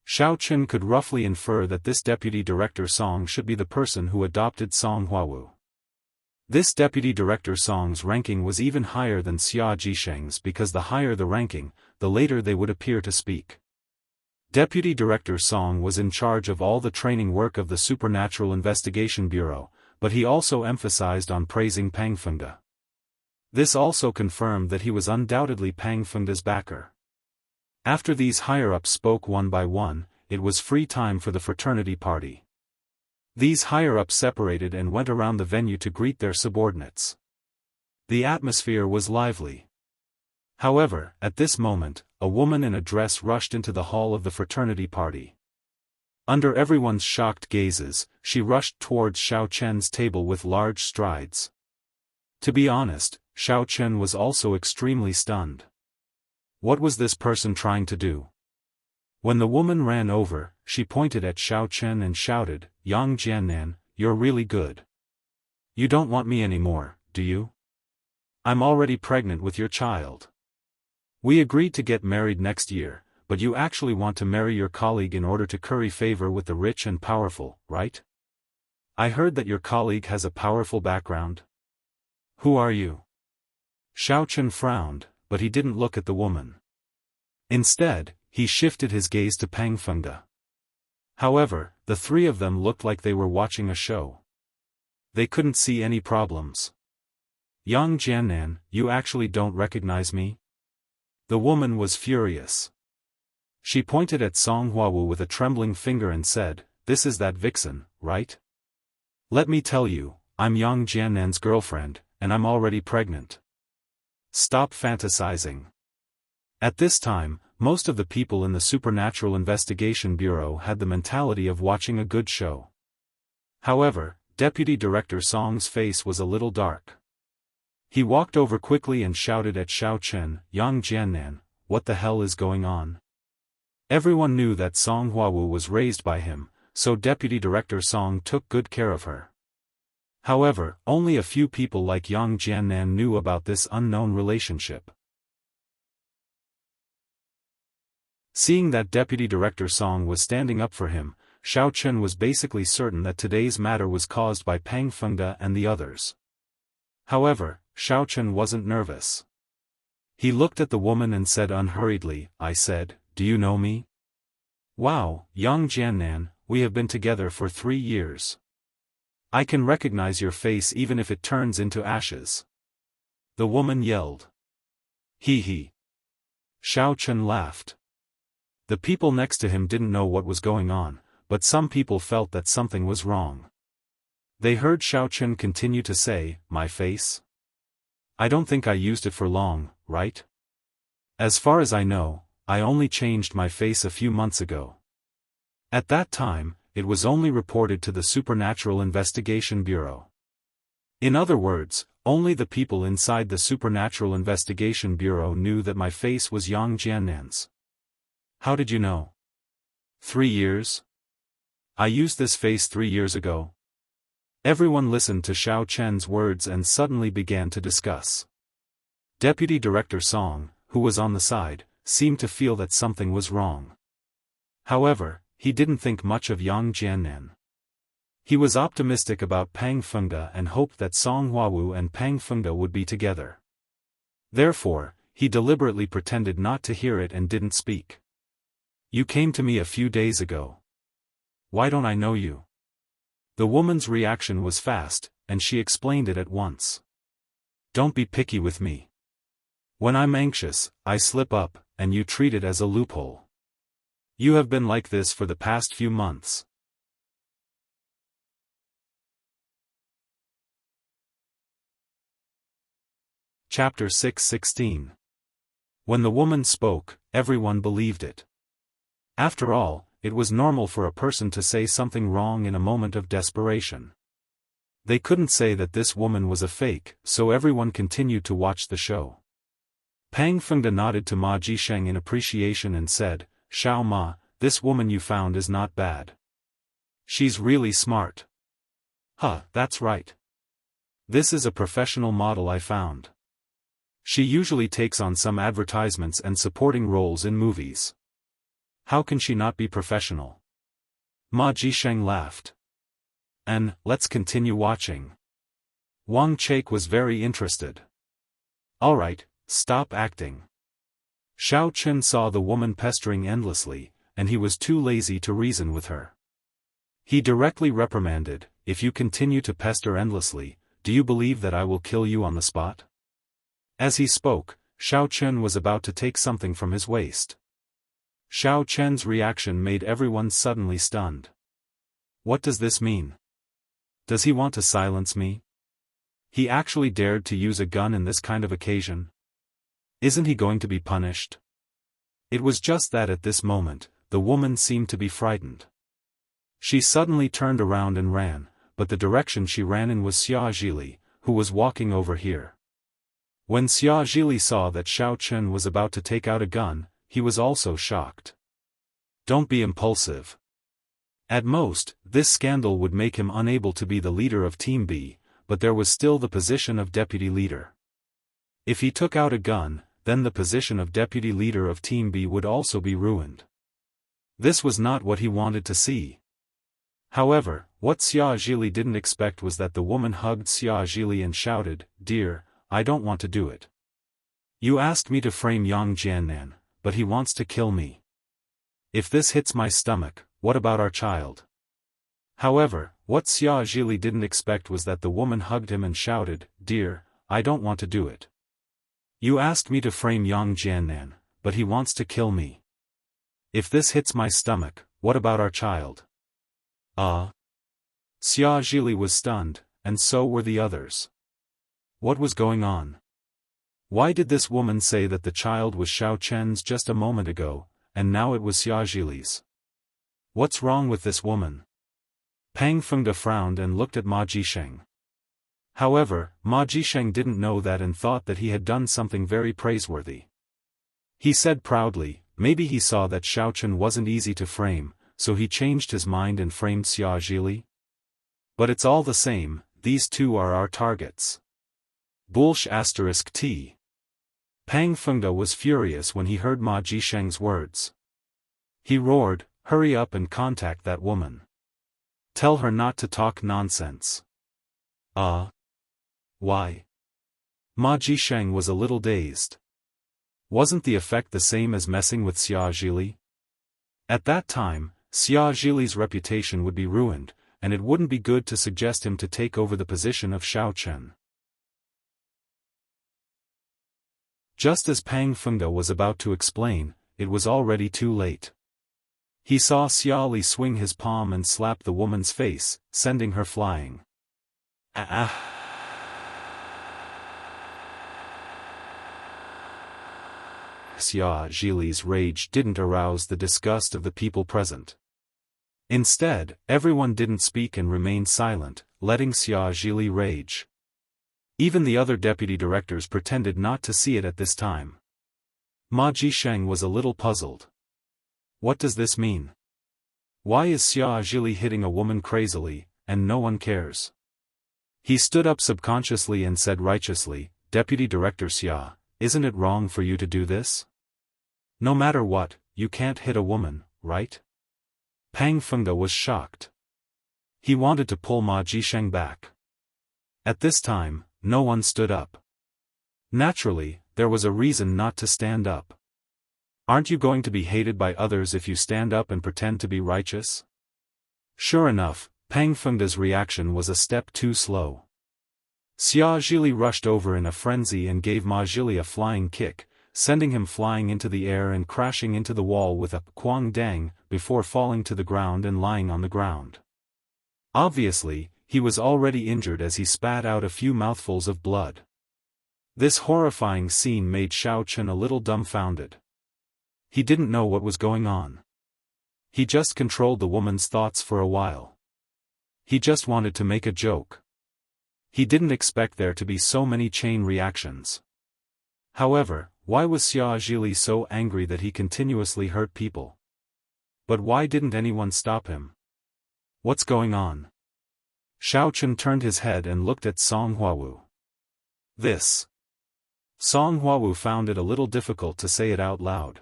Xiao Chen could roughly infer that this deputy director Song should be the person who adopted Song Huawu. This deputy director Song's ranking was even higher than Xia Jisheng's because the higher the ranking, the later they would appear to speak. Deputy Director Song was in charge of all the training work of the Supernatural Investigation Bureau, but he also emphasized on praising Pang Fengde. This also confirmed that he was undoubtedly Pang Fengde's backer. After these higher-ups spoke one by one, it was free time for the fraternity party. These higher-ups separated and went around the venue to greet their subordinates. The atmosphere was lively. However, at this moment, a woman in a dress rushed into the hall of the fraternity party. Under everyone's shocked gazes, she rushed towards Xiao Chen's table with large strides. To be honest, Xiao Chen was also extremely stunned. What was this person trying to do? When the woman ran over, she pointed at Xiao Chen and shouted, "Yang Jiannan, you're really good. You don't want me anymore, do you? I'm already pregnant with your child. We agreed to get married next year, but you actually want to marry your colleague in order to curry favor with the rich and powerful, right? I heard that your colleague has a powerful background. Who are you?" Xiao Chen frowned, but he didn't look at the woman. Instead, he shifted his gaze to Pang Fengde. However, the three of them looked like they were watching a show. They couldn't see any problems. "Yang Jiannan, you actually don't recognize me?" The woman was furious. She pointed at Song Huawu with a trembling finger and said, "This is that vixen, right? Let me tell you, I'm Yang Jiannan's girlfriend, and I'm already pregnant. Stop fantasizing." At this time, most of the people in the Supernatural Investigation Bureau had the mentality of watching a good show. However, Deputy Director Song's face was a little dark. He walked over quickly and shouted at Xiao Chen, "Yang Jiannan, what the hell is going on?" Everyone knew that Song Huawu was raised by him, so Deputy Director Song took good care of her. However, only a few people like Yang Jiannan knew about this unknown relationship. Seeing that Deputy Director Song was standing up for him, Xiao Chen was basically certain that today's matter was caused by Pang Fengde and the others. However, Xiao Chen wasn't nervous. He looked at the woman and said unhurriedly, "I said, do you know me?" "Wow, Yang Jiannan, we have been together for 3 years. I can recognize your face even if it turns into ashes." The woman yelled. He. Xiao Chen laughed. The people next to him didn't know what was going on, but some people felt that something was wrong. They heard Xiao Chen continue to say, "My face? I don't think I used it for long, right? As far as I know, I only changed my face a few months ago." At that time, it was only reported to the Supernatural Investigation Bureau. In other words, only the people inside the Supernatural Investigation Bureau knew that my face was Yang Jiannan's. "How did you know?" 3 years? I used this face 3 years ago." Everyone listened to Xiao Chen's words and suddenly began to discuss. Deputy Director Song, who was on the side, seemed to feel that something was wrong. However, he didn't think much of Yang Jiannan. He was optimistic about Pang Fengde and hoped that Song Huawu and Pang Fengde would be together. Therefore, he deliberately pretended not to hear it and didn't speak. "You came to me a few days ago. Why don't I know you?" The woman's reaction was fast, and she explained it at once. "Don't be picky with me. When I'm anxious, I slip up, and you treat it as a loophole. You have been like this for the past few months." Chapter 6:16. When the woman spoke, everyone believed it. After all, it was normal for a person to say something wrong in a moment of desperation. They couldn't say that this woman was a fake, so everyone continued to watch the show. Pang Fengde nodded to Ma Jisheng in appreciation and said, "Xiao Ma, this woman you found is not bad. She's really smart. Huh, that's right. This is a professional model I found. She usually takes on some advertisements and supporting roles in movies. How can she not be professional? Ma Jisheng laughed. And, let's continue watching. Wang Chake was very interested. Alright, stop acting. Xiao Chen saw the woman pestering endlessly, and he was too lazy to reason with her. He directly reprimanded, if you continue to pester endlessly, do you believe that I will kill you on the spot? As he spoke, Xiao Chen was about to take something from his waist. Xiao Chen's reaction made everyone suddenly stunned. What does this mean? Does he want to silence me? He actually dared to use a gun in this kind of occasion? Isn't he going to be punished? It was just that at this moment, the woman seemed to be frightened. She suddenly turned around and ran, but the direction she ran in was Xia Zhili, who was walking over here. When Xia Zhili saw that Xiao Chen was about to take out a gun, he was also shocked. Don't be impulsive. At most, this scandal would make him unable to be the leader of Team B, but there was still the position of deputy leader. If he took out a gun, then the position of deputy leader of Team B would also be ruined. This was not what he wanted to see. However, what Xia Zhili didn't expect was that the woman hugged Xia Zhili and shouted, "Dear, I don't want to do it. You asked me to frame Yang Jiannan, but he wants to kill me. If this hits my stomach, what about our child?" However, what Xia Zhili didn't expect was that the woman hugged him and shouted, "Dear, I don't want to do it. You asked me to frame Yang Jiannan, but he wants to kill me. If this hits my stomach, what about our child?" Xia Zhili was stunned, and so were the others. What was going on? Why did this woman say that the child was Xiao Chen's just a moment ago, and now it was Xia Zhili's? What's wrong with this woman? Pang Fengde frowned and looked at Ma Jisheng. However, Ma Jisheng didn't know that and thought that he had done something very praiseworthy. He said proudly, maybe he saw that Xiao Chen wasn't easy to frame, so he changed his mind and framed Xia Zhili? But it's all the same, these two are our targets. Bullsh *T. Pang Fengde was furious when he heard Ma Jisheng's words. He roared, hurry up and contact that woman. Tell her not to talk nonsense. Why? Ma Jisheng was a little dazed. Wasn't the effect the same as messing with Xia Zhili? At that time, Xia Zhili's reputation would be ruined, and it wouldn't be good to suggest him to take over the position of Xiao Chen. Just as Pang Fengde was about to explain, it was already too late. He saw Xia Li swing his palm and slap the woman's face, sending her flying. Xia Zhili's rage didn't arouse the disgust of the people present. Instead, everyone didn't speak and remained silent, letting Xia Zhili rage. Even the other deputy directors pretended not to see it at this time. Ma Jisheng was a little puzzled. What does this mean? Why is Xia Zhili hitting a woman crazily, and no one cares? He stood up subconsciously and said righteously, Deputy Director Xia, isn't it wrong for you to do this? No matter what, you can't hit a woman, right? Pang Fengde was shocked. He wanted to pull Ma Jisheng back. At this time, no one stood up. Naturally, there was a reason not to stand up. Aren't you going to be hated by others if you stand up and pretend to be righteous? Sure enough, Pang Fengde's reaction was a step too slow. Xia Zhili rushed over in a frenzy and gave Ma Zhili a flying kick, sending him flying into the air and crashing into the wall with a quang dang, before falling to the ground and lying on the ground. Obviously, he was already injured as he spat out a few mouthfuls of blood. This horrifying scene made Xiao Chen a little dumbfounded. He didn't know what was going on. He just controlled the woman's thoughts for a while. He just wanted to make a joke. He didn't expect there to be so many chain reactions. However, why was Xia Zhili so angry that he continuously hurt people? But why didn't anyone stop him? What's going on? Xiaochen turned his head and looked at Song Huawu. This. Song Huawu found it a little difficult to say it out loud.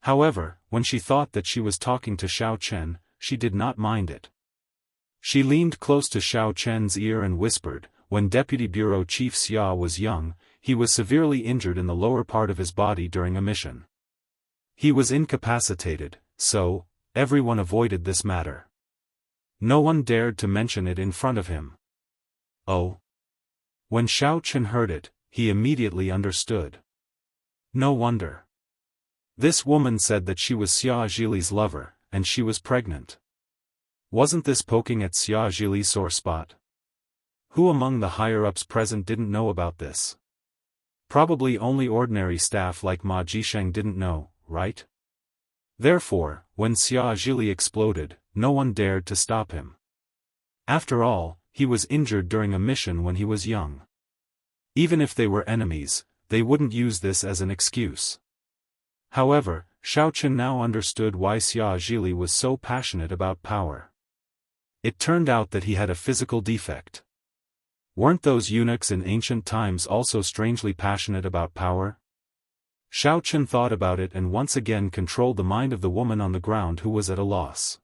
However, when she thought that she was talking to Xiaochen, she did not mind it. She leaned close to Xiaochen's ear and whispered, "When Deputy Bureau Chief Xia was young, he was severely injured in the lower part of his body during a mission. He was incapacitated, so, everyone avoided this matter. No one dared to mention it in front of him." Oh. When Xiaochen heard it, he immediately understood. No wonder. This woman said that she was Xia Zhili's lover, and she was pregnant. Wasn't this poking at Xia Zhili's sore spot? Who among the higher-ups present didn't know about this? Probably only ordinary staff like Ma Jisheng didn't know, right? Therefore, when Xia Zhili exploded, no one dared to stop him. After all, he was injured during a mission when he was young. Even if they were enemies, they wouldn't use this as an excuse. However, Xiaochen now understood why Xia Zhili was so passionate about power. It turned out that he had a physical defect. Weren't those eunuchs in ancient times also strangely passionate about power? Xiaochen thought about it and once again controlled the mind of the woman on the ground who was at a loss.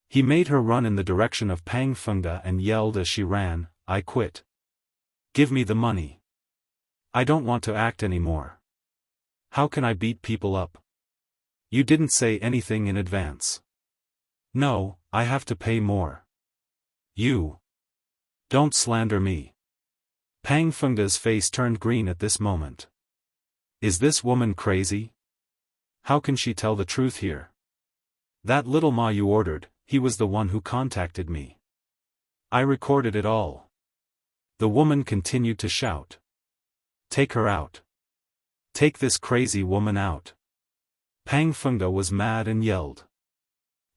He made her run in the direction of Pang Fengde and yelled as she ran, "I quit. Give me the money. I don't want to act anymore. How can I beat people up? You didn't say anything in advance." "No, I have to pay more." "You. Don't slander me." Pang Fengde's face turned green at this moment. Is this woman crazy? How can she tell the truth here? "That little Ma you ordered, he was the one who contacted me. I recorded it all." The woman continued to shout. "Take her out. Take this crazy woman out." Pang Fengde was mad and yelled.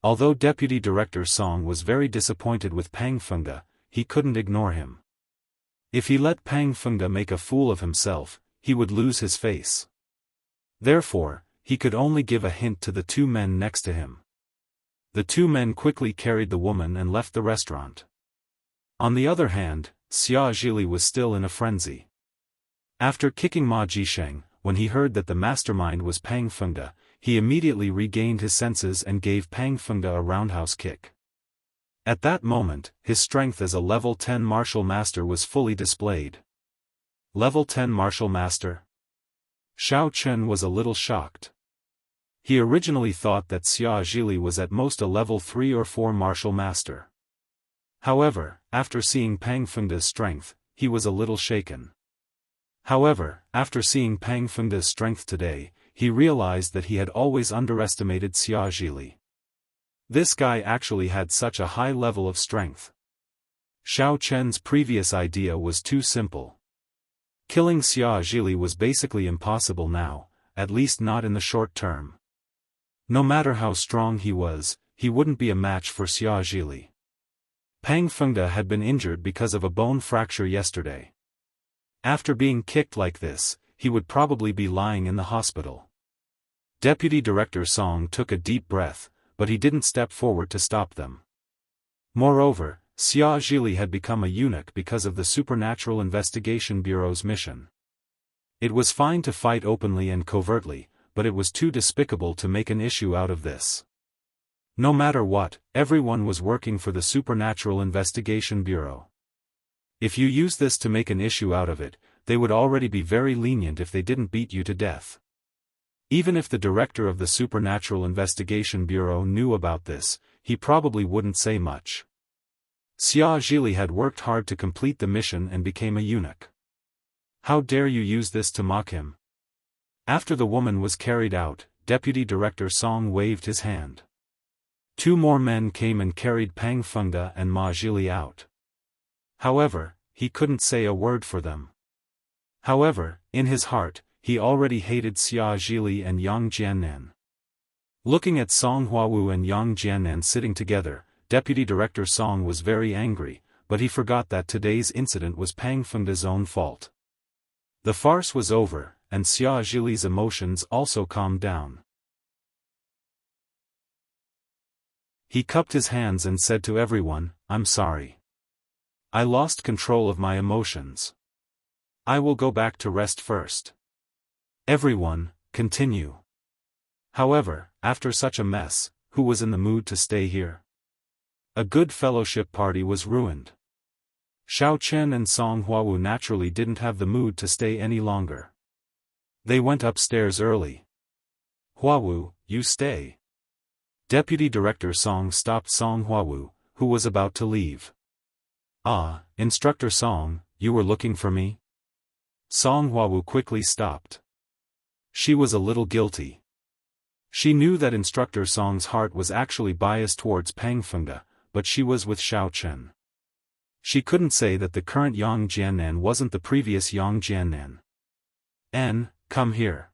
Although Deputy Director Song was very disappointed with Pang Fengde, he couldn't ignore him. If he let Pang Fengde make a fool of himself, he would lose his face. Therefore, he could only give a hint to the two men next to him. The two men quickly carried the woman and left the restaurant. On the other hand, Xia Zhili was still in a frenzy. After kicking Ma Jisheng, when he heard that the mastermind was Pang Fengde, he immediately regained his senses and gave Pang Fengde a roundhouse kick. At that moment, his strength as a level 10 martial master was fully displayed. Level 10 martial master? Xiaochen was a little shocked. He originally thought that Xia Zhili was at most a level 3 or 4 martial master. However, after seeing Pang Fengde's strength, he was a little shaken. However, after seeing Pang Fengde's strength today, he realized that he had always underestimated Xia Zhili. This guy actually had such a high level of strength. Xiaochen's previous idea was too simple. Killing Xia Zhili was basically impossible now, at least not in the short term. No matter how strong he was, he wouldn't be a match for Xia Zhili. Pang Fengde had been injured because of a bone fracture yesterday. After being kicked like this, he would probably be lying in the hospital. Deputy Director Song took a deep breath, but he didn't step forward to stop them. Moreover, Xia Zhili had become a eunuch because of the Supernatural Investigation Bureau's mission. It was fine to fight openly and covertly, but it was too despicable to make an issue out of this. No matter what, everyone was working for the Supernatural Investigation Bureau. If you use this to make an issue out of it, they would already be very lenient if they didn't beat you to death. Even if the director of the Supernatural Investigation Bureau knew about this, he probably wouldn't say much. Xia Zhili had worked hard to complete the mission and became a eunuch. How dare you use this to mock him? After the woman was carried out, Deputy Director Song waved his hand. Two more men came and carried Pang Fengde and Ma Zhili out. However, he couldn't say a word for them. However, in his heart, he already hated Xia Zhili and Yang Jiannan. Looking at Song Huawu and Yang Jiannan sitting together, Deputy Director Song was very angry, but he forgot that today's incident was Pang Fengde's own fault. The farce was over, and Xia Zhili's emotions also calmed down. He cupped his hands and said to everyone, "I'm sorry. I lost control of my emotions. I will go back to rest first." Everyone, continue. However, after such a mess, who was in the mood to stay here? A good fellowship party was ruined. Xiao Chen and Song Huawu naturally didn't have the mood to stay any longer. They went upstairs early. "Huawu, you stay." Deputy Director Song stopped Song Huawu, who was about to leave. "Ah, Instructor Song, you were looking for me?" Song Huawu quickly stopped. She was a little guilty. She knew that Instructor Song's heart was actually biased towards Pangfunga, but she was with Xiao Chen. She couldn't say that the current Yang Jiannan wasn't the previous Yang Jiannan. Come here.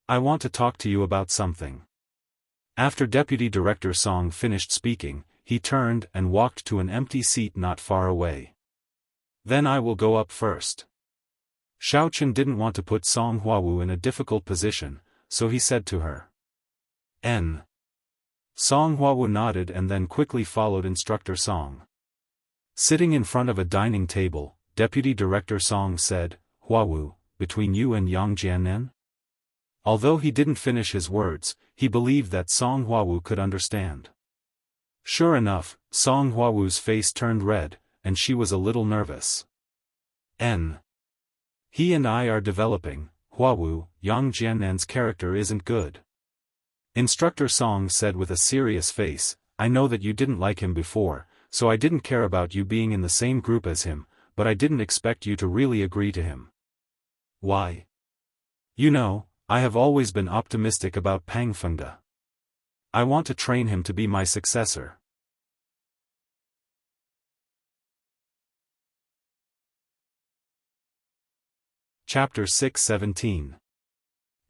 I want to talk to you about something." After Deputy Director Song finished speaking, he turned and walked to an empty seat not far away. "Then I will go up first." Xiao Chen didn't want to put Song Huawu in a difficult position, so he said to her. Song Huawu nodded and then quickly followed Instructor Song. Sitting in front of a dining table, Deputy Director Song said, "Huawu, between you and Yang Jiannan?" Although he didn't finish his words, he believed that Song Huawu could understand. Sure enough, Song Huawu's face turned red, and she was a little nervous. He and I are developing, Huawu, Yang Jiannan's character isn't good." Instructor Song said with a serious face, "I know that you didn't like him before, so I didn't care about you being in the same group as him, but I didn't expect you to really agree to him." "Why?" "You know, I have always been optimistic about Pangfunga. I want to train him to be my successor." Chapter 6:17.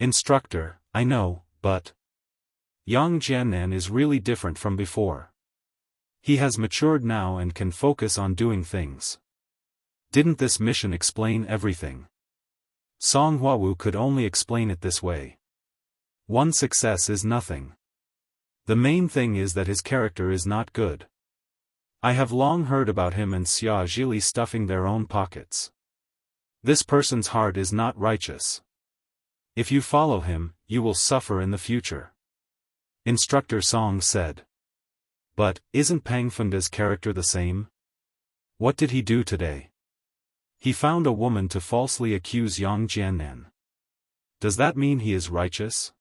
Instructor, I know, but Yang Jiannan is really different from before. He has matured now and can focus on doing things. Didn't this mission explain everything? Song Huawu could only explain it this way. One success is nothing. The main thing is that his character is not good. I have long heard about him and Xia Zhili stuffing their own pockets. This person's heart is not righteous. If you follow him, you will suffer in the future. Instructor Song said. But, isn't Pangfunga's character the same? What did he do today? He found a woman to falsely accuse Yang Jiannan. Does that mean he is righteous?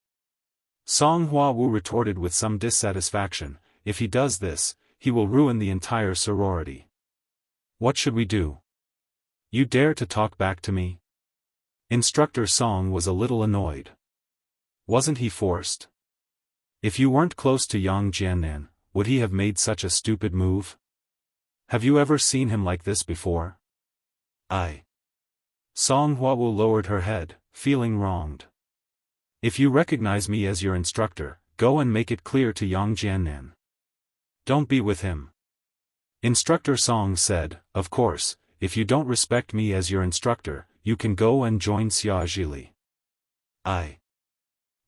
Song Huawu retorted with some dissatisfaction, if he does this, he will ruin the entire sorority. What should we do? You dare to talk back to me? Instructor Song was a little annoyed. Wasn't he forced? If you weren't close to Yang Jiannan, would he have made such a stupid move? Have you ever seen him like this before? Song Huawu lowered her head, feeling wronged. If you recognize me as your instructor, go and make it clear to Yang Jiannan. Don't be with him. Instructor Song said, of course, if you don't respect me as your instructor, you can go and join Xia Zhili.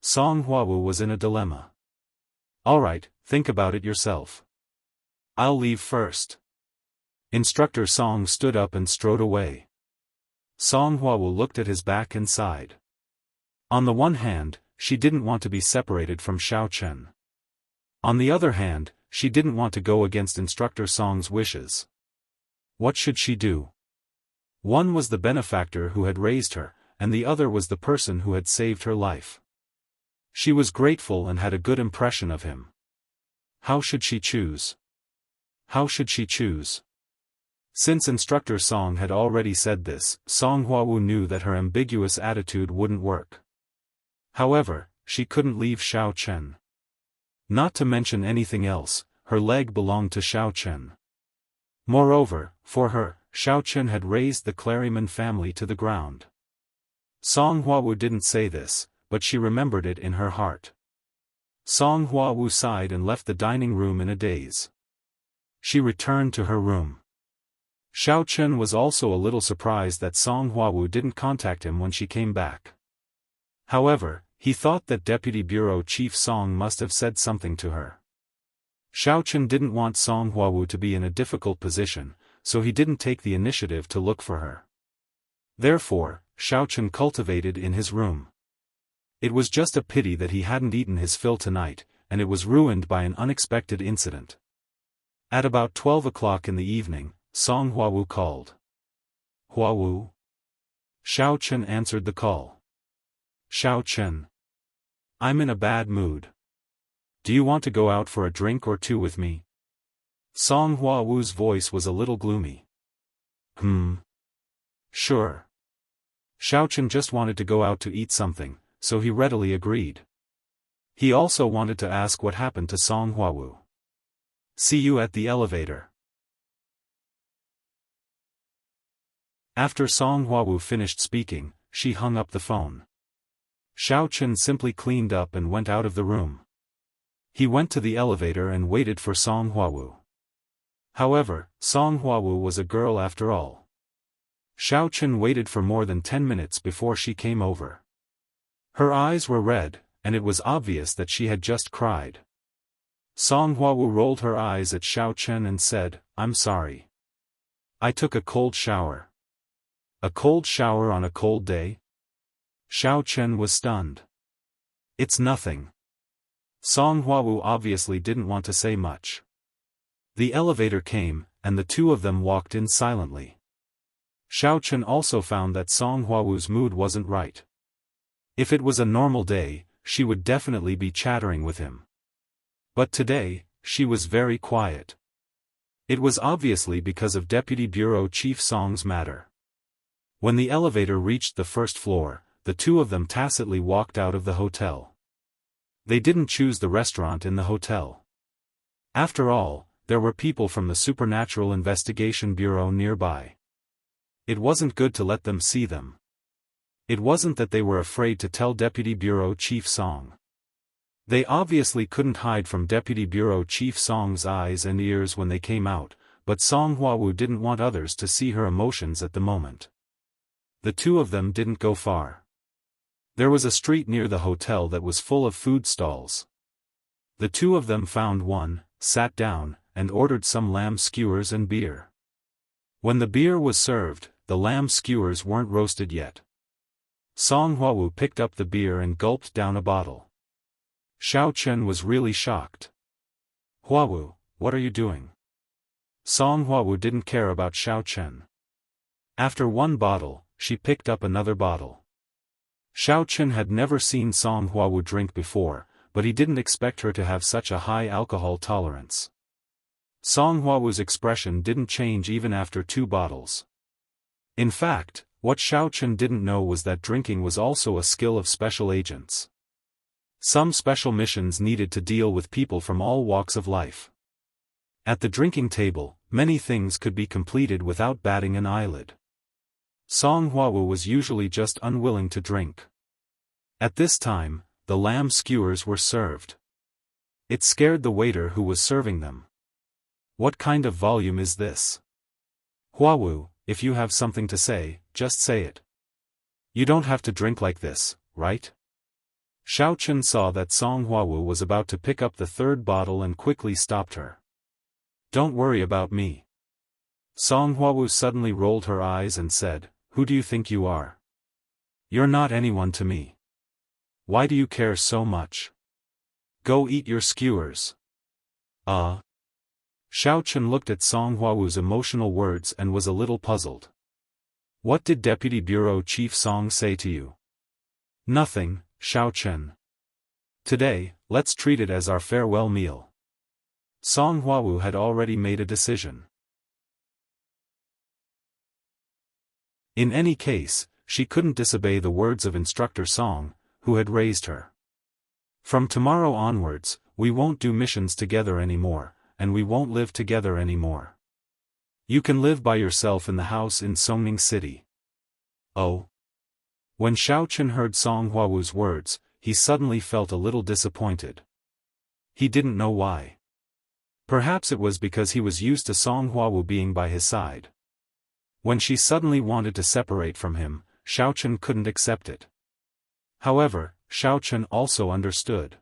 Song Huawu was in a dilemma. Alright, think about it yourself. I'll leave first. Instructor Song stood up and strode away. Song Huawu looked at his back and sighed. On the one hand, she didn't want to be separated from Xiao Chen. On the other hand, she didn't want to go against Instructor Song's wishes. What should she do? One was the benefactor who had raised her, and the other was the person who had saved her life. She was grateful and had a good impression of him. How should she choose? How should she choose? Since Instructor Song had already said this, Song Huawu knew that her ambiguous attitude wouldn't work. However, she couldn't leave Xiao Chen. Not to mention anything else, her leg belonged to Xiao Chen. Moreover, for her, Xiao Chen had raised the Claryman family to the ground. Song Huawu didn't say this, but she remembered it in her heart. Song Huawu sighed and left the dining room in a daze. She returned to her room. Xiao Chen was also a little surprised that Song Huawu didn't contact him when she came back. However, he thought that Deputy Bureau Chief Song must have said something to her. Xiaochen didn't want Song Huawu to be in a difficult position, so he didn't take the initiative to look for her. Therefore, Xiaochen cultivated in his room. It was just a pity that he hadn't eaten his fill tonight, and it was ruined by an unexpected incident. At about 12 o'clock in the evening, Song Huawu called. Huawu? Xiaochen answered the call. Xiaochen. I'm in a bad mood. Do you want to go out for a drink or two with me? Song Huawu's voice was a little gloomy. Sure. Xiaochen just wanted to go out to eat something, so he readily agreed. He also wanted to ask what happened to Song Huawu. See you at the elevator. After Song Huawu finished speaking, she hung up the phone. Xiaochen simply cleaned up and went out of the room. He went to the elevator and waited for Song Huawu. However, Song Huawu was a girl after all. Xiaochen waited for more than 10 minutes before she came over. Her eyes were red, and it was obvious that she had just cried. Song Huawu rolled her eyes at Xiaochen and said, "I'm sorry. I took a cold shower." A cold shower on a cold day? Xiaochen was stunned. It's nothing. Song Huawu obviously didn't want to say much. The elevator came, and the two of them walked in silently. Xiaochen also found that Song Huawu's mood wasn't right. If it was a normal day, she would definitely be chattering with him. But today, she was very quiet. It was obviously because of Deputy Bureau Chief Song's matter. When the elevator reached the first floor, the two of them tacitly walked out of the hotel. They didn't choose the restaurant in the hotel. After all, there were people from the Supernatural Investigation Bureau nearby. It wasn't good to let them see them. It wasn't that they were afraid to tell Deputy Bureau Chief Song. They obviously couldn't hide from Deputy Bureau Chief Song's eyes and ears when they came out, but Song Huawu didn't want others to see her emotions at the moment. The two of them didn't go far. There was a street near the hotel that was full of food stalls. The two of them found one, sat down, and ordered some lamb skewers and beer. When the beer was served, the lamb skewers weren't roasted yet. Song Huawu picked up the beer and gulped down a bottle. Xiaochen was really shocked. "Huawu, what are you doing?" Song Huawu didn't care about Xiaochen. After one bottle, she picked up another bottle. Xiaochen had never seen Song Huawu drink before, but he didn't expect her to have such a high alcohol tolerance. Song Huawu's expression didn't change even after 2 bottles. In fact, what Xiaochen didn't know was that drinking was also a skill of special agents. Some special missions needed to deal with people from all walks of life. At the drinking table, many things could be completed without batting an eyelid. Song Huawu was usually just unwilling to drink. At this time, the lamb skewers were served. It scared the waiter who was serving them. "What kind of volume is this?" "Huawu, if you have something to say, just say it. You don't have to drink like this, right?" Xiaochen saw that Song Huawu was about to pick up the 3rd bottle and quickly stopped her. "Don't worry about me." Song Huawu suddenly rolled her eyes and said, "Who do you think you are? You're not anyone to me. Why do you care so much? Go eat your skewers." Xiaochen looked at Song Huawu's emotional words and was a little puzzled. "What did Deputy Bureau Chief Song say to you?" "Nothing, Xiaochen. Today, let's treat it as our farewell meal." Song Huawu had already made a decision. In any case, she couldn't disobey the words of Instructor Song, who had raised her. "From tomorrow onwards, we won't do missions together anymore, and we won't live together anymore. You can live by yourself in the house in Songning City." "Oh?" When Xiaochen heard Song Huawu's words, he suddenly felt a little disappointed. He didn't know why. Perhaps it was because he was used to Song Huawu being by his side. When she suddenly wanted to separate from him, Xiaochen couldn't accept it. However, Xiaochen also understood.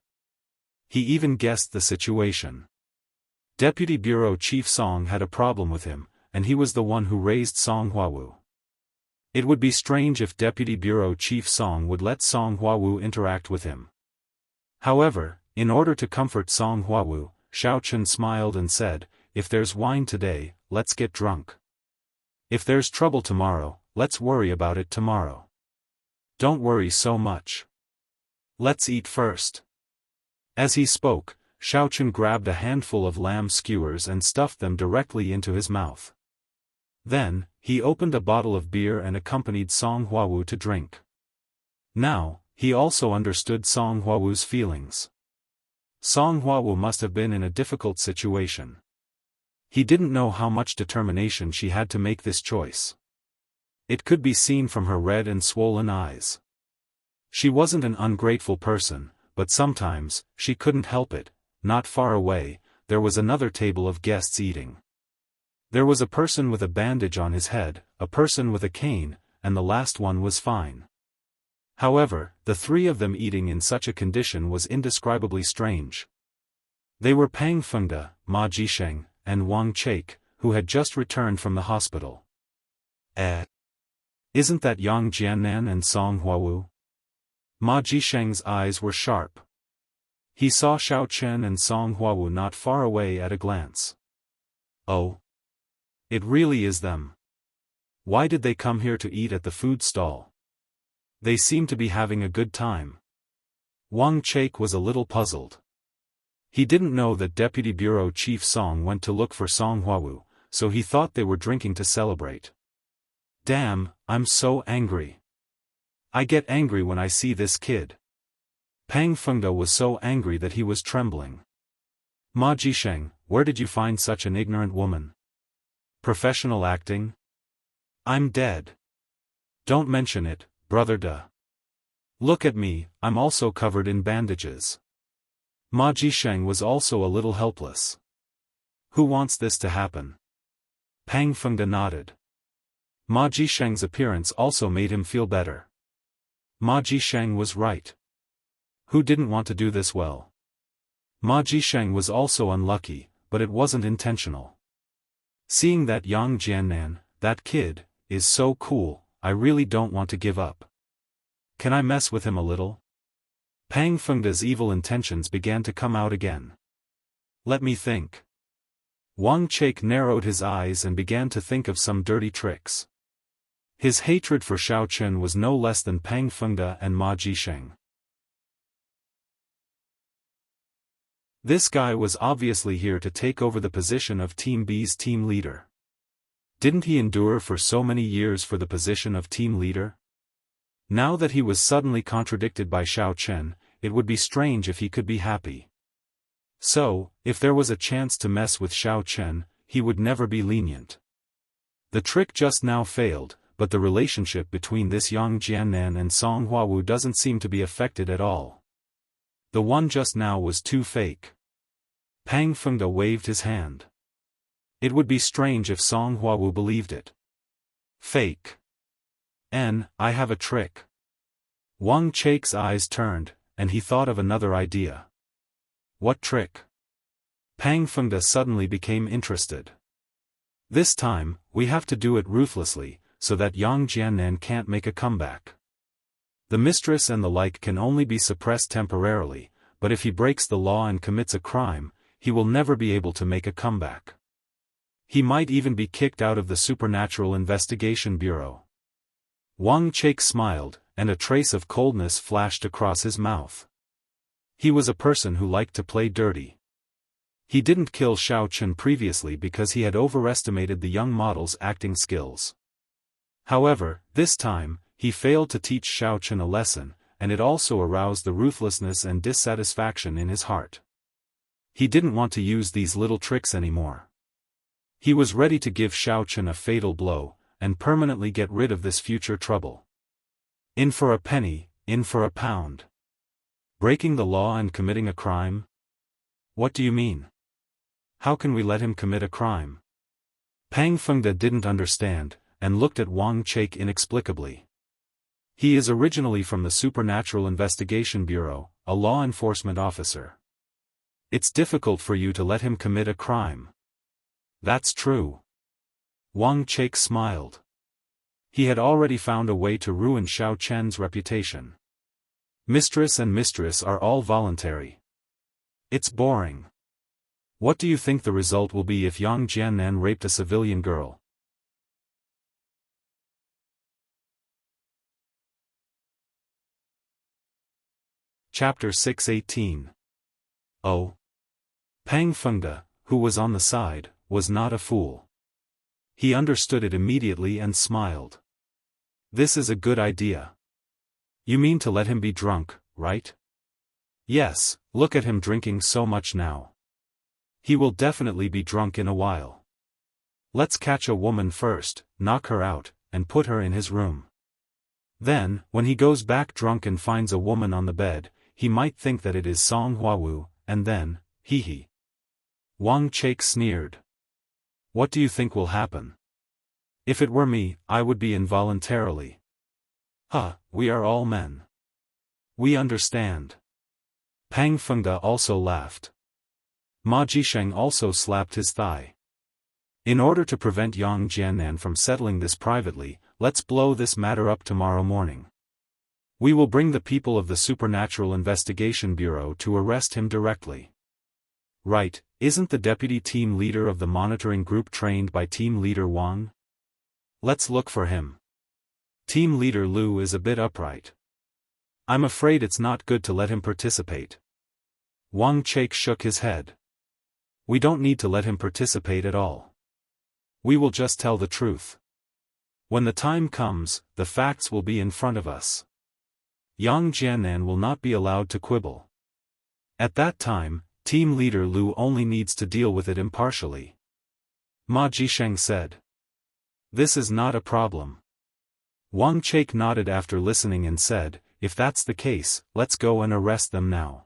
He even guessed the situation. Deputy Bureau Chief Song had a problem with him, and he was the one who raised Song Huawu. It would be strange if Deputy Bureau Chief Song would let Song Huawu interact with him. However, in order to comfort Song Huawu, Xiaochen smiled and said, "If there's wine today, let's get drunk. If there's trouble tomorrow, let's worry about it tomorrow. Don't worry so much. Let's eat first." As he spoke, Xiaochen grabbed a handful of lamb skewers and stuffed them directly into his mouth. Then, he opened a bottle of beer and accompanied Song Huawu to drink. Now, he also understood Song Huawu's feelings. Song Huawu must have been in a difficult situation. He didn't know how much determination she had to make this choice. It could be seen from her red and swollen eyes. She wasn't an ungrateful person, but sometimes, she couldn't help it. Not far away, there was another table of guests eating. There was a person with a bandage on his head, a person with a cane, and the last one was fine. However, the three of them eating in such a condition was indescribably strange. They were Pang Fengde, Ma Jisheng, and Wang Chaik, who had just returned from the hospital. Isn't that Yang Jiannan and Song Huawu? Ma Jisheng's eyes were sharp. He saw Xiaochen and Song Huawu not far away at a glance. Oh. It really is them. Why did they come here to eat at the food stall? They seem to be having a good time. Wang Chaik was a little puzzled. He didn't know that Deputy Bureau Chief Song went to look for Song Huawu, so he thought they were drinking to celebrate. Damn, I'm so angry. I get angry when I see this kid. Pang Fengde was so angry that he was trembling. Ma Jisheng, where did you find such an ignorant woman? Professional acting? I'm dead. Don't mention it, brother De. Look at me, I'm also covered in bandages. Ma Jisheng was also a little helpless. Who wants this to happen? Pang Fengde nodded. Ma Jisheng's appearance also made him feel better. Ma Jisheng was right. Who didn't want to do this well? Ma Jisheng was also unlucky, but it wasn't intentional. Seeing that Yang Jiannan, that kid, is so cool, I really don't want to give up. Can I mess with him a little? Pang Fengde's evil intentions began to come out again. Let me think. Wang Chaik narrowed his eyes and began to think of some dirty tricks. His hatred for Xiaochen was no less than Pang Fengde and Ma Jisheng. This guy was obviously here to take over the position of Team B's team leader. Didn't he endure for so many years for the position of team leader? Now that he was suddenly contradicted by Xiaochen, it would be strange if he could be happy. So, if there was a chance to mess with Xiaochen, he would never be lenient. The trick just now failed, but the relationship between this Yang Jiannan and Song Huawu doesn't seem to be affected at all. The one just now was too fake. Pang Fengde waved his hand. It would be strange if Song Huawu believed it. Fake. I have a trick. Wang Chaik's eyes turned, and he thought of another idea. What trick? Pang Fengde suddenly became interested. This time, we have to do it ruthlessly, so that Yang Jiannan can't make a comeback. The mistress and the like can only be suppressed temporarily, but if he breaks the law and commits a crime, he will never be able to make a comeback. He might even be kicked out of the Supernatural Investigation Bureau. Wang Chaik smiled, and a trace of coldness flashed across his mouth. He was a person who liked to play dirty. He didn't kill Xiaochen previously because he had overestimated the young model's acting skills. However, this time, he failed to teach Xiaochen a lesson, and it also aroused the ruthlessness and dissatisfaction in his heart. He didn't want to use these little tricks anymore. He was ready to give Xiaochen a fatal blow, and permanently get rid of this future trouble. In for a penny, in for a pound. Breaking the law and committing a crime? What do you mean? How can we let him commit a crime? Pang Fengde didn't understand, and looked at Wang Chaik inexplicably. He is originally from the Supernatural Investigation Bureau, a law enforcement officer. It's difficult for you to let him commit a crime. That's true. Wang Chake smiled. He had already found a way to ruin Xiao Chen's reputation. Mistress and mistress are all voluntary. It's boring. What do you think the result will be if Yang Jiannan raped a civilian girl? Chapter 618. Oh. Pang Fengde, who was on the side, was not a fool. He understood it immediately and smiled. This is a good idea. You mean to let him be drunk, right? Yes, look at him drinking so much now. He will definitely be drunk in a while. Let's catch a woman first, knock her out, and put her in his room. Then, when he goes back drunk and finds a woman on the bed, he might think that it is Song Huawu, and then, hee. Wang Chake sneered. What do you think will happen? If it were me, I would be involuntarily. We are all men. We understand. Pang Fengde also laughed. Ma Jisheng also slapped his thigh. In order to prevent Yang Jiannan from settling this privately, let's blow this matter up tomorrow morning. We will bring the people of the Supernatural Investigation Bureau to arrest him directly. Right, isn't the deputy team leader of the monitoring group trained by team leader Wang? Let's look for him. Team leader Lu is a bit upright. I'm afraid it's not good to let him participate. Wang Chake shook his head. We don't need to let him participate at all. We will just tell the truth. When the time comes, the facts will be in front of us. Yang Jiannan will not be allowed to quibble. At that time, team leader Lu only needs to deal with it impartially. Ma Jisheng said. This is not a problem. Wang Chake nodded after listening and said, if that's the case, let's go and arrest them now.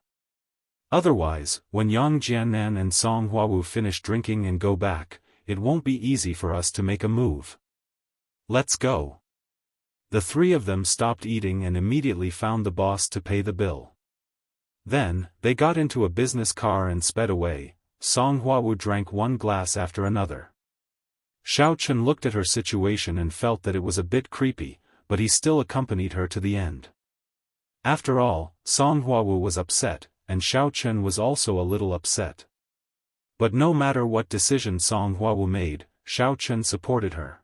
Otherwise, when Yang Jiannan and Song Huawu finish drinking and go back, it won't be easy for us to make a move. Let's go. The three of them stopped eating and immediately found the boss to pay the bill. Then, they got into a business car and sped away. Song Huawu drank one glass after another. Xiao Chen looked at her situation and felt that it was a bit creepy, but he still accompanied her to the end. After all, Song Huawu was upset, and Xiao Chen was also a little upset. But no matter what decision Song Huawu made, Xiao Chen supported her.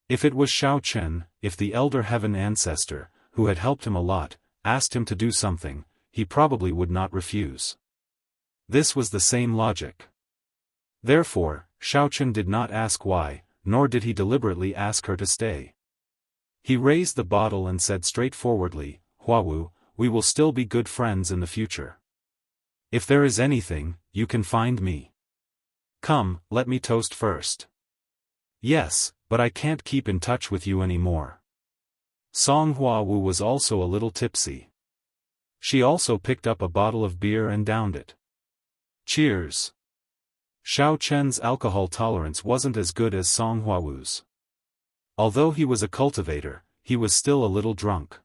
If it was Xiao Chen, if the Elder Heaven Ancestor, who had helped him a lot, asked him to do something, he probably would not refuse. This was the same logic. Therefore, Xiao Chen did not ask why, nor did he deliberately ask her to stay. He raised the bottle and said straightforwardly, Huawu, we will still be good friends in the future. If there is anything, you can find me. Come, let me toast first. Yes, but I can't keep in touch with you anymore. Song Huawu was also a little tipsy. She also picked up a bottle of beer and downed it. Cheers. Xiao Chen's alcohol tolerance wasn't as good as Song Huawu's. Although he was a cultivator, he was still a little drunk.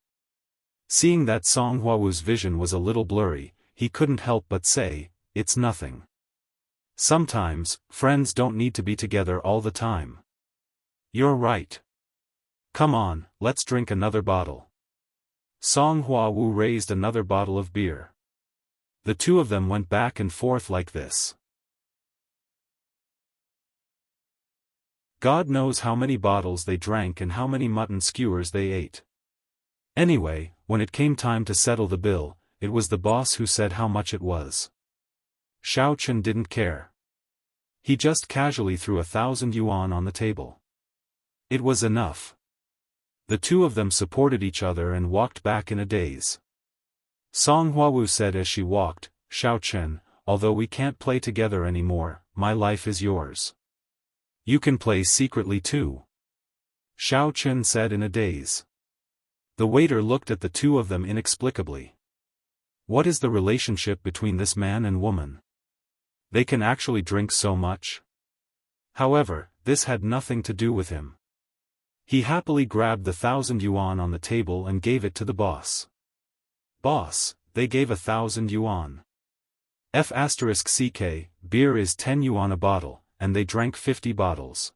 Seeing that Song Huawu's vision was a little blurry, he couldn't help but say, it's nothing. Sometimes, friends don't need to be together all the time. You're right. Come on, let's drink another bottle. Song Huawu raised another bottle of beer. The two of them went back and forth like this. God knows how many bottles they drank and how many mutton skewers they ate. Anyway, when it came time to settle the bill, it was the boss who said how much it was. Xiao Chen didn't care. He just casually threw 1,000 yuan on the table. It was enough. The two of them supported each other and walked back in a daze. Song Huawu said as she walked, Xiao Chen, although we can't play together anymore, my life is yours. You can play secretly too. Xiao Chen said in a daze. The waiter looked at the two of them inexplicably. What is the relationship between this man and woman? They can actually drink so much? However, this had nothing to do with him. He happily grabbed the 1,000 yuan on the table and gave it to the boss. Boss, they gave 1,000 yuan. F***ck, beer is 10 yuan a bottle, and they drank 50 bottles.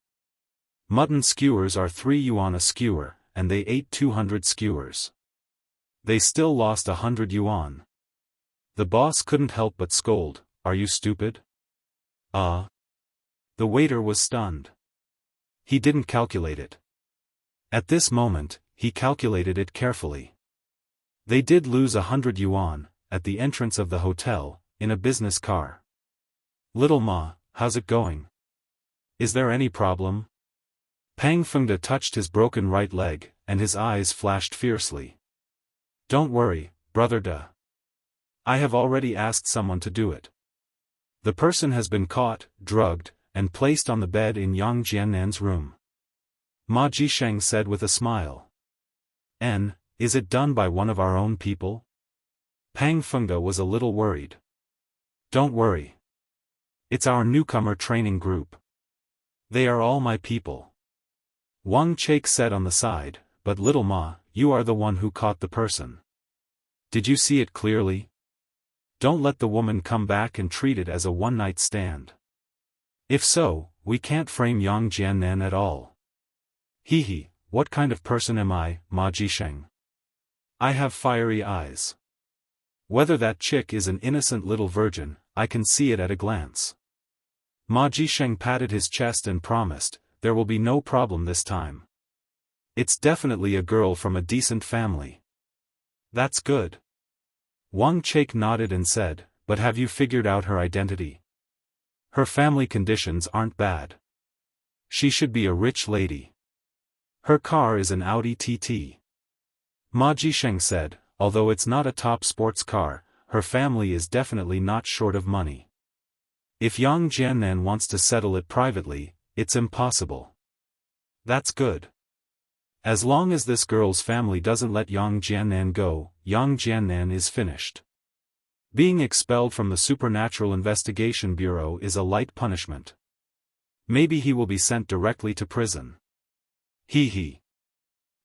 Mutton skewers are 3 yuan a skewer, and they ate 200 skewers. They still lost 100 yuan. The boss couldn't help but scold, "Are you stupid?" The waiter was stunned. He didn't calculate it. At this moment, he calculated it carefully. They did lose 100 yuan, at the entrance of the hotel, in a business car. "Little Ma, how's it going? Is there any problem?" Pang Fengde touched his broken right leg, and his eyes flashed fiercely. "Don't worry, brother De. I have already asked someone to do it. The person has been caught, drugged, and placed on the bed in Yang Jiannan's room." Ma Jisheng said with a smile. Is it done by one of our own people?" Pang Fengde was a little worried. "Don't worry. It's our newcomer training group. They are all my people." Wang Chake said on the side, "But little Ma, you are the one who caught the person. Did you see it clearly? Don't let the woman come back and treat it as a one-night stand. If so, we can't frame Yang Jiannan at all." "Hee, what kind of person am I, Ma Jisheng? I have fiery eyes. Whether that chick is an innocent little virgin, I can see it at a glance." Ma Jisheng patted his chest and promised, "There will be no problem this time. It's definitely a girl from a decent family." "That's good." Wang Chake nodded and said, "But have you figured out her identity? Her family conditions aren't bad. She should be a rich lady. Her car is an Audi TT. Ma Jisheng said, "Although it's not a top sports car, her family is definitely not short of money. If Yang Jiannan wants to settle it privately, it's impossible." "That's good. As long as this girl's family doesn't let Yang Jiannan go, Yang Jiannan is finished. Being expelled from the Supernatural Investigation Bureau is a light punishment. Maybe he will be sent directly to prison." Hee.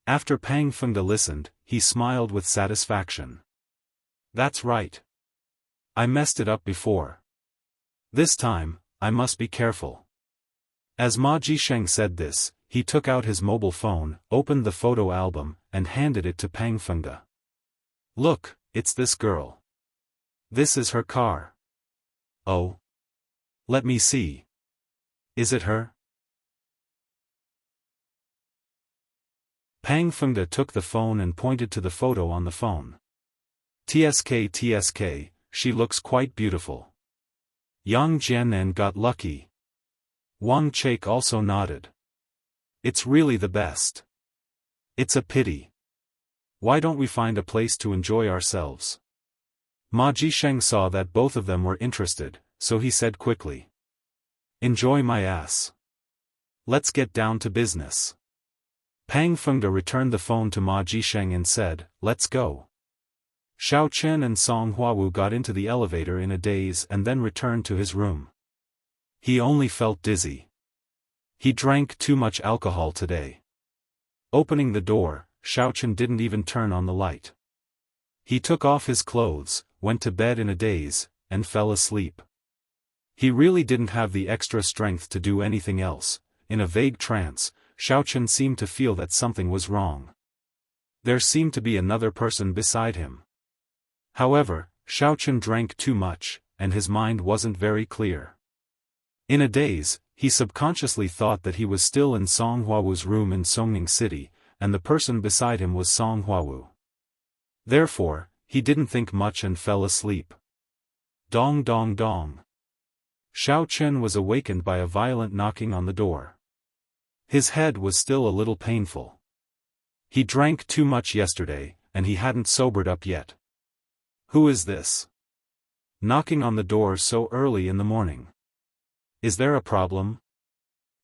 After Pang Fengde listened, he smiled with satisfaction. "That's right. I messed it up before. This time, I must be careful." As Ma Jisheng said this, he took out his mobile phone, opened the photo album, and handed it to Pang Fengde. "Look, it's this girl. This is her car." "Oh. Let me see. Is it her?" Pang Fengde took the phone and pointed to the photo on the phone. TSK, she looks quite beautiful. Yang Jiannan got lucky." Wang Chake also nodded. "It's really the best. It's a pity. Why don't we find a place to enjoy ourselves?" Ma Jisheng saw that both of them were interested, so he said quickly. "Enjoy my ass. Let's get down to business." Pang Fengde returned the phone to Ma Jisheng and said, "Let's go." Xiao Chen and Song Huawu got into the elevator in a daze and then returned to his room. He only felt dizzy. He drank too much alcohol today. Opening the door, Xiao Chen didn't even turn on the light. He took off his clothes, went to bed in a daze, and fell asleep. He really didn't have the extra strength to do anything else. In a vague trance, Xiao Chen seemed to feel that something was wrong. There seemed to be another person beside him. However, Xiao Chen drank too much, and his mind wasn't very clear. In a daze, he subconsciously thought that he was still in Song Huawu's room in Songning City, and the person beside him was Song Huawu. Therefore, he didn't think much and fell asleep. Dong dong dong. Xiao Chen was awakened by a violent knocking on the door. His head was still a little painful. He drank too much yesterday, and he hadn't sobered up yet. Who is this? Knocking on the door so early in the morning. Is there a problem?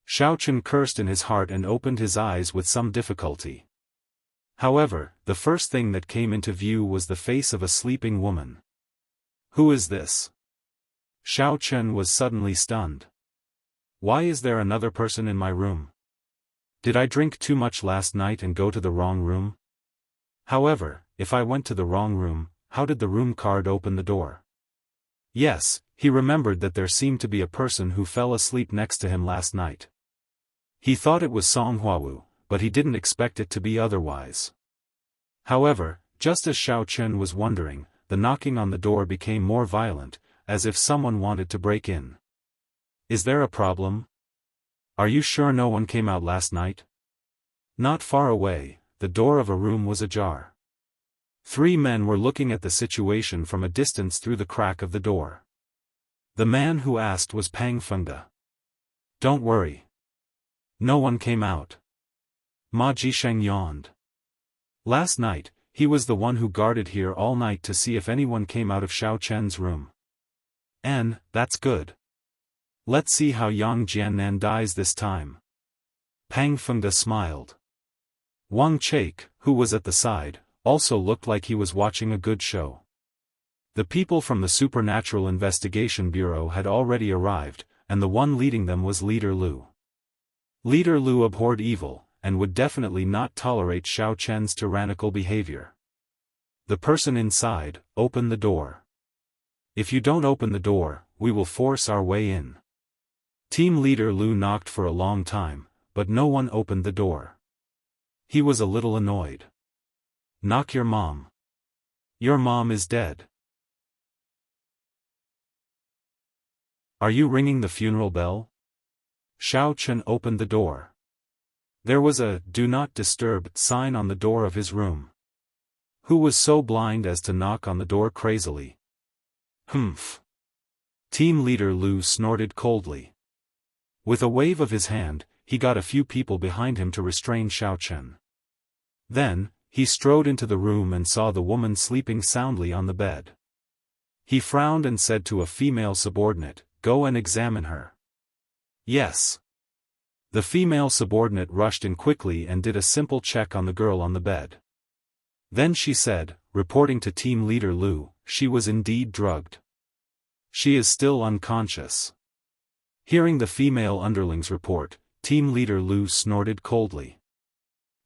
Xiao Chen cursed in his heart and opened his eyes with some difficulty. However, the first thing that came into view was the face of a sleeping woman. Who is this? Xiao Chen was suddenly stunned. Why is there another person in my room? Did I drink too much last night and go to the wrong room? However, if I went to the wrong room, how did the room card open the door? Yes, he remembered that there seemed to be a person who fell asleep next to him last night. He thought it was Song Huawu, but he didn't expect it to be otherwise. However, just as Xiao Chen was wondering, the knocking on the door became more violent, as if someone wanted to break in. Is there a problem? Are you sure no one came out last night? Not far away, the door of a room was ajar. 3 men were looking at the situation from a distance through the crack of the door. The man who asked was Pang Fengde. Don't worry. No one came out. Ma Jisheng yawned. Last night, he was the one who guarded here all night to see if anyone came out of Xiao Chen's room. And, that's good. Let's see how Yang Jiannan dies this time. Pang Fengde smiled. Wang Chaik, who was at the side, also looked like he was watching a good show. The people from the Supernatural Investigation Bureau had already arrived, and the one leading them was Leader Lu. Leader Lu abhorred evil, and would definitely not tolerate Xiao Chen's tyrannical behavior. The person inside, open the door. If you don't open the door, we will force our way in. Team Leader Lu knocked for a long time, but no one opened the door. He was a little annoyed. Knock your mom. Your mom is dead. Are you ringing the funeral bell? Xiao Chen opened the door. There was a "Do Not Disturb" sign on the door of his room. Who was so blind as to knock on the door crazily? Humph. Team Leader Lu snorted coldly. With a wave of his hand, he got a few people behind him to restrain Xiao Chen. Then, he strode into the room and saw the woman sleeping soundly on the bed. He frowned and said to a female subordinate, "Go and examine her." Yes. The female subordinate rushed in quickly and did a simple check on the girl on the bed. Then she said, reporting to Team Leader Lu, she was indeed drugged. She is still unconscious. Hearing the female underling's report, Team Leader Lu snorted coldly.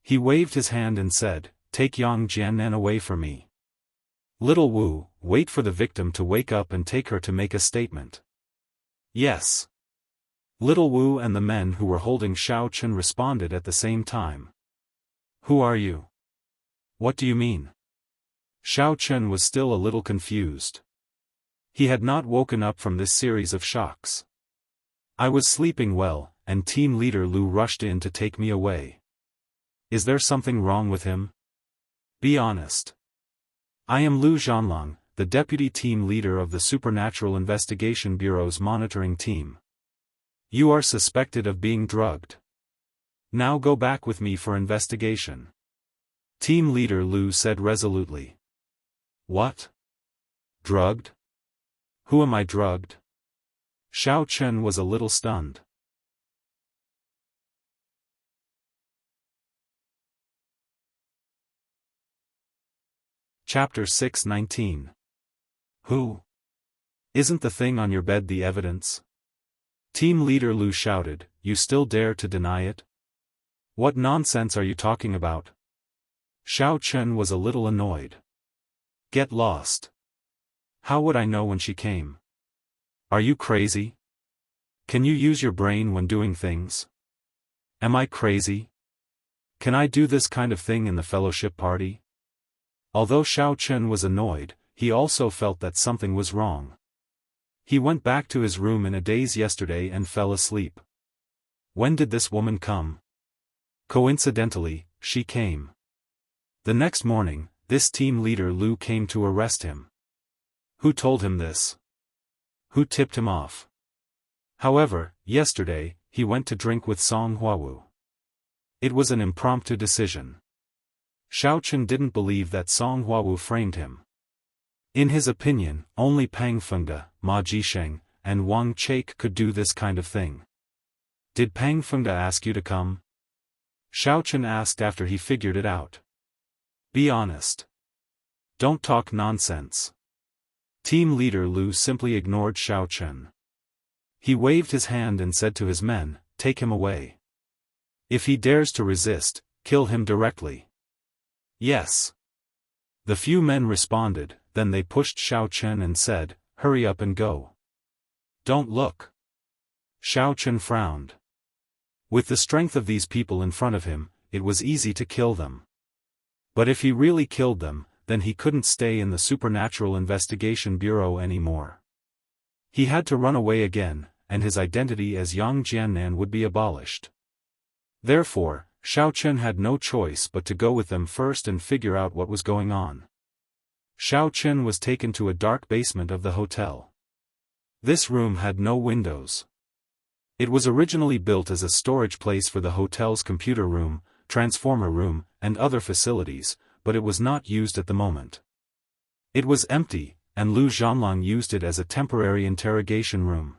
He waved his hand and said, "Take Yang Jiannan away from me. Little Wu, wait for the victim to wake up and take her to make a statement." Yes. Little Wu and the men who were holding Xiao Chen responded at the same time. Who are you? What do you mean? Xiao Chen was still a little confused. He had not woken up from this series of shocks. I was sleeping well, and Team Leader Lu rushed in to take me away. Is there something wrong with him? Be honest. I am Lu Zhanlong, the deputy team leader of the Supernatural Investigation Bureau's monitoring team. You are suspected of being drugged. Now go back with me for investigation. Team Leader Lu said resolutely. What? Drugged? Who am I drugged? Xiao Chen was a little stunned. Chapter 6:19. Who? Isn't the thing on your bed the evidence? Team Leader Lu shouted, You still dare to deny it? What nonsense are you talking about? Xiao Chen was a little annoyed. Get lost. How would I know when she came? Are you crazy? Can you use your brain when doing things? Am I crazy? Can I do this kind of thing in the fellowship party? Although Xiao Chen was annoyed, he also felt that something was wrong. He went back to his room in a daze yesterday and fell asleep. When did this woman come? Coincidentally, she came. The next morning, this team leader Lu came to arrest him. Who told him this? Who tipped him off? However, yesterday, he went to drink with Song Huawu. It was an impromptu decision. Xiao Chen didn't believe that Song Huawu framed him. In his opinion, only Pang Fengde, Ma Jisheng, and Wang Chaik could do this kind of thing. Did Pang Fengde ask you to come? Xiao Chen asked after he figured it out. Be honest. Don't talk nonsense. Team leader Lu simply ignored Xiao Chen. He waved his hand and said to his men, Take him away. If he dares to resist, kill him directly. Yes. The few men responded, then they pushed Xiao Chen and said, hurry up and go. Don't look. Xiaochen frowned. With the strength of these people in front of him, it was easy to kill them. But if he really killed them, then he couldn't stay in the Supernatural Investigation Bureau anymore. He had to run away again, and his identity as Yang Jiannan would be abolished. Therefore, Xiaochen had no choice but to go with them first and figure out what was going on. Xiaochen was taken to a dark basement of the hotel. This room had no windows. It was originally built as a storage place for the hotel's computer room, transformer room, and other facilities, but it was not used at the moment. It was empty, and Lu Zhanlong used it as a temporary interrogation room.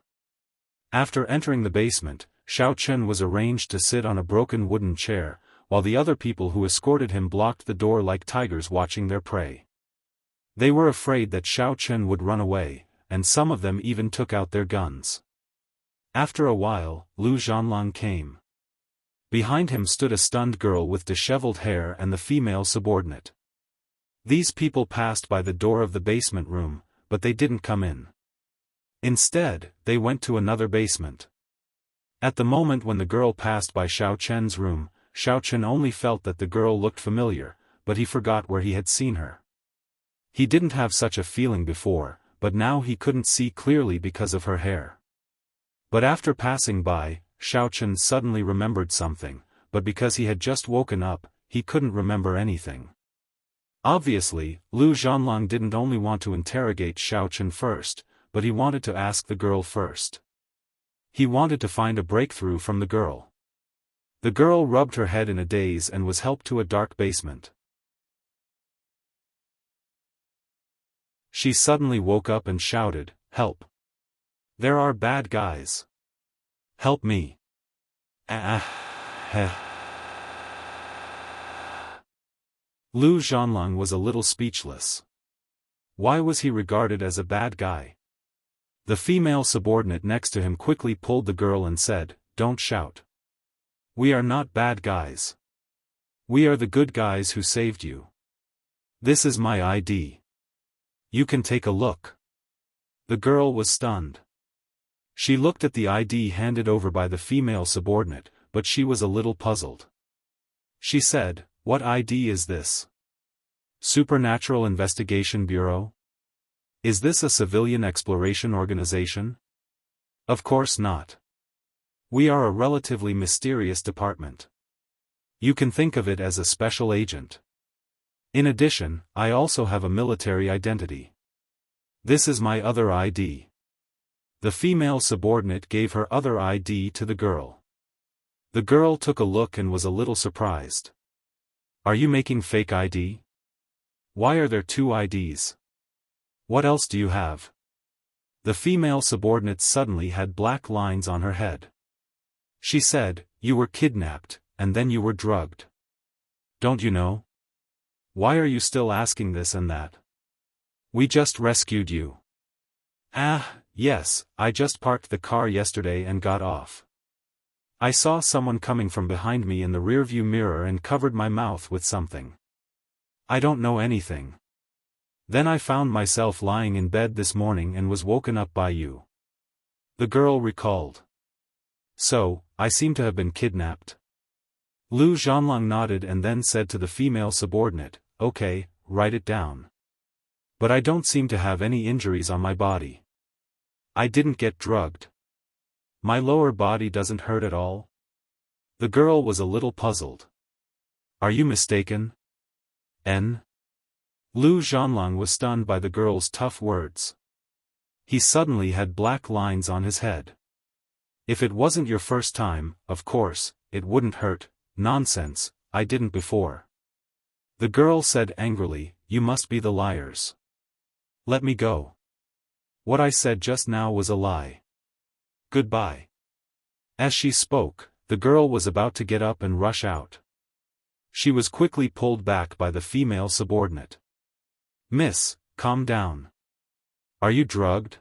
After entering the basement, Xiaochen was arranged to sit on a broken wooden chair, while the other people who escorted him blocked the door like tigers watching their prey. They were afraid that Xiaochen would run away, and some of them even took out their guns. After a while, Lu Zhanlong came. Behind him stood a stunned girl with disheveled hair and the female subordinate. These people passed by the door of the basement room, but they didn't come in. Instead, they went to another basement. At the moment when the girl passed by Xiaochen's room, Xiaochen only felt that the girl looked familiar, but he forgot where he had seen her. He didn't have such a feeling before, but now he couldn't see clearly because of her hair. But after passing by, Xiaochen suddenly remembered something, but because he had just woken up, he couldn't remember anything. Obviously, Lu Zhanlong didn't only want to interrogate Xiaochen first, but he wanted to ask the girl first. He wanted to find a breakthrough from the girl. The girl rubbed her head in a daze and was helped to a dark basement. She suddenly woke up and shouted, "Help! There are bad guys. Help me." Lu Zhanlong was a little speechless. Why was he regarded as a bad guy? The female subordinate next to him quickly pulled the girl and said, "Don't shout. We are not bad guys. We are the good guys who saved you. This is my ID. You can take a look." The girl was stunned. She looked at the ID handed over by the female subordinate, but she was a little puzzled. She said, "What ID is this? Supernatural Investigation Bureau? Is this a civilian exploration organization? Of course not. We are a relatively mysterious department. You can think of it as a special agent. In addition, I also have a military identity. This is my other ID." The female subordinate gave her other ID to the girl. The girl took a look and was a little surprised. "Are you making fake ID? Why are there two IDs? What else do you have?" The female subordinate suddenly had black lines on her head. She said, "You were kidnapped, and then you were drugged. Don't you know? Why are you still asking this and that? We just rescued you." Yes, I just parked the car yesterday and got off. I saw someone coming from behind me in the rearview mirror and covered my mouth with something. I don't know anything. Then I found myself lying in bed this morning and was woken up by you." The girl recalled. "So, I seem to have been kidnapped." Lu Zhanlong nodded and then said to the female subordinate, "Okay, write it down. But I don't seem to have any injuries on my body. I didn't get drugged. My lower body doesn't hurt at all." The girl was a little puzzled. "Are you mistaken? N?" Lu Zhanlong was stunned by the girl's tough words. He suddenly had black lines on his head. "If it wasn't your first time, of course, it wouldn't hurt." "Nonsense, I didn't before." The girl said angrily, "You must be the liars. Let me go. What I said just now was a lie. Goodbye." As she spoke, the girl was about to get up and rush out. She was quickly pulled back by the female subordinate. "Miss, calm down. Are you drugged?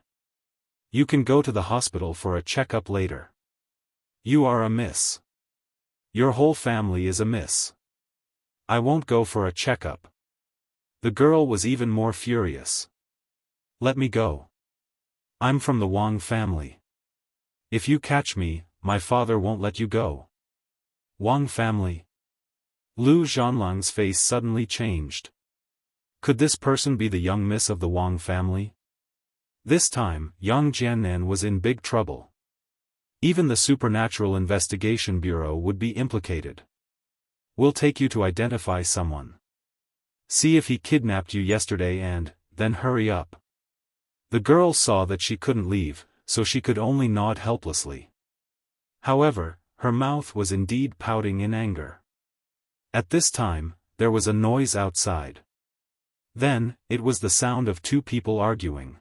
You can go to the hospital for a checkup later. You are a miss. Your whole family is a miss. I won't go for a checkup." The girl was even more furious. "Let me go. I'm from the Wang family. If you catch me, my father won't let you go. Wang family? Lu Zhanlang's face suddenly changed. Could this person be the young miss of the Wang family? This time, Yang Jiannan was in big trouble. Even the Supernatural Investigation Bureau would be implicated. We'll take you to identify someone. See if he kidnapped you yesterday and, then hurry up. The girl saw that she couldn't leave, so she could only nod helplessly. However, her mouth was indeed pouting in anger. At this time, there was a noise outside. Then, it was the sound of two people arguing.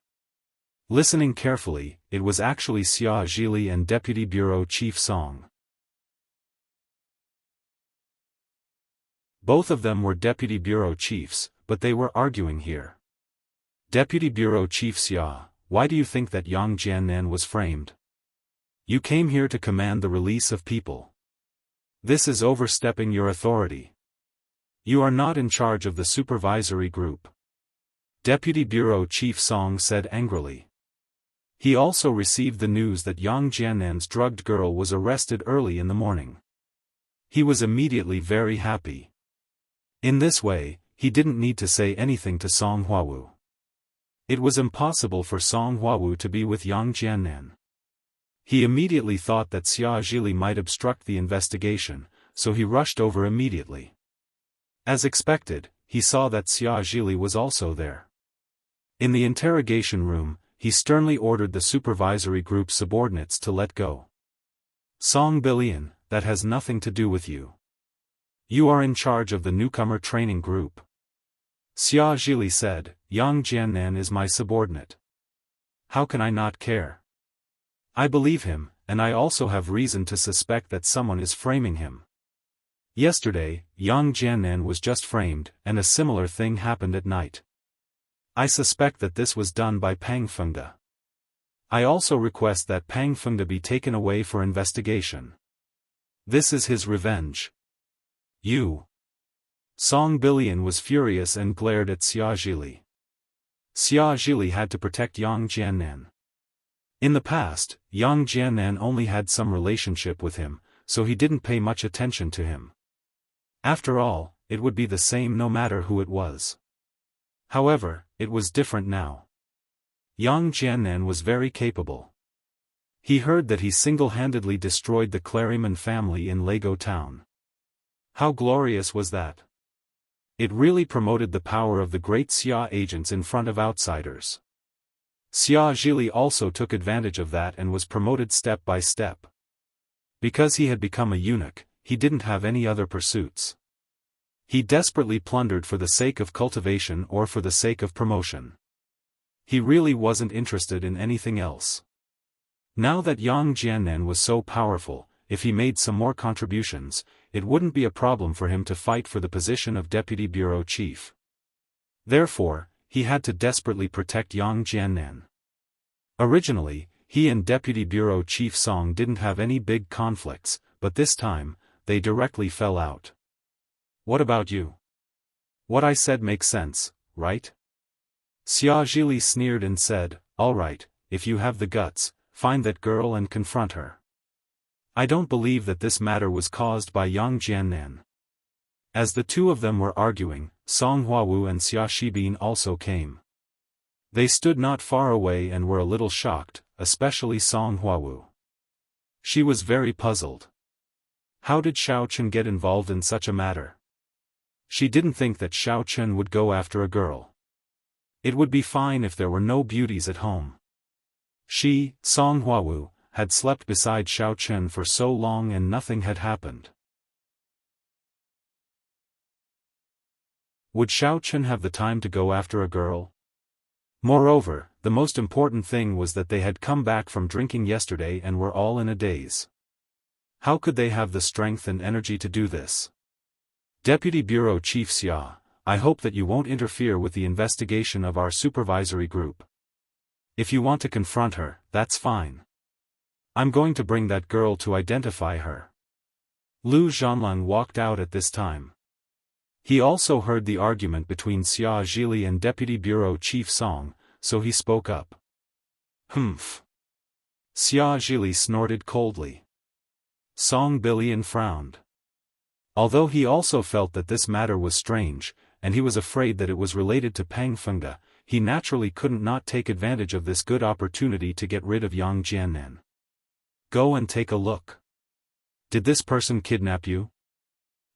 Listening carefully, it was actually Xia Zhili and Deputy Bureau Chief Song. Both of them were Deputy Bureau Chiefs, but they were arguing here. Deputy Bureau Chief Xia, why do you think that Yang Jiannan was framed? You came here to command the release of people. This is overstepping your authority. You are not in charge of the supervisory group. Deputy Bureau Chief Song said angrily. He also received the news that Yang Jiannan's drugged girl was arrested early in the morning. He was immediately very happy. In this way, he didn't need to say anything to Song Huawu. It was impossible for Song Huawu to be with Yang Jiannan. He immediately thought that Xia Zhili might obstruct the investigation, so he rushed over immediately. As expected, he saw that Xia Zhili was also there. In the interrogation room, he sternly ordered the supervisory group subordinates to let go. Song Bilian, that has nothing to do with you. You are in charge of the newcomer training group. Xia Zhili said, Yang Jiannan is my subordinate. How can I not care? I believe him, and I also have reason to suspect that someone is framing him. Yesterday, Yang Jiannan was just framed, and a similar thing happened at night. I suspect that this was done by Pang Fengde. I also request that Pang Fengde be taken away for investigation. This is his revenge. You. Song Bilian was furious and glared at Xia Zhili. Xia Zhili had to protect Yang Jiannan. In the past, Yang Jiannan only had some relationship with him, so he didn't pay much attention to him. After all, it would be the same no matter who it was. However, it was different now. Yang Jiannan was very capable. He heard that he single-handedly destroyed the Clariman family in Lego Town. How glorious was that? It really promoted the power of the great Xia agents in front of outsiders. Xia Zhili also took advantage of that and was promoted step by step. Because he had become a eunuch, he didn't have any other pursuits. He desperately plundered for the sake of cultivation or for the sake of promotion. He really wasn't interested in anything else. Now that Yang Jiannan was so powerful, if he made some more contributions, it wouldn't be a problem for him to fight for the position of Deputy Bureau Chief. Therefore, he had to desperately protect Yang Jiannan. Originally, he and Deputy Bureau Chief Song didn't have any big conflicts, but this time, they directly fell out. What about you? What I said makes sense, right? Xia Zhili sneered and said, all right, if you have the guts, find that girl and confront her. I don't believe that this matter was caused by Yang Jiannan. As the two of them were arguing, Song Huawu and Xia Shibin also came. They stood not far away and were a little shocked, especially Song Huawu. She was very puzzled. How did Xiao Chen get involved in such a matter? She didn't think that Xiao Chen would go after a girl. It would be fine if there were no beauties at home. She, Song Huawu, had slept beside Xiao Chen for so long and nothing had happened. Would Xiao Chen have the time to go after a girl? Moreover, the most important thing was that they had come back from drinking yesterday and were all in a daze. How could they have the strength and energy to do this? Deputy Bureau Chief Xia, I hope that you won't interfere with the investigation of our supervisory group. If you want to confront her, that's fine. I'm going to bring that girl to identify her. Lu Zhanlang walked out at this time. He also heard the argument between Xia Zhili and Deputy Bureau Chief Song, so he spoke up. Humph. Xia Zhili snorted coldly. Song Billion frowned. Although he also felt that this matter was strange, and he was afraid that it was related to Pang Fengde, he naturally couldn't not take advantage of this good opportunity to get rid of Yang Jiannan. Go and take a look. Did this person kidnap you?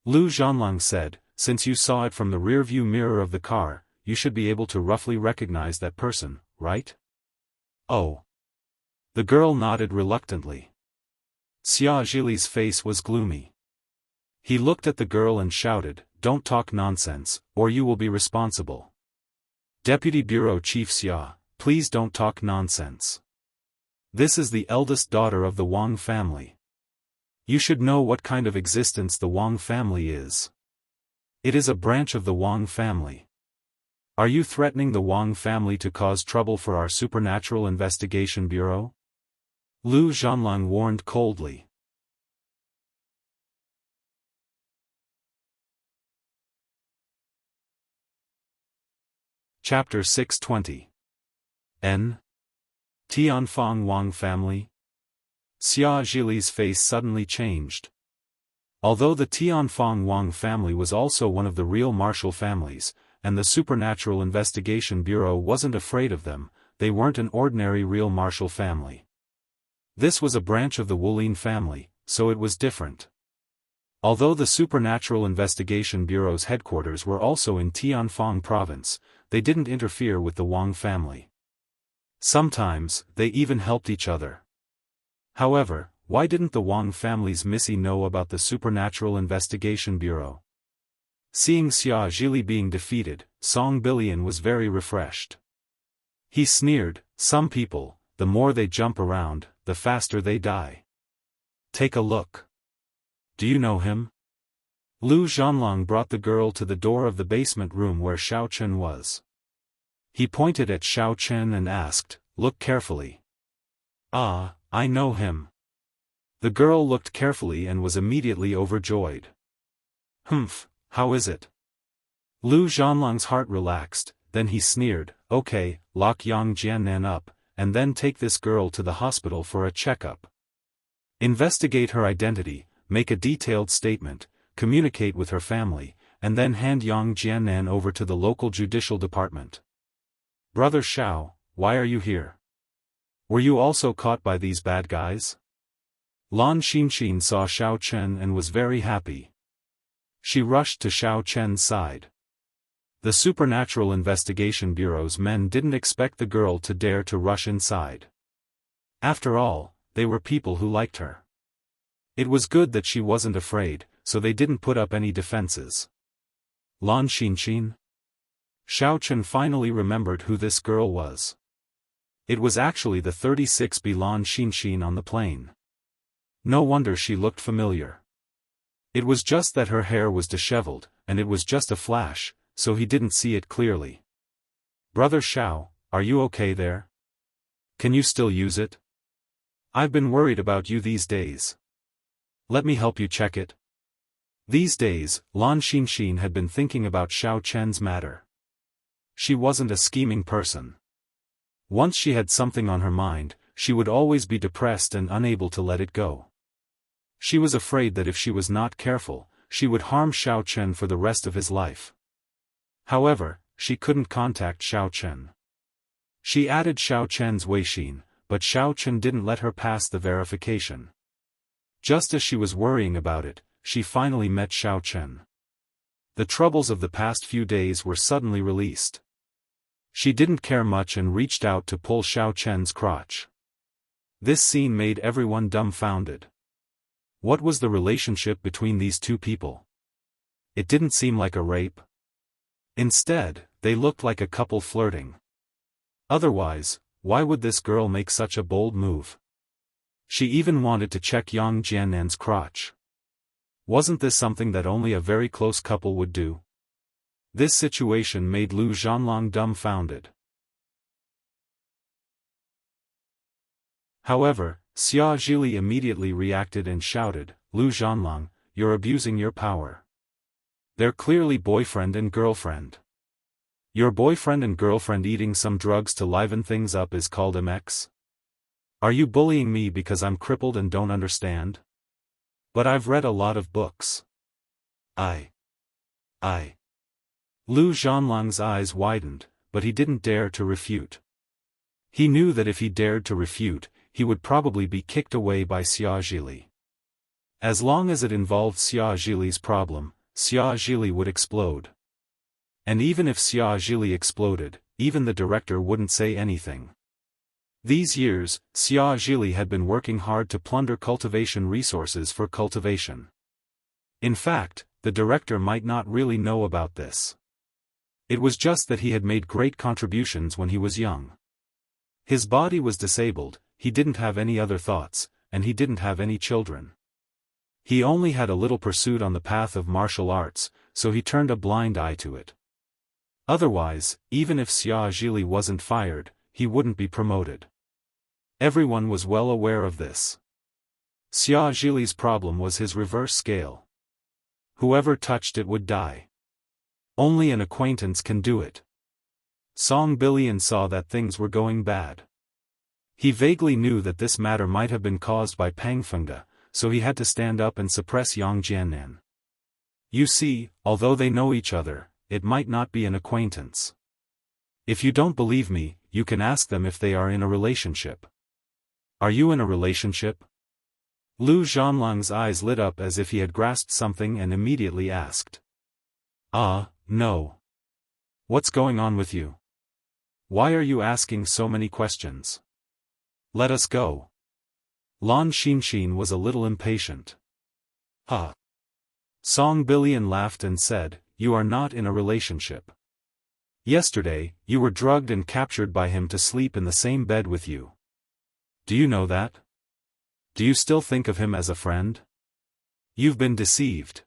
Lu Zhanlang said, since you saw it from the rearview mirror of the car, you should be able to roughly recognize that person, right? Oh. The girl nodded reluctantly. Xia Zhili's face was gloomy. He looked at the girl and shouted, "Don't talk nonsense, or you will be responsible." Deputy Bureau Chief Xia, please don't talk nonsense. This is the eldest daughter of the Wang family. You should know what kind of existence the Wang family is. It is a branch of the Wang family. Are you threatening the Wang family to cause trouble for our Supernatural Investigation Bureau? Lu Zhanlang warned coldly. Chapter 620. N. Tianfang Wang family? Xia Zhili's face suddenly changed. Although the Tianfang Wang family was also one of the real martial families, and the Supernatural Investigation Bureau wasn't afraid of them, they weren't an ordinary real martial family. This was a branch of the Wulin family, so it was different. Although the Supernatural Investigation Bureau's headquarters were also in Tianfang province, they didn't interfere with the Wang family. Sometimes, they even helped each other. However, why didn't the Wang family's Missy know about the Supernatural Investigation Bureau? Seeing Xia Zhili being defeated, Song Billion was very refreshed. He sneered, "Some people, the more they jump around, the faster they die. Take a look. Do you know him?" Lu Zhanlang brought the girl to the door of the basement room where Xiao Chen was. He pointed at Xiao Chen and asked, "Look carefully." "Ah, I know him." The girl looked carefully and was immediately overjoyed. "Humph, how is it?" Lu Zhanlang's heart relaxed, then he sneered, "Okay, lock Yang Jiannan up, and then take this girl to the hospital for a checkup. Investigate her identity, make a detailed statement, communicate with her family, and then hand Yang Jiannan over to the local judicial department." "Brother Xiao, why are you here? Were you also caught by these bad guys?" Lan Xinxin saw Xiao Chen and was very happy. She rushed to Xiao Chen's side. The Supernatural Investigation Bureau's men didn't expect the girl to dare to rush inside. After all, they were people who liked her. It was good that she wasn't afraid, so they didn't put up any defenses. Lan Xinxin? Xiao Chen finally remembered who this girl was. It was actually the 36B Lan Xinxin on the plane. No wonder she looked familiar. It was just that her hair was disheveled, and it was just a flash, so he didn't see it clearly. "Brother Xiao, are you okay there? Can you still use it? I've been worried about you these days. Let me help you check it." These days, Lan Xinxin had been thinking about Xiao Chen's matter. She wasn't a scheming person. Once she had something on her mind, she would always be depressed and unable to let it go. She was afraid that if she was not careful, she would harm Xiao Chen for the rest of his life. However, she couldn't contact Xiao Chen. She added Xiao Chen's Weixin, but Xiao Chen didn't let her pass the verification. Just as she was worrying about it, she finally met Xiao Chen. The troubles of the past few days were suddenly released. She didn't care much and reached out to pull Xiao Chen's crotch. This scene made everyone dumbfounded. What was the relationship between these two people? It didn't seem like a rape. Instead, they looked like a couple flirting. Otherwise, why would this girl make such a bold move? She even wanted to check Yang Jiannan's crotch. Wasn't this something that only a very close couple would do? This situation made Lu Zhanlang dumbfounded. However, Xia Zhili immediately reacted and shouted, "Lu Zhanlang, you're abusing your power. They're clearly boyfriend and girlfriend. Your boyfriend and girlfriend eating some drugs to liven things up is called MX? Are you bullying me because I'm crippled and don't understand? But I've read a lot of books. I. Lu Zhanlang's eyes widened, but he didn't dare to refute. He knew that if he dared to refute, he would probably be kicked away by Xia Zhili. As long as it involved Xia Zhili's problem, Xia Zhili would explode. And even if Xia Zhili exploded, even the director wouldn't say anything. These years, Xia Zhili had been working hard to plunder cultivation resources for cultivation. In fact, the director might not really know about this. It was just that he had made great contributions when he was young. His body was disabled, he didn't have any other thoughts, and he didn't have any children. He only had a little pursuit on the path of martial arts, so he turned a blind eye to it. Otherwise, even if Xia Zhili wasn't fired, he wouldn't be promoted. Everyone was well aware of this. Xia Zhili's problem was his reverse scale. Whoever touched it would die. Only an acquaintance can do it. Song Bilian saw that things were going bad. He vaguely knew that this matter might have been caused by Pang Fengde, so he had to stand up and suppress Yang Jiannan. You see, although they know each other, it might not be an acquaintance. If you don't believe me, you can ask them if they are in a relationship. Are you in a relationship? Lu Zhanlang's eyes lit up as if he had grasped something and immediately asked. No. What's going on with you? Why are you asking so many questions? Let us go. Lan Xinxin was a little impatient. Song Bilian laughed and said, You are not in a relationship. Yesterday, you were drugged and captured by him to sleep in the same bed with you. Do you know that? Do you still think of him as a friend? You've been deceived.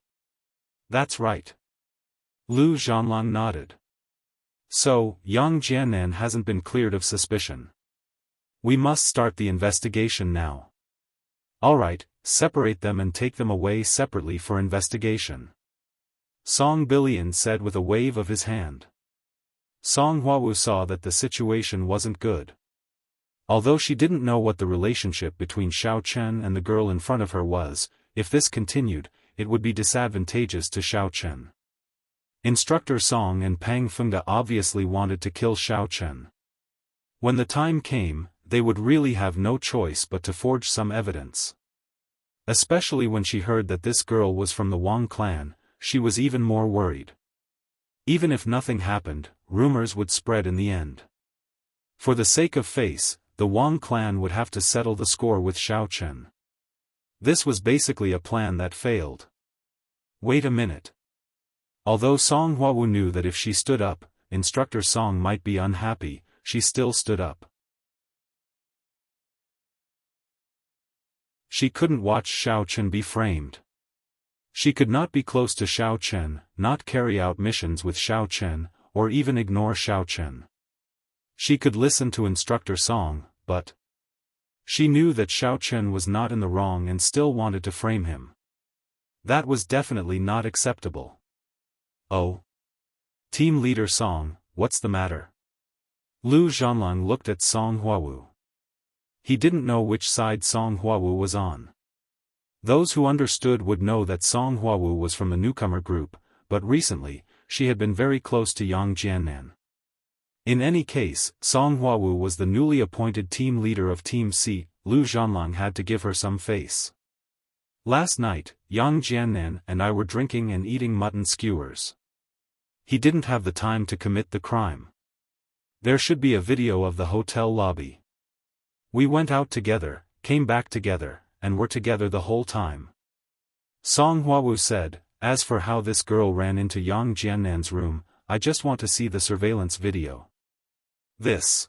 That's right. Lu Zhanlang nodded. So, Yang Jiannan hasn't been cleared of suspicion. We must start the investigation now. Alright, separate them and take them away separately for investigation. Song Bilian said with a wave of his hand. Song Huawu saw that the situation wasn't good. Although she didn't know what the relationship between Xiao Chen and the girl in front of her was, if this continued, it would be disadvantageous to Xiao Chen. Instructor Song and Pang Fengde obviously wanted to kill Xiao Chen. When the time came, they would really have no choice but to forge some evidence. Especially when she heard that this girl was from the Wang clan, she was even more worried. Even if nothing happened, rumors would spread in the end. For the sake of face, the Wang clan would have to settle the score with Xiao Chen. This was basically a plan that failed. Wait a minute. Although Song Huawu knew that if she stood up, Instructor Song might be unhappy, she still stood up. She couldn't watch Xiao Chen be framed. She could not be close to Xiao Chen, not carry out missions with Xiao Chen, or even ignore Xiao Chen. She could listen to Instructor Song, but she knew that Xiao Chen was not in the wrong and still wanted to frame him. That was definitely not acceptable. Oh. Team Leader Song, what's the matter? Lu Zhanlang looked at Song Huawu. He didn't know which side Song Huawu was on. Those who understood would know that Song Huawu was from the newcomer group, but recently, she had been very close to Yang Jiannan. In any case, Song Huawu was the newly appointed team leader of Team C. Lu Zhanlang had to give her some face. Last night, Yang Jiannan and I were drinking and eating mutton skewers. He didn't have the time to commit the crime. There should be a video of the hotel lobby. We went out together, came back together, and were together the whole time. Song Huawu said, as for how this girl ran into Yang Jiannan's room, I just want to see the surveillance video. This.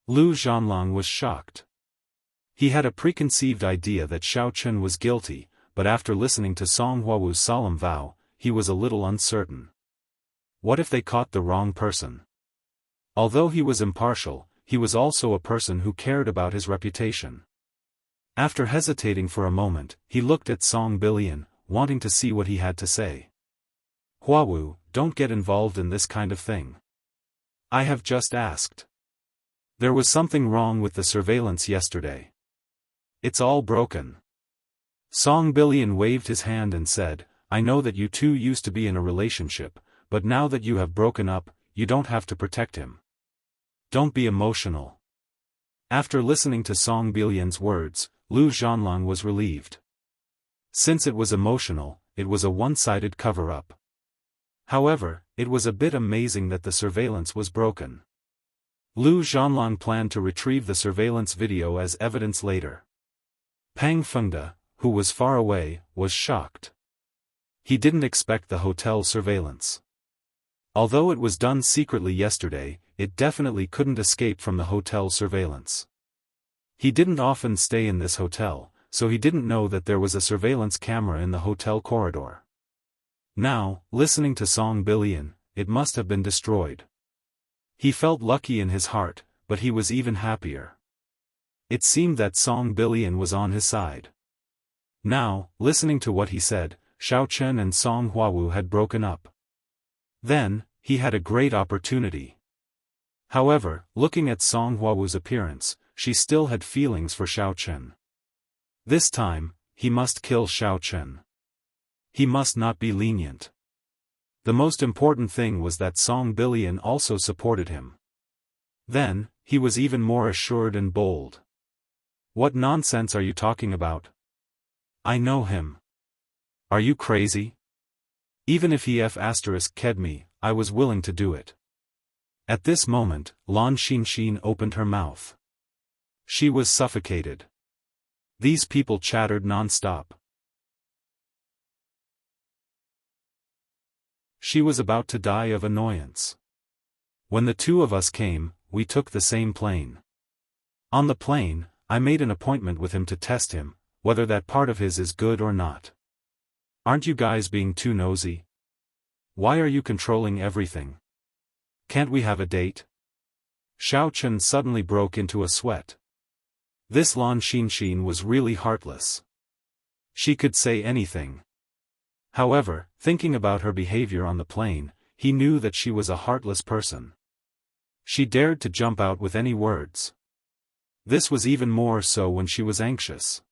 Lu Zhanlang was shocked. He had a preconceived idea that Xiao Chen was guilty, but after listening to Song Huawu's solemn vow, he was a little uncertain. What if they caught the wrong person? Although he was impartial, he was also a person who cared about his reputation. After hesitating for a moment, he looked at Song Bilian, wanting to see what he had to say. Huawu, don't get involved in this kind of thing. I have just asked. There was something wrong with the surveillance yesterday. It's all broken. Song Billion waved his hand and said, I know that you two used to be in a relationship, but now that you have broken up, you don't have to protect him. Don't be emotional. After listening to Song Billion's words, Lu Zhanlong was relieved. Since it was emotional, it was a one-sided cover-up. However, it was a bit amazing that the surveillance was broken. Lu Zhanlong planned to retrieve the surveillance video as evidence later. Pang Fengde, who was far away, was shocked. He didn't expect the hotel surveillance. Although it was done secretly yesterday, it definitely couldn't escape from the hotel surveillance. He didn't often stay in this hotel, so he didn't know that there was a surveillance camera in the hotel corridor. Now, listening to Song Billion, it must have been destroyed. He felt lucky in his heart, but he was even happier. It seemed that Song Billion was on his side. Now, listening to what he said, Xiao Chen and Song Huawu had broken up. Then, he had a great opportunity. However, looking at Song Huawu's appearance, she still had feelings for Xiao Chen. This time, he must kill Xiao Chen. He must not be lenient. The most important thing was that Song Billion also supported him. Then, he was even more assured and bold. What nonsense are you talking about? I know him. Are you crazy? Even if he ked me, I was willing to do it. At this moment, Lan Xinxin opened her mouth. She was suffocated. These people chattered non-stop. She was about to die of annoyance. When the two of us came, we took the same plane. On the plane, I made an appointment with him to test him, whether that part of his is good or not. Aren't you guys being too nosy? Why are you controlling everything? Can't we have a date? Xiao Chen suddenly broke into a sweat. This Lan Xinxin was really heartless. She could say anything. However, thinking about her behavior on the plane, he knew that she was a heartless person. She dared to jump out with any words. This was even more so when she was anxious.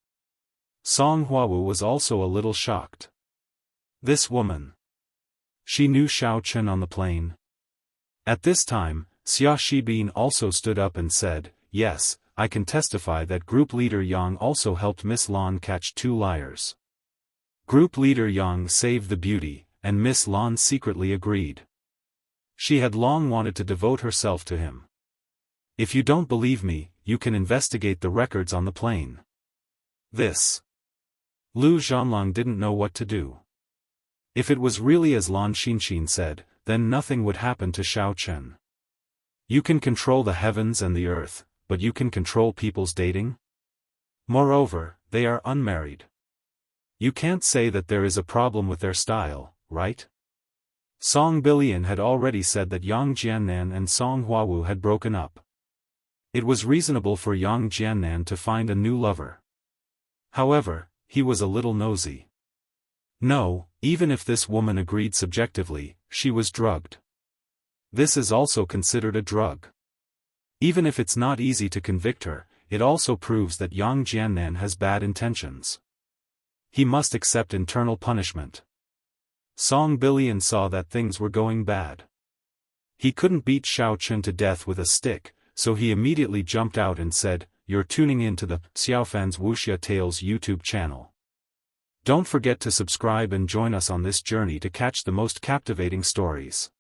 Song Huawu was also a little shocked. This woman. She knew Xiao Chen on the plane. At this time, Xia Shibin also stood up and said, yes, I can testify that Group Leader Yang also helped Miss Lan catch two liars. Group Leader Yang saved the beauty, and Miss Lan secretly agreed. She had long wanted to devote herself to him. If you don't believe me, you can investigate the records on the plane. This. Lu Zhanlong didn't know what to do. If it was really as Lan Xinxin said, then nothing would happen to Xiao Chen. You can control the heavens and the earth, but you can control people's dating? Moreover, they are unmarried. You can't say that there is a problem with their style, right? Song Billion had already said that Yang Jiannan and Song Huawu had broken up. It was reasonable for Yang Jiannan to find a new lover. However, he was a little nosy. No, even if this woman agreed subjectively, she was drugged. This is also considered a drug. Even if it's not easy to convict her, it also proves that Yang Jiannan has bad intentions. He must accept internal punishment. Song Billion saw that things were going bad. He couldn't beat Xiao Chen to death with a stick, so he immediately jumped out and said, "You're tuning in to the Xiaofan's Wuxia Tales YouTube channel. Don't forget to subscribe and join us on this journey to catch the most captivating stories."